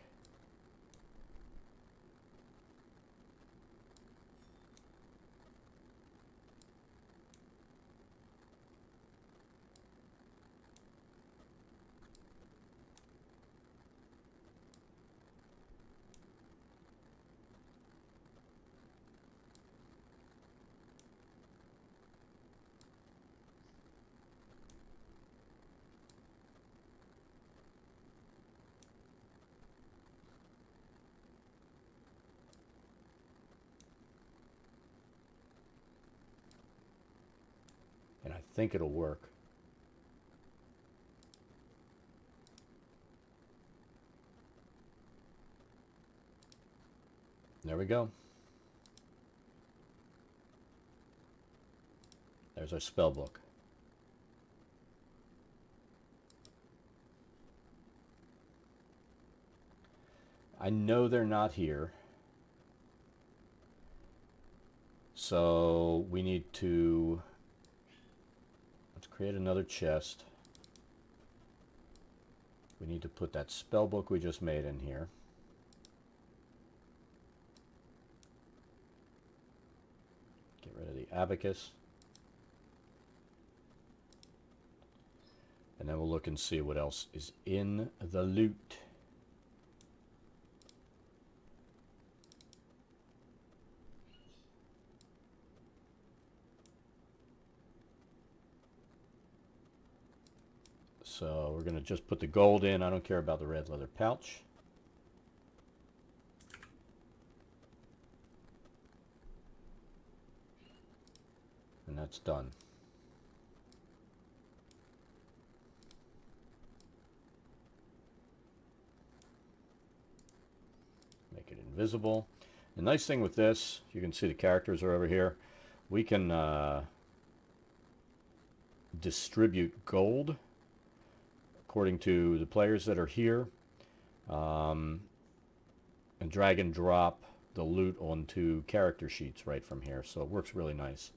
And I think it'll work. There we go. There's our spell book. I know they're not here. So we need to, let's create another chest. We need to put that spell book we just made in here. Get rid of the abacus. And then we'll look and see what else is in the loot. So we're going to just put the gold in. I don't care about the red leather pouch. And that's done. Make it invisible. The nice thing with this, you can see the characters are over here. We can distribute gold according to the players that are here, and drag and drop the loot onto character sheets right from here. So it works really nice.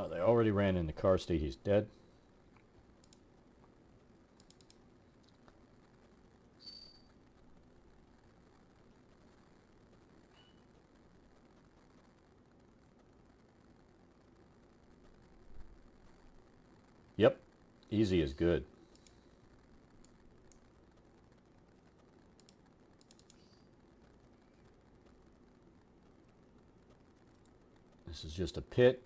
Oh, they already ran into Karsti. He's dead. Yep. Easy is good. This is just a pit.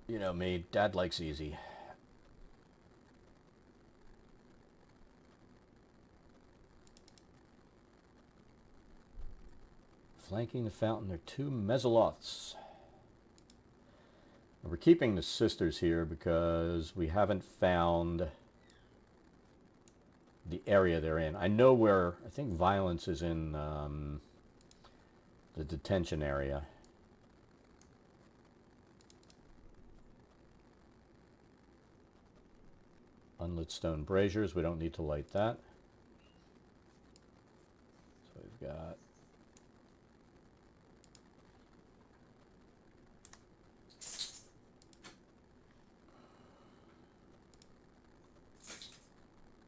You know me, Dad likes easy. Flanking the fountain are 2 Mezzoloths. And we're keeping the sisters here because we haven't found the area they're in. I know where, I think Violence is in the detention area. Unlit stone braziers, we don't need to light that. So we've got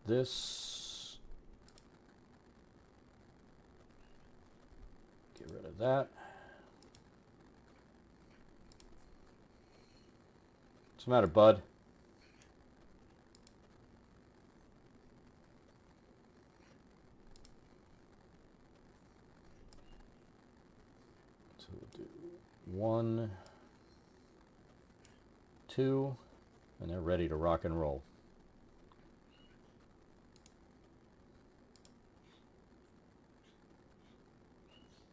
this. Get rid of that. What's the matter, bud? So we'll do 1, 2, and they're ready to rock and roll.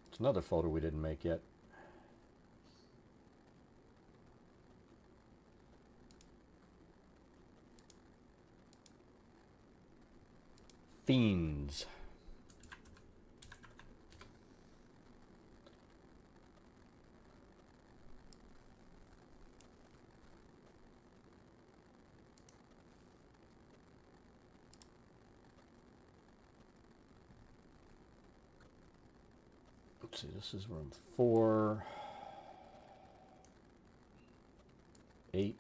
It's another folder we didn't make yet. Fiends. Let's see, this is room 4, 8,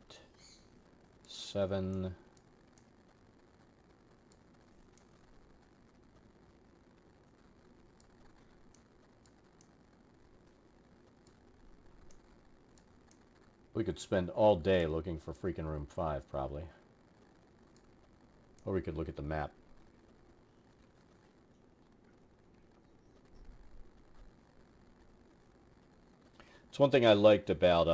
7. We could spend all day looking for freaking room 5, probably. Or we could look at the map. It's one thing I liked about,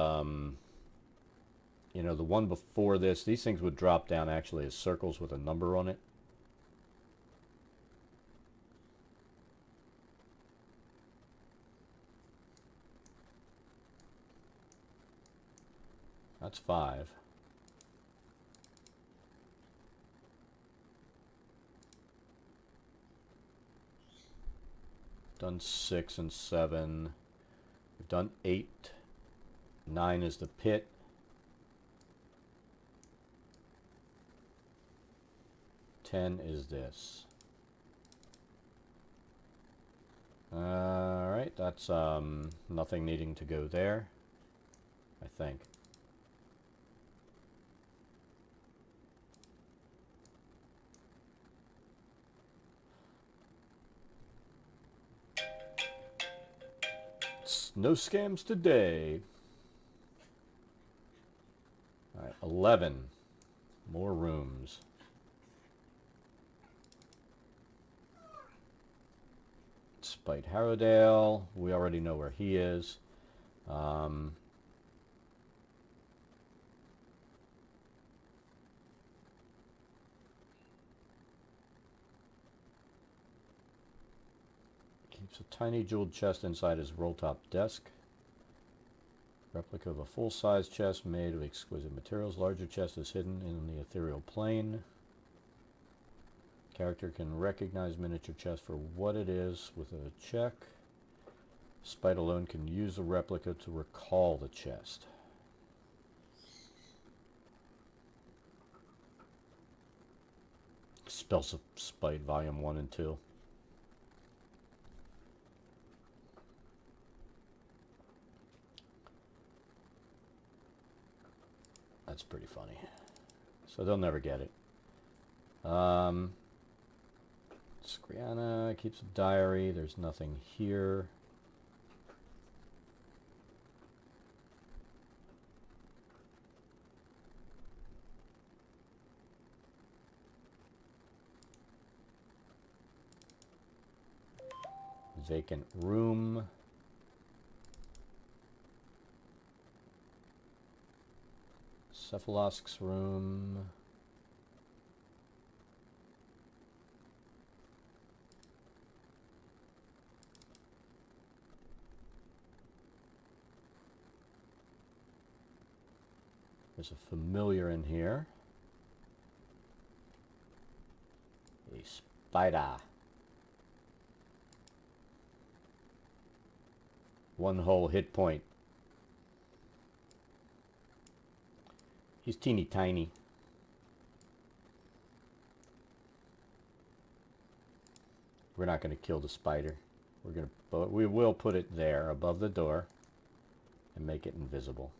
you know, the one before this. These things would drop down actually as circles with a number on it. That's 5. Done 6 and 7. We've done 8. 9 is the pit. 10 is this. Alright, that's nothing needing to go there, I think. No scams today. All right, 11 more rooms. Spite Harrowdale. We already know where he is. Keeps a tiny jeweled chest inside his roll-top desk. Replica of a full-size chest made of exquisite materials. Larger chest is hidden in the ethereal plane. Character can recognize miniature chest for what it is with a check. Spite alone can use the replica to recall the chest. Spells of Spite, Volume 1 and 2. That's pretty funny. So they'll never get it. Scriana keeps a diary. There's nothing here. Vacant room. Cephalosk's room. There's a familiar in here. A spider. One whole hit point. He's teeny tiny. We're not going to kill the spider. We will put it there above the door and make it invisible.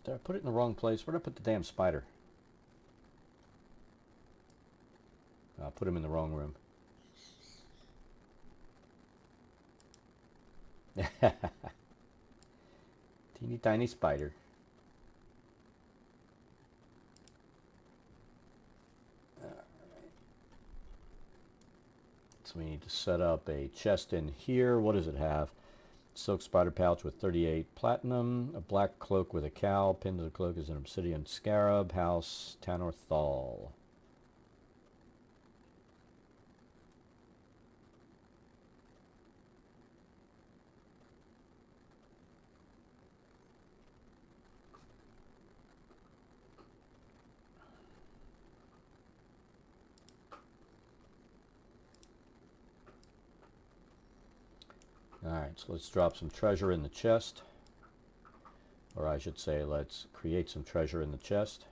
Did I put it in the wrong place? Where did I put the damn spider? I put him in the wrong room. Teeny tiny spider. So we need to set up a chest in here. What does it have? Silk spider pouch with 38 platinum, a black cloak with a cowl, pinned to the cloak is an obsidian scarab, house, Tanorthal. Alright, so let's drop some treasure in the chest. Or I should say, let's create some treasure in the chest.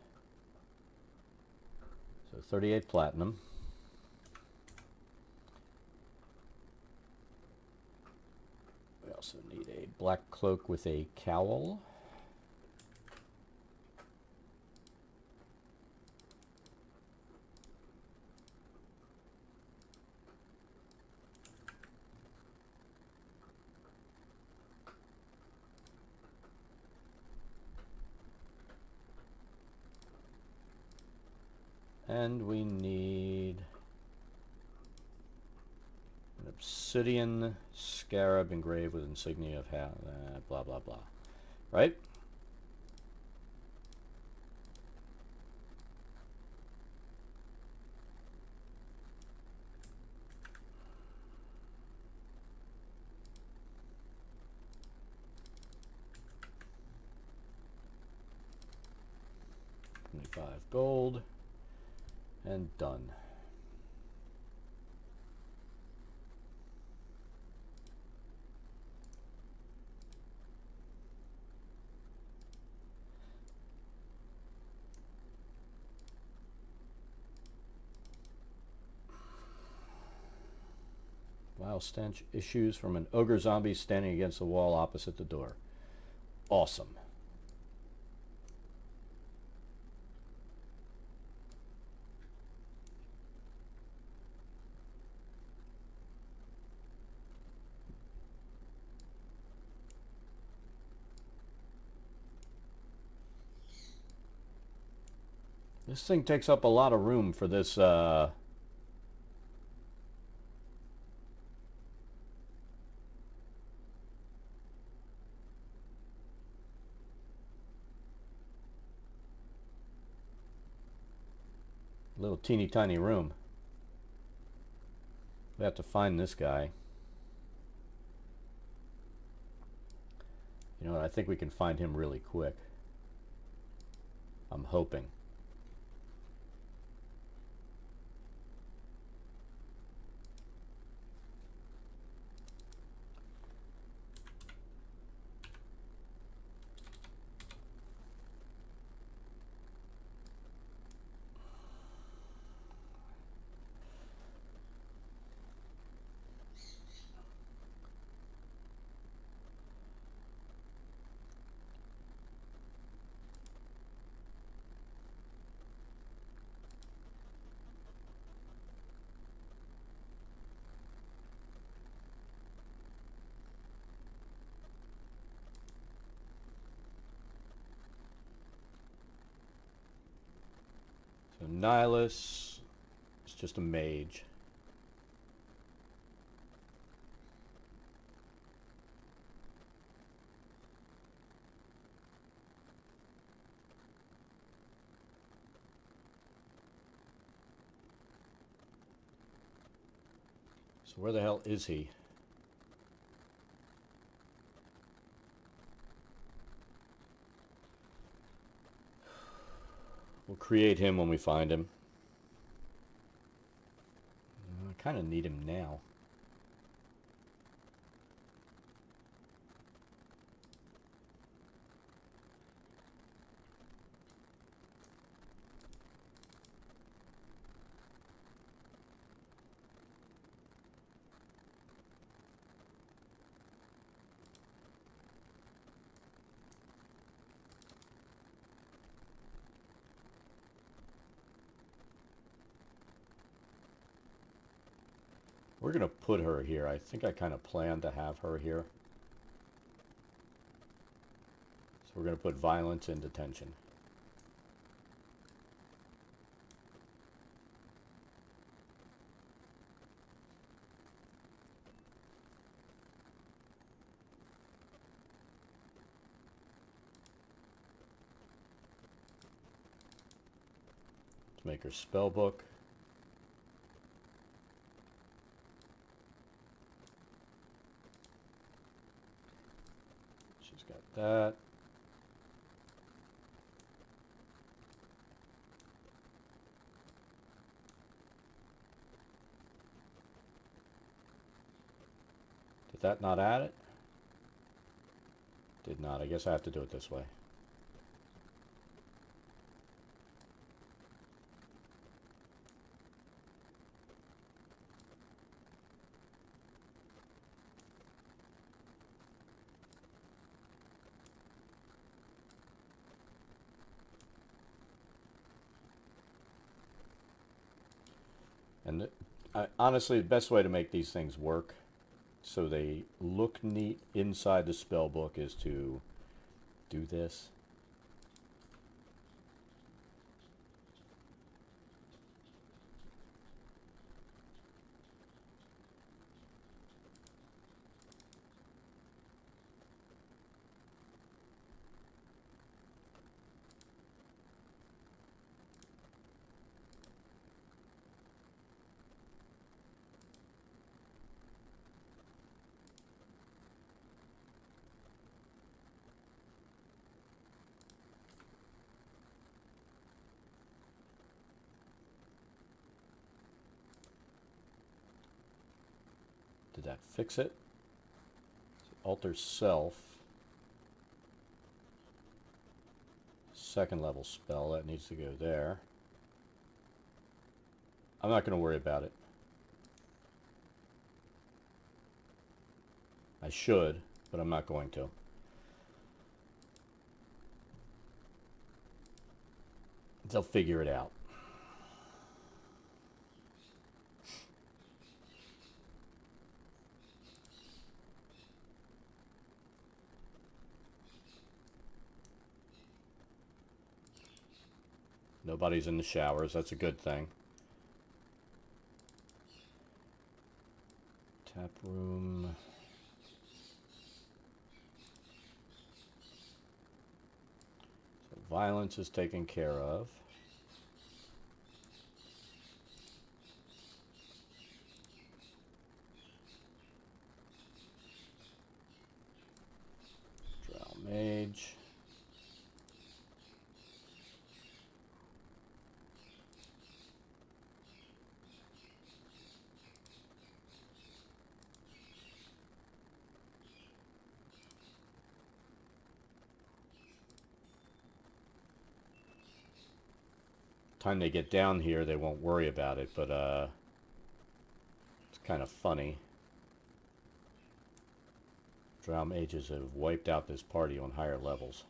So 38 platinum. We also need a black cloak with a cowl. And we need an obsidian scarab engraved with insignia of blah blah blah. Right? $25 gold. And done. Vile stench issues from an ogre zombie standing against the wall opposite the door. Awesome. This thing takes up a lot of room for this little teeny tiny room. We have to find this guy. You know what? I think we can find him really quick. I'm hoping. Nihilus is just a mage. So where the hell is he? We'll create him when we find him. I kind of need him now. We're going to put her here. I think I kind of planned to have her here. So we're going to put violence in detention. Let's make her spell book. That. Did that not add it? Did not. I guess I have to do it this way. And honestly, the best way to make these things work so they look neat inside the spell book is to do this. Did that fix it? Alter self. Second level spell. That needs to go there. I'm not going to worry about it. I should, but I'm not going to. They'll figure it out. Nobody's in the showers. That's a good thing. Tap room. So violence is taken care of. Drow mage. Time they get down here, they won't worry about it, but it's kind of funny. Drow mages have wiped out this party on higher levels.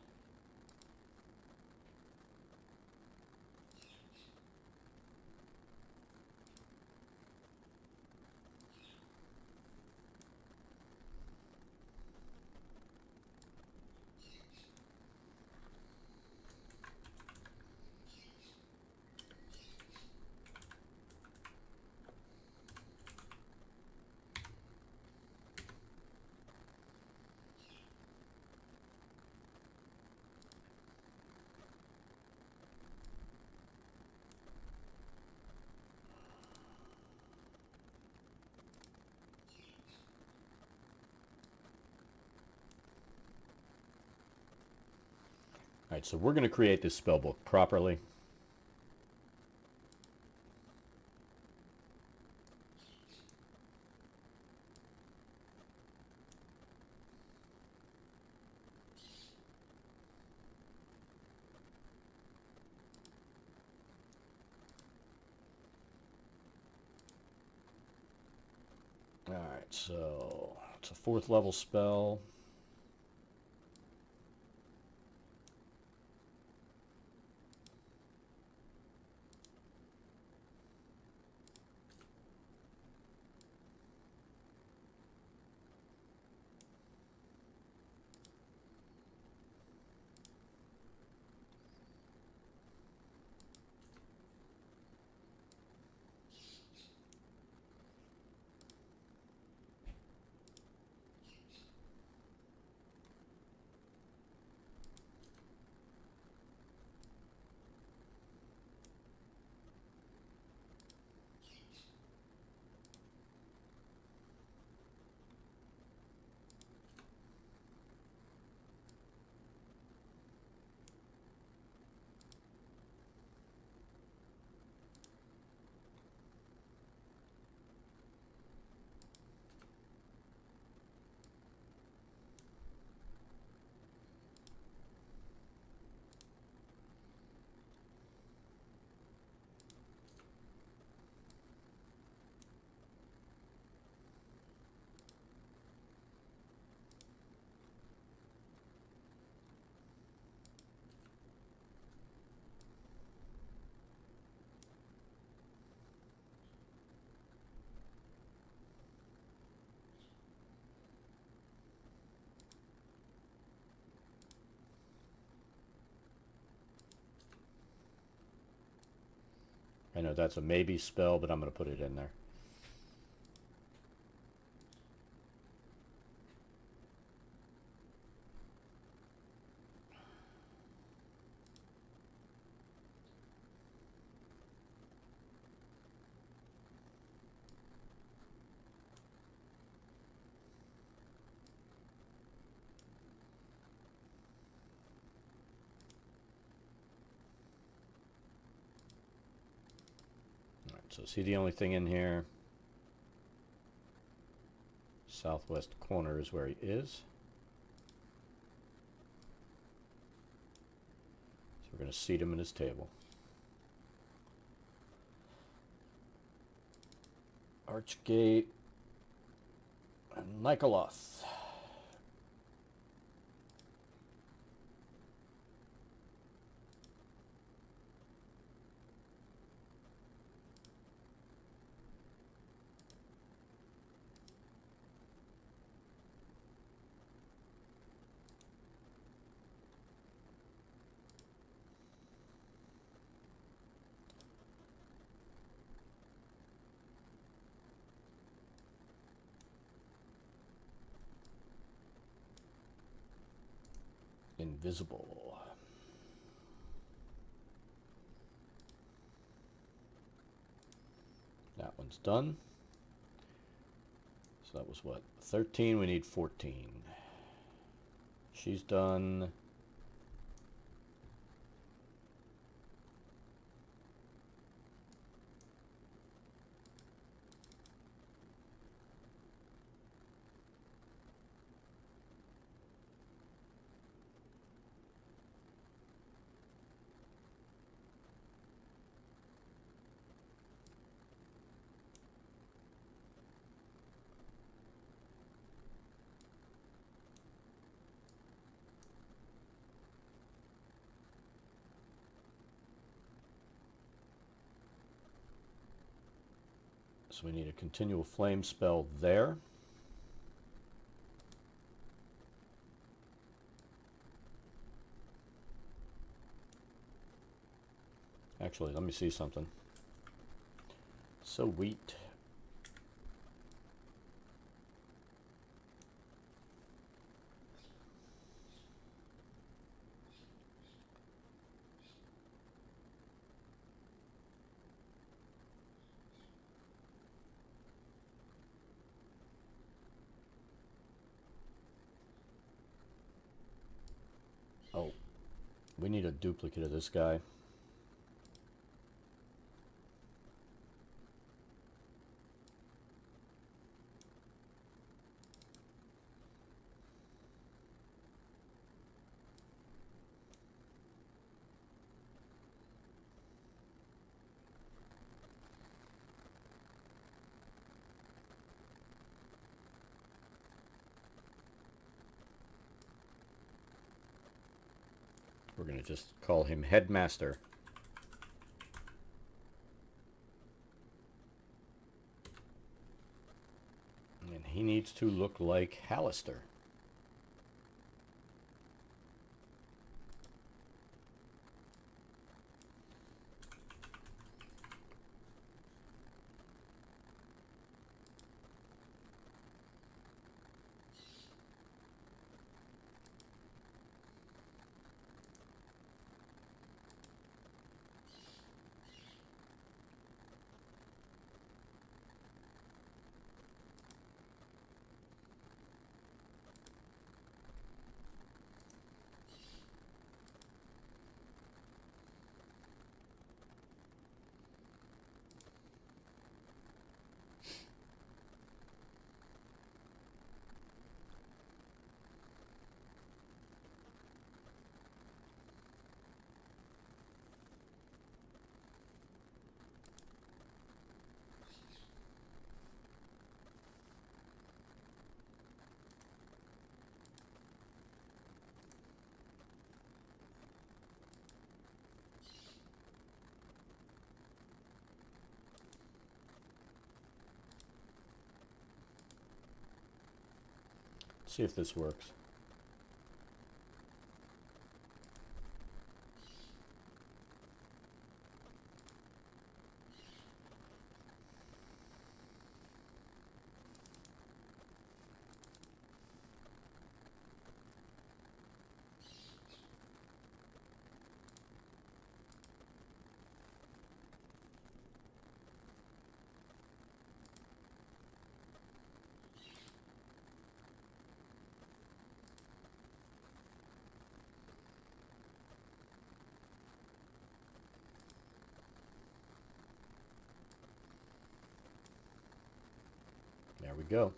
Alright, so we're going to create this spell book properly. Alright, so it's a 4th level spell. I know that's a maybe spell, but I'm going to put it in there. Alright, so see the only thing in here? Southwest corner is where he is. So we're going to seat him in his table. Archgate and Nikoloth. Invisible. That one's done. So that was what? 13, we need 14. She's done. So we need a continual flame spell there. Actually, let me see something. So wheat. Oh, We need a duplicate of this guy. We're going to just call him Headmaster. And he needs to look like Hallister. See if this works. There we go.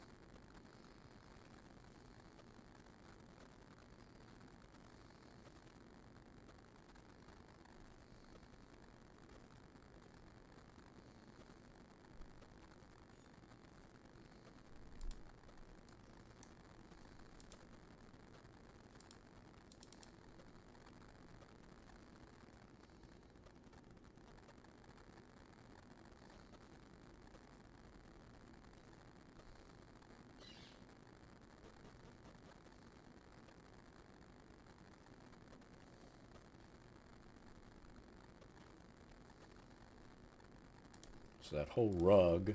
So that whole rug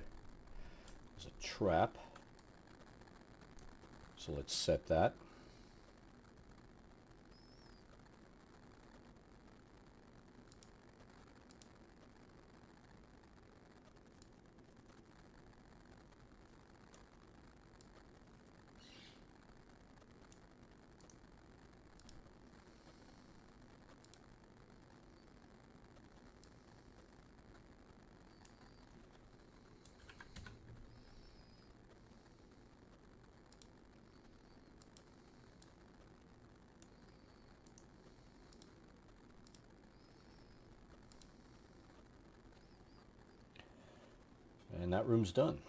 is a trap. So let's set that. And that room's done.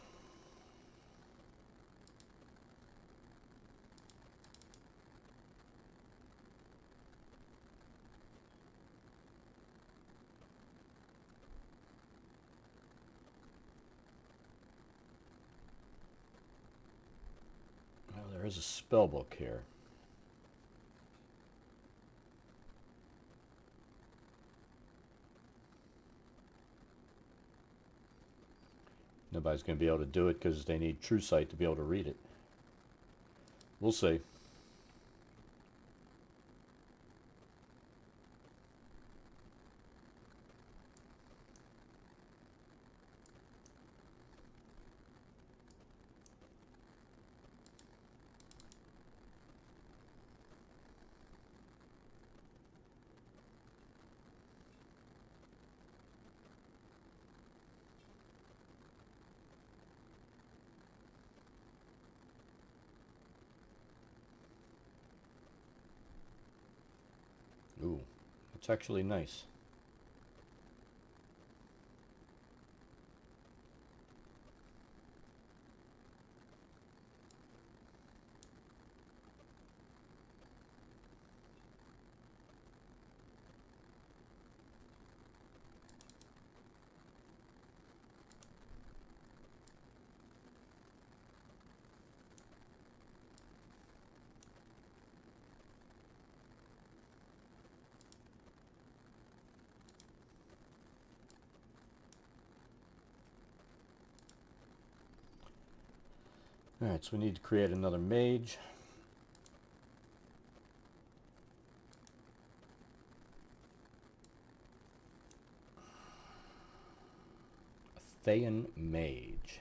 Well, there is a spell book here. Nobody's going to be able to do it because they need True Sight to be able to read it. We'll see. It's actually nice. Alright, so we need to create another mage. A Thayan mage.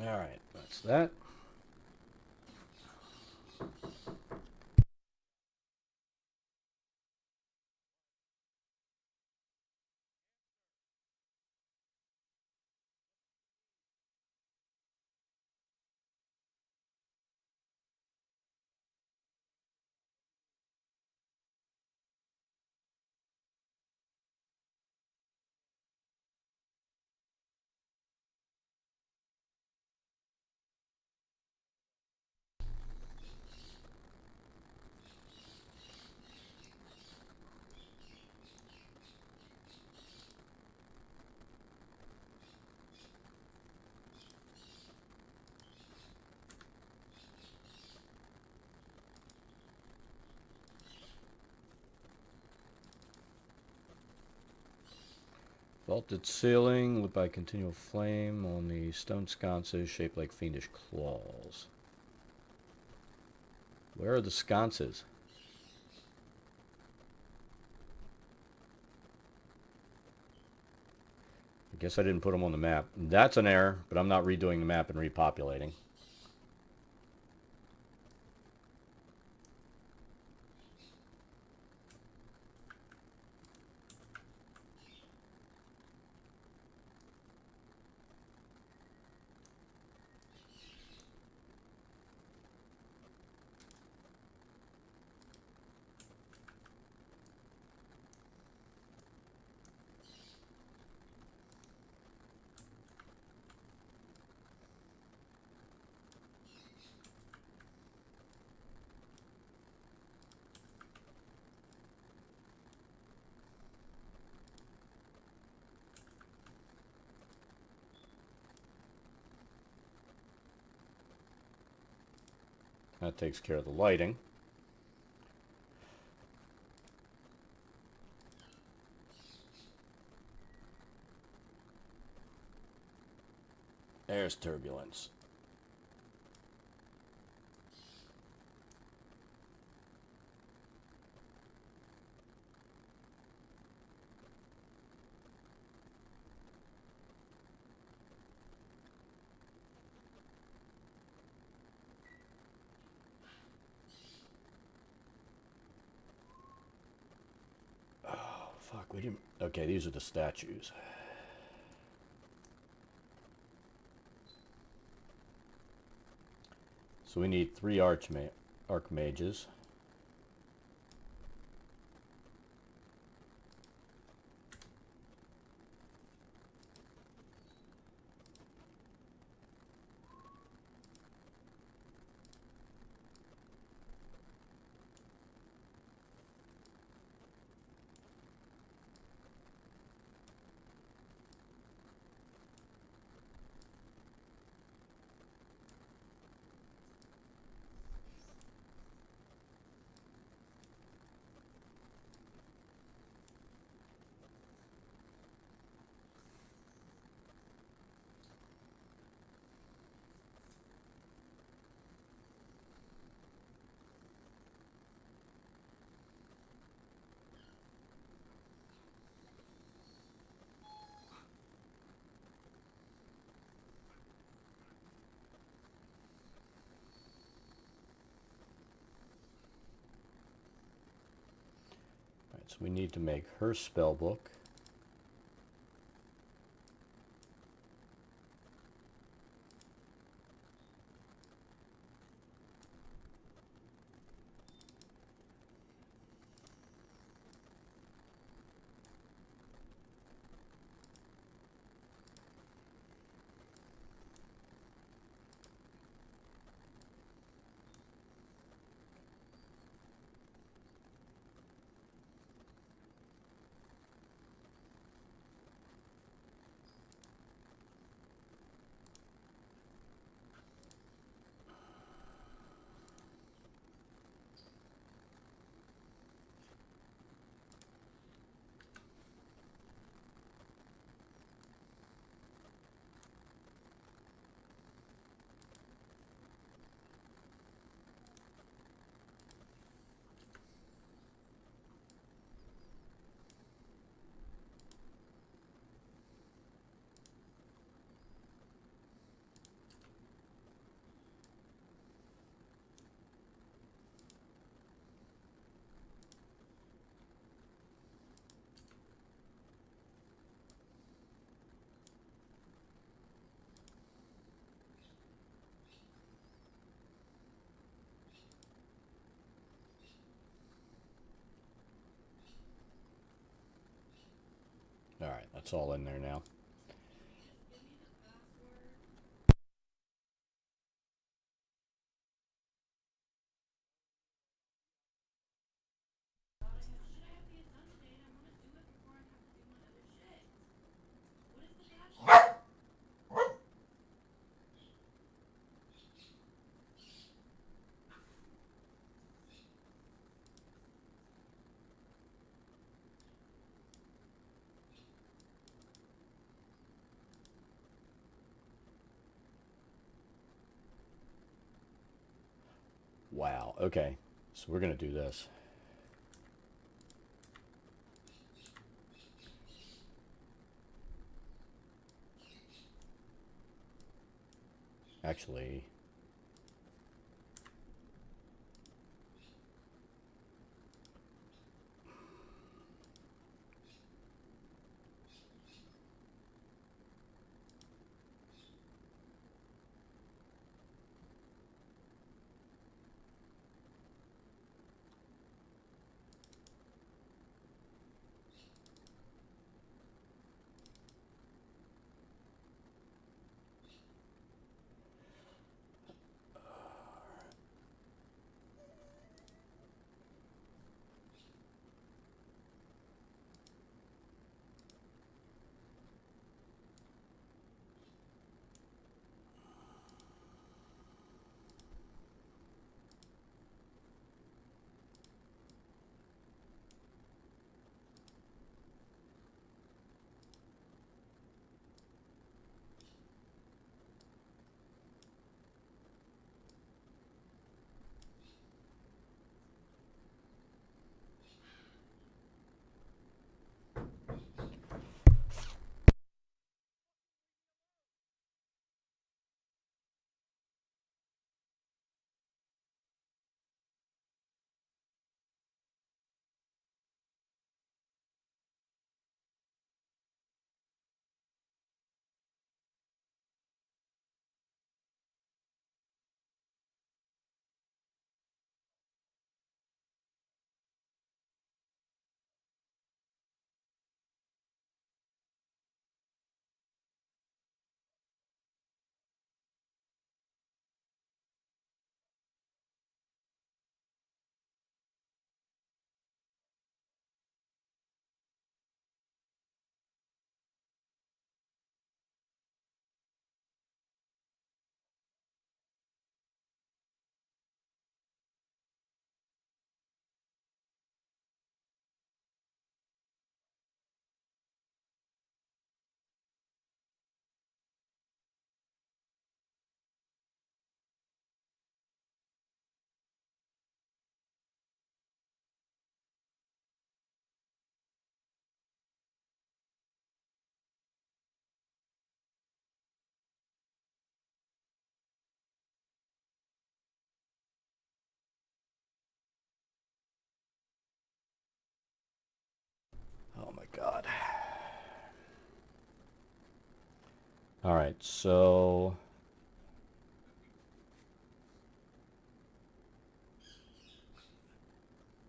Alright, that's that. Vaulted ceiling lit by continual flame on the stone sconces shaped like fiendish claws. Where are the sconces? I guess I didn't put them on the map. That's an error, but I'm not redoing the map and repopulating. That takes care of the lighting. There's turbulence. Oh, fuck, we didn't... Okay, these are the statues. So we need 3 archmages. Alright, so we need to make her spell book. Alright, that's all in there now. Wow, okay. So we're going to do this. Actually... All right, so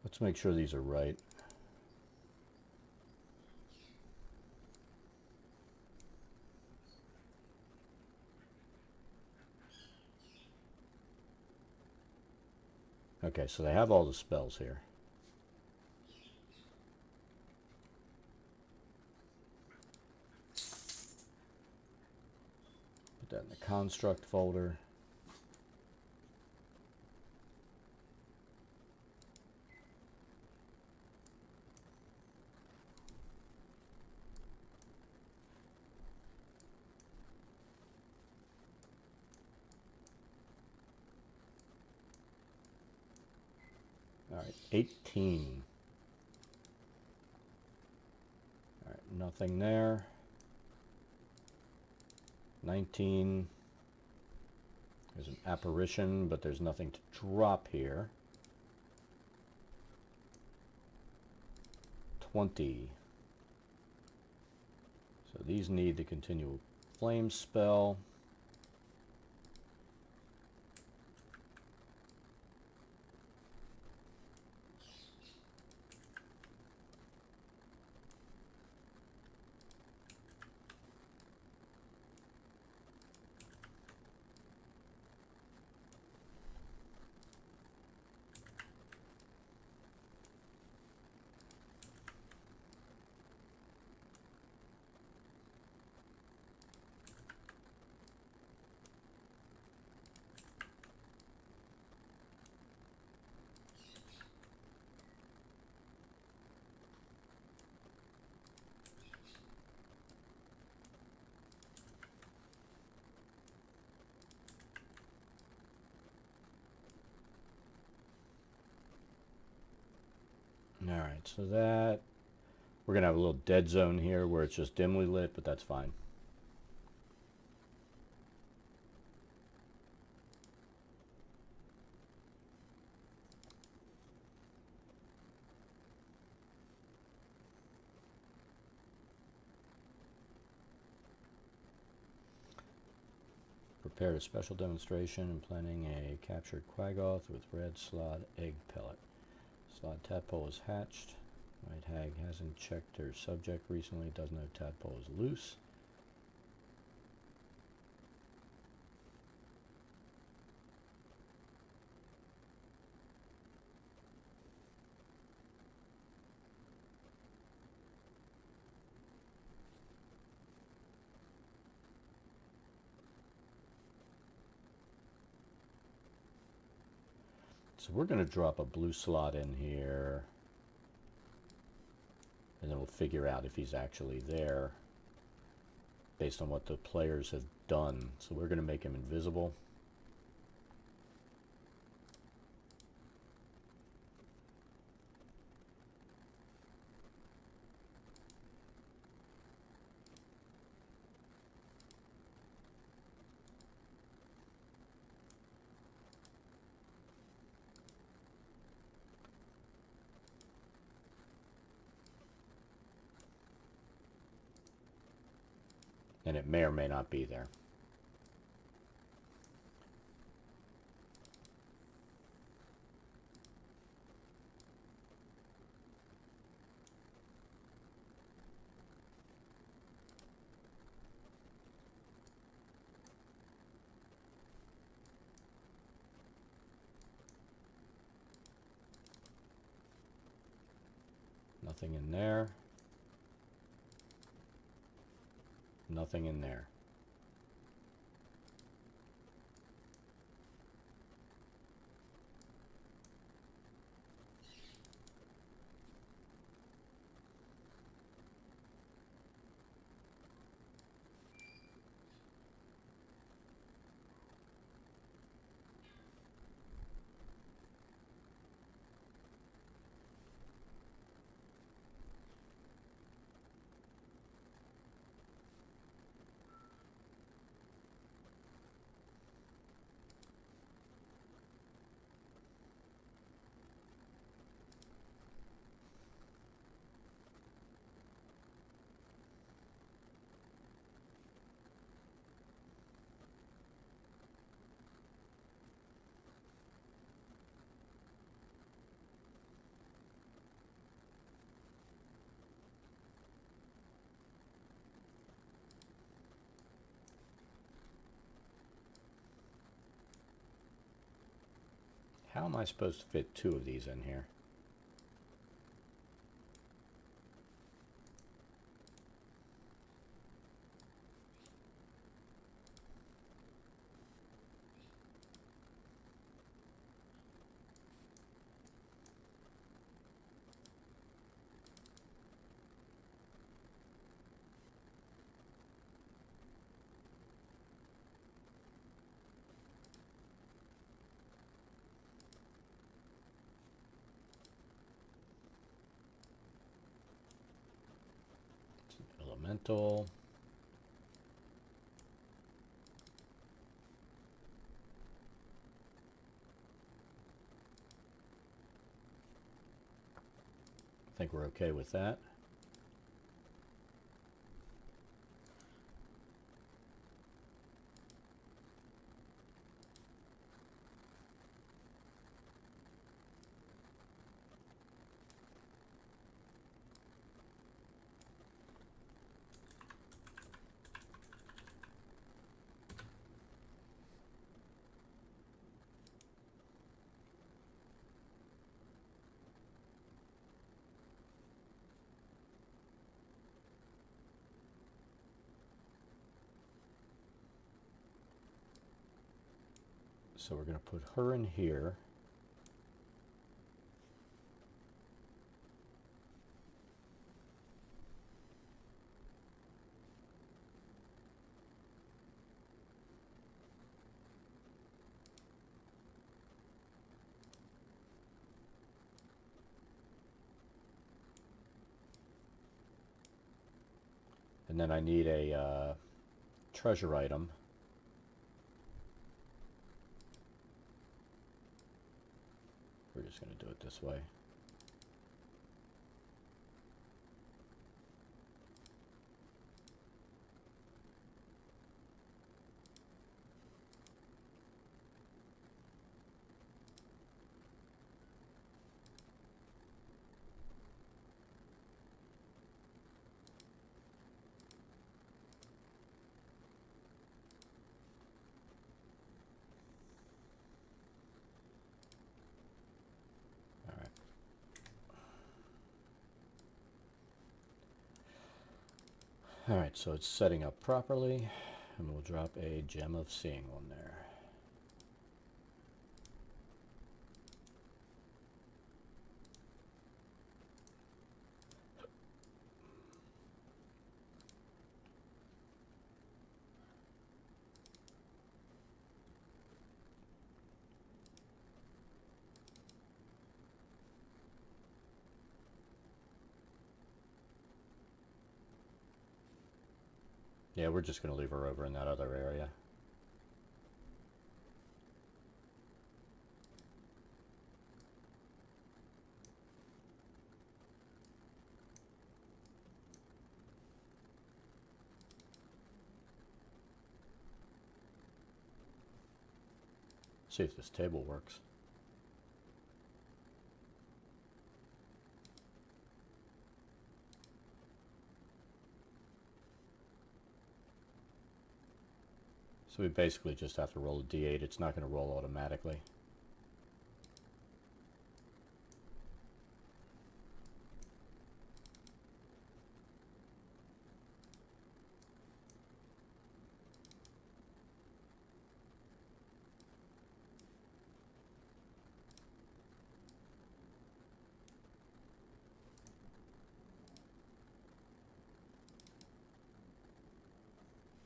let's make sure these are right. Okay, so they have all the spells here. Put that in the construct folder. All right, 18. All right, nothing there. 19. There's an apparition, but there's nothing to drop here. 20. So these need the continual flame spell. All right, so that, we're going to have a little dead zone here where it's just dimly lit, but that's fine. Prepared a special demonstration in planning a captured quaggoth with red slod egg pellet. Slod tadpole is hatched. White hag hasn't checked her subject recently, doesn't know tadpole is loose. So we're going to drop a blue slot in here, and then we'll figure out if he's actually there based on what the players have done. So we're going to make him invisible. And it may or may not be there. Nothing in there. Nothing in there. How am I supposed to fit 2 of these in here? Elemental. I think we're okay with that. So we're going to put her in here. And then I need a treasure item. We're just going to do it this way. Alright, so it's setting up properly, and we'll drop a gem of seeing on there. Yeah, we're just going to leave her over in that other area. See if this table works. So we basically just have to roll a d8. It's not going to roll automatically.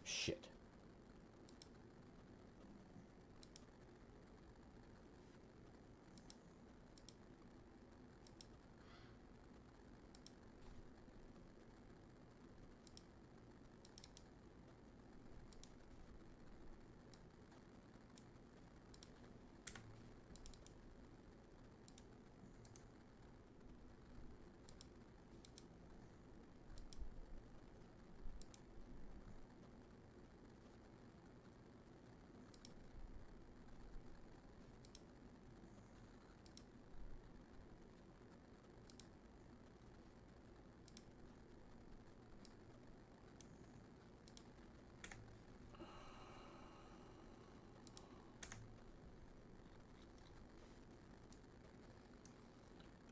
Shit.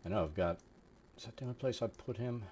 I know I've got... Is that the only place I put him?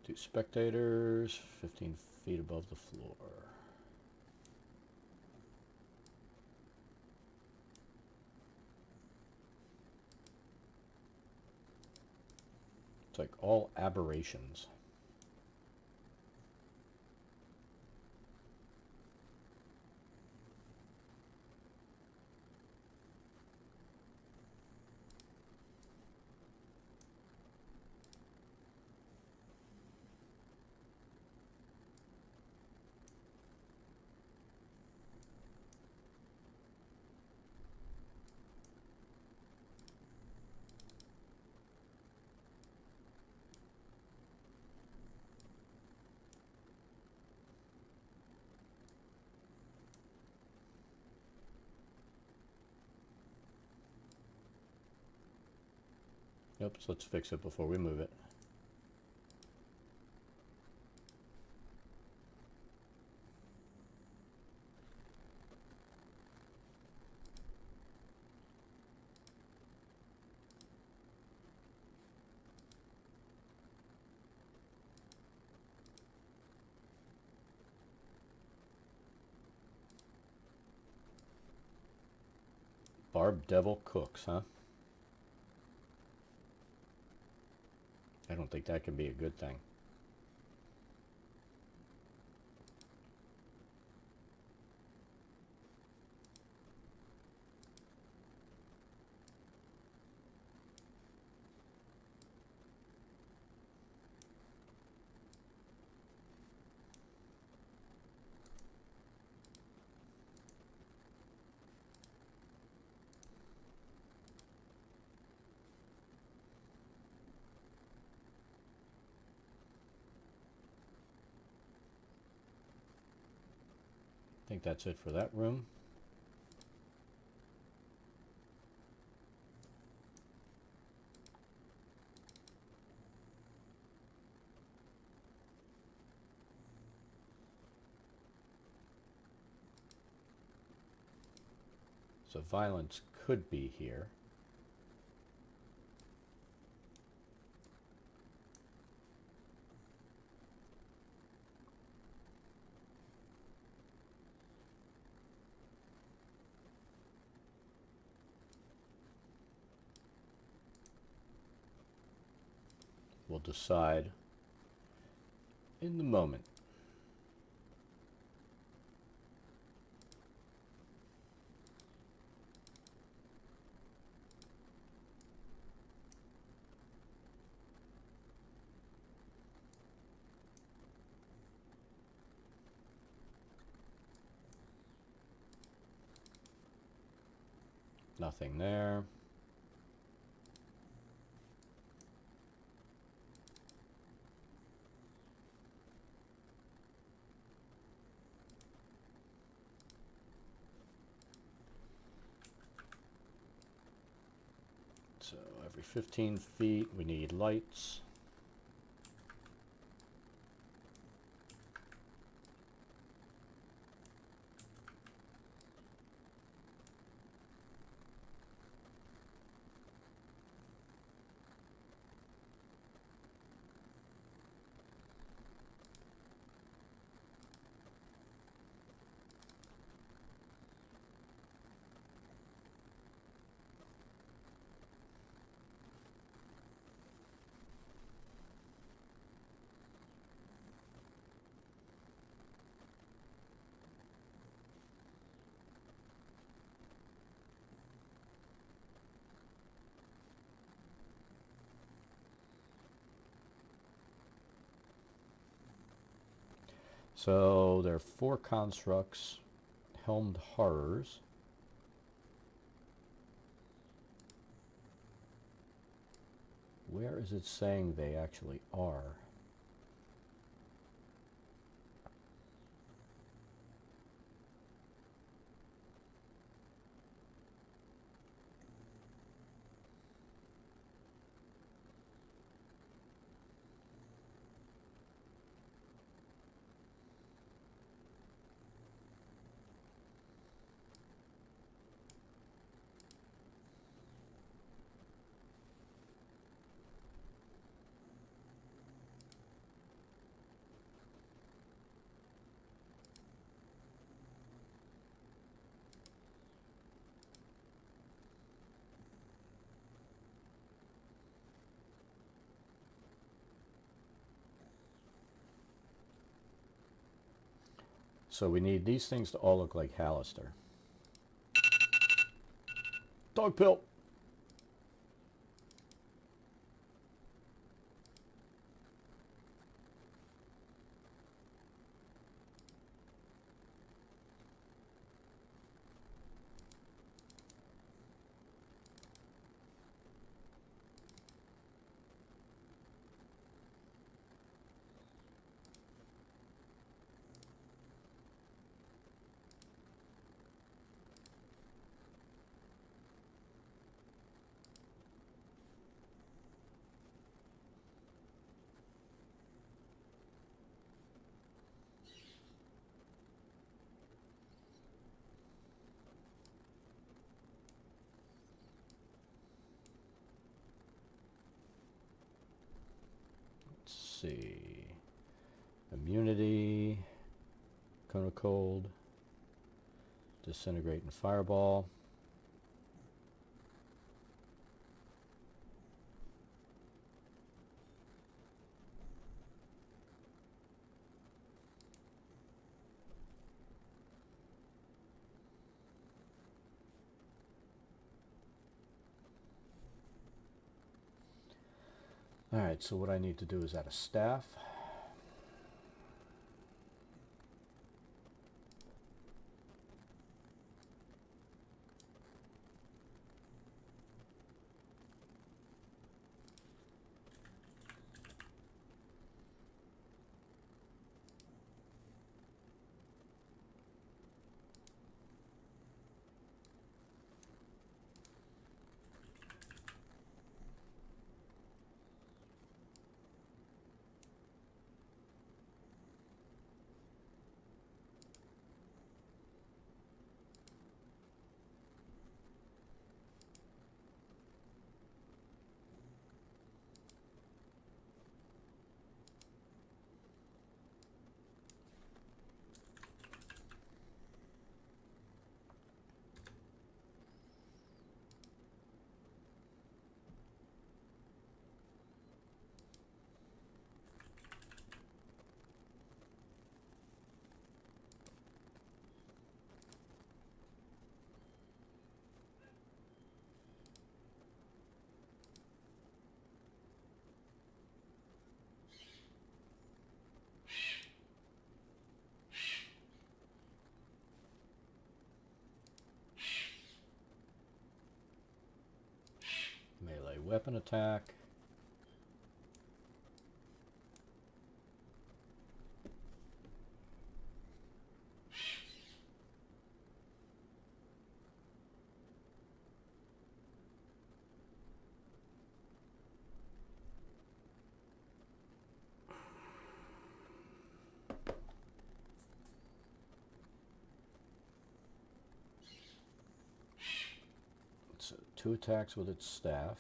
Two spectators, 15 feet above the floor. It's like all aberrations. Yep, so let's fix it before we move it. Barb Devil cooks, huh? I don't think that can be a good thing. I think that's it for that room. So violence could be here. We'll decide in the moment. Nothing there. So every 15 feet we need lights. So there are 4 constructs, helmed horrors. Where is it saying they actually are? So we need these things to all look like Hallister. Dog pill! Let's see. Immunity, cone of cold, disintegrate and fireball. Alright, so what I need to do is add a staff. Melee weapon attack. So 2 attacks with its staff.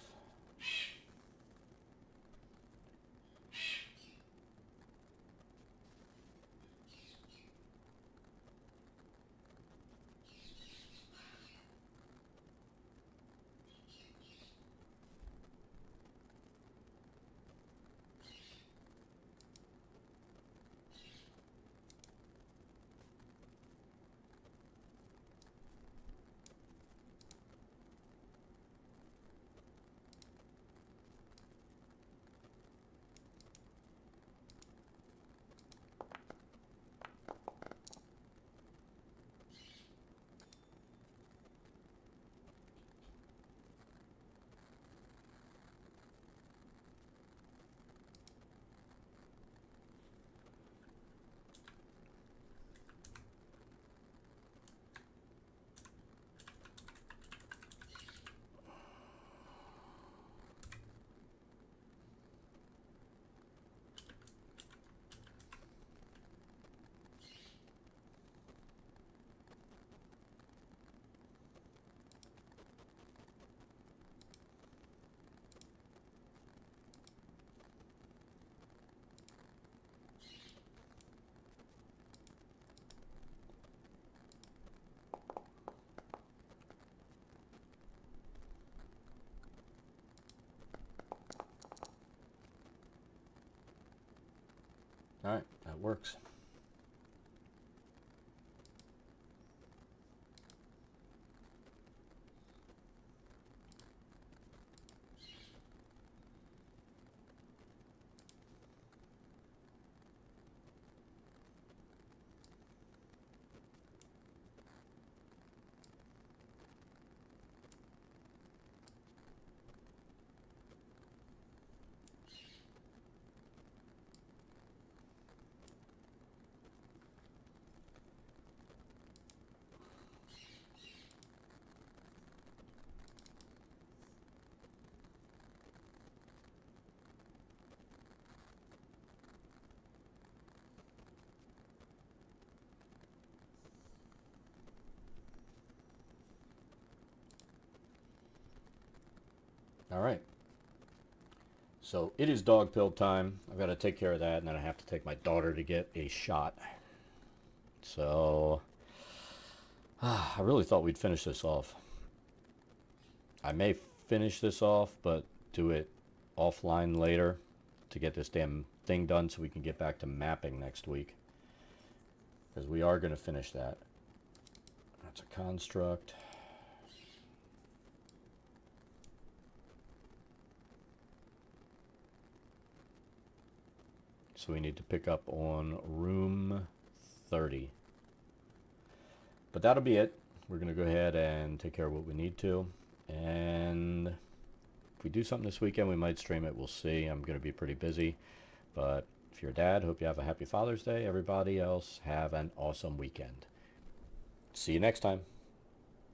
That works. All right. So it is dog pill time. I've got to take care of that, and then I have to take my daughter to get a shot. So I really thought we'd finish this off. I may finish this off, but do it offline later to get this damn thing done so we can get back to mapping next week. Because we are going to finish that. That's a construct. So we need to pick up on room 30. But that'll be it. We're going to go ahead and take care of what we need to. And if we do something this weekend, we might stream it. We'll see. I'm going to be pretty busy. But if you're a dad, hope you have a happy Father's Day. Everybody else, have an awesome weekend. See you next time.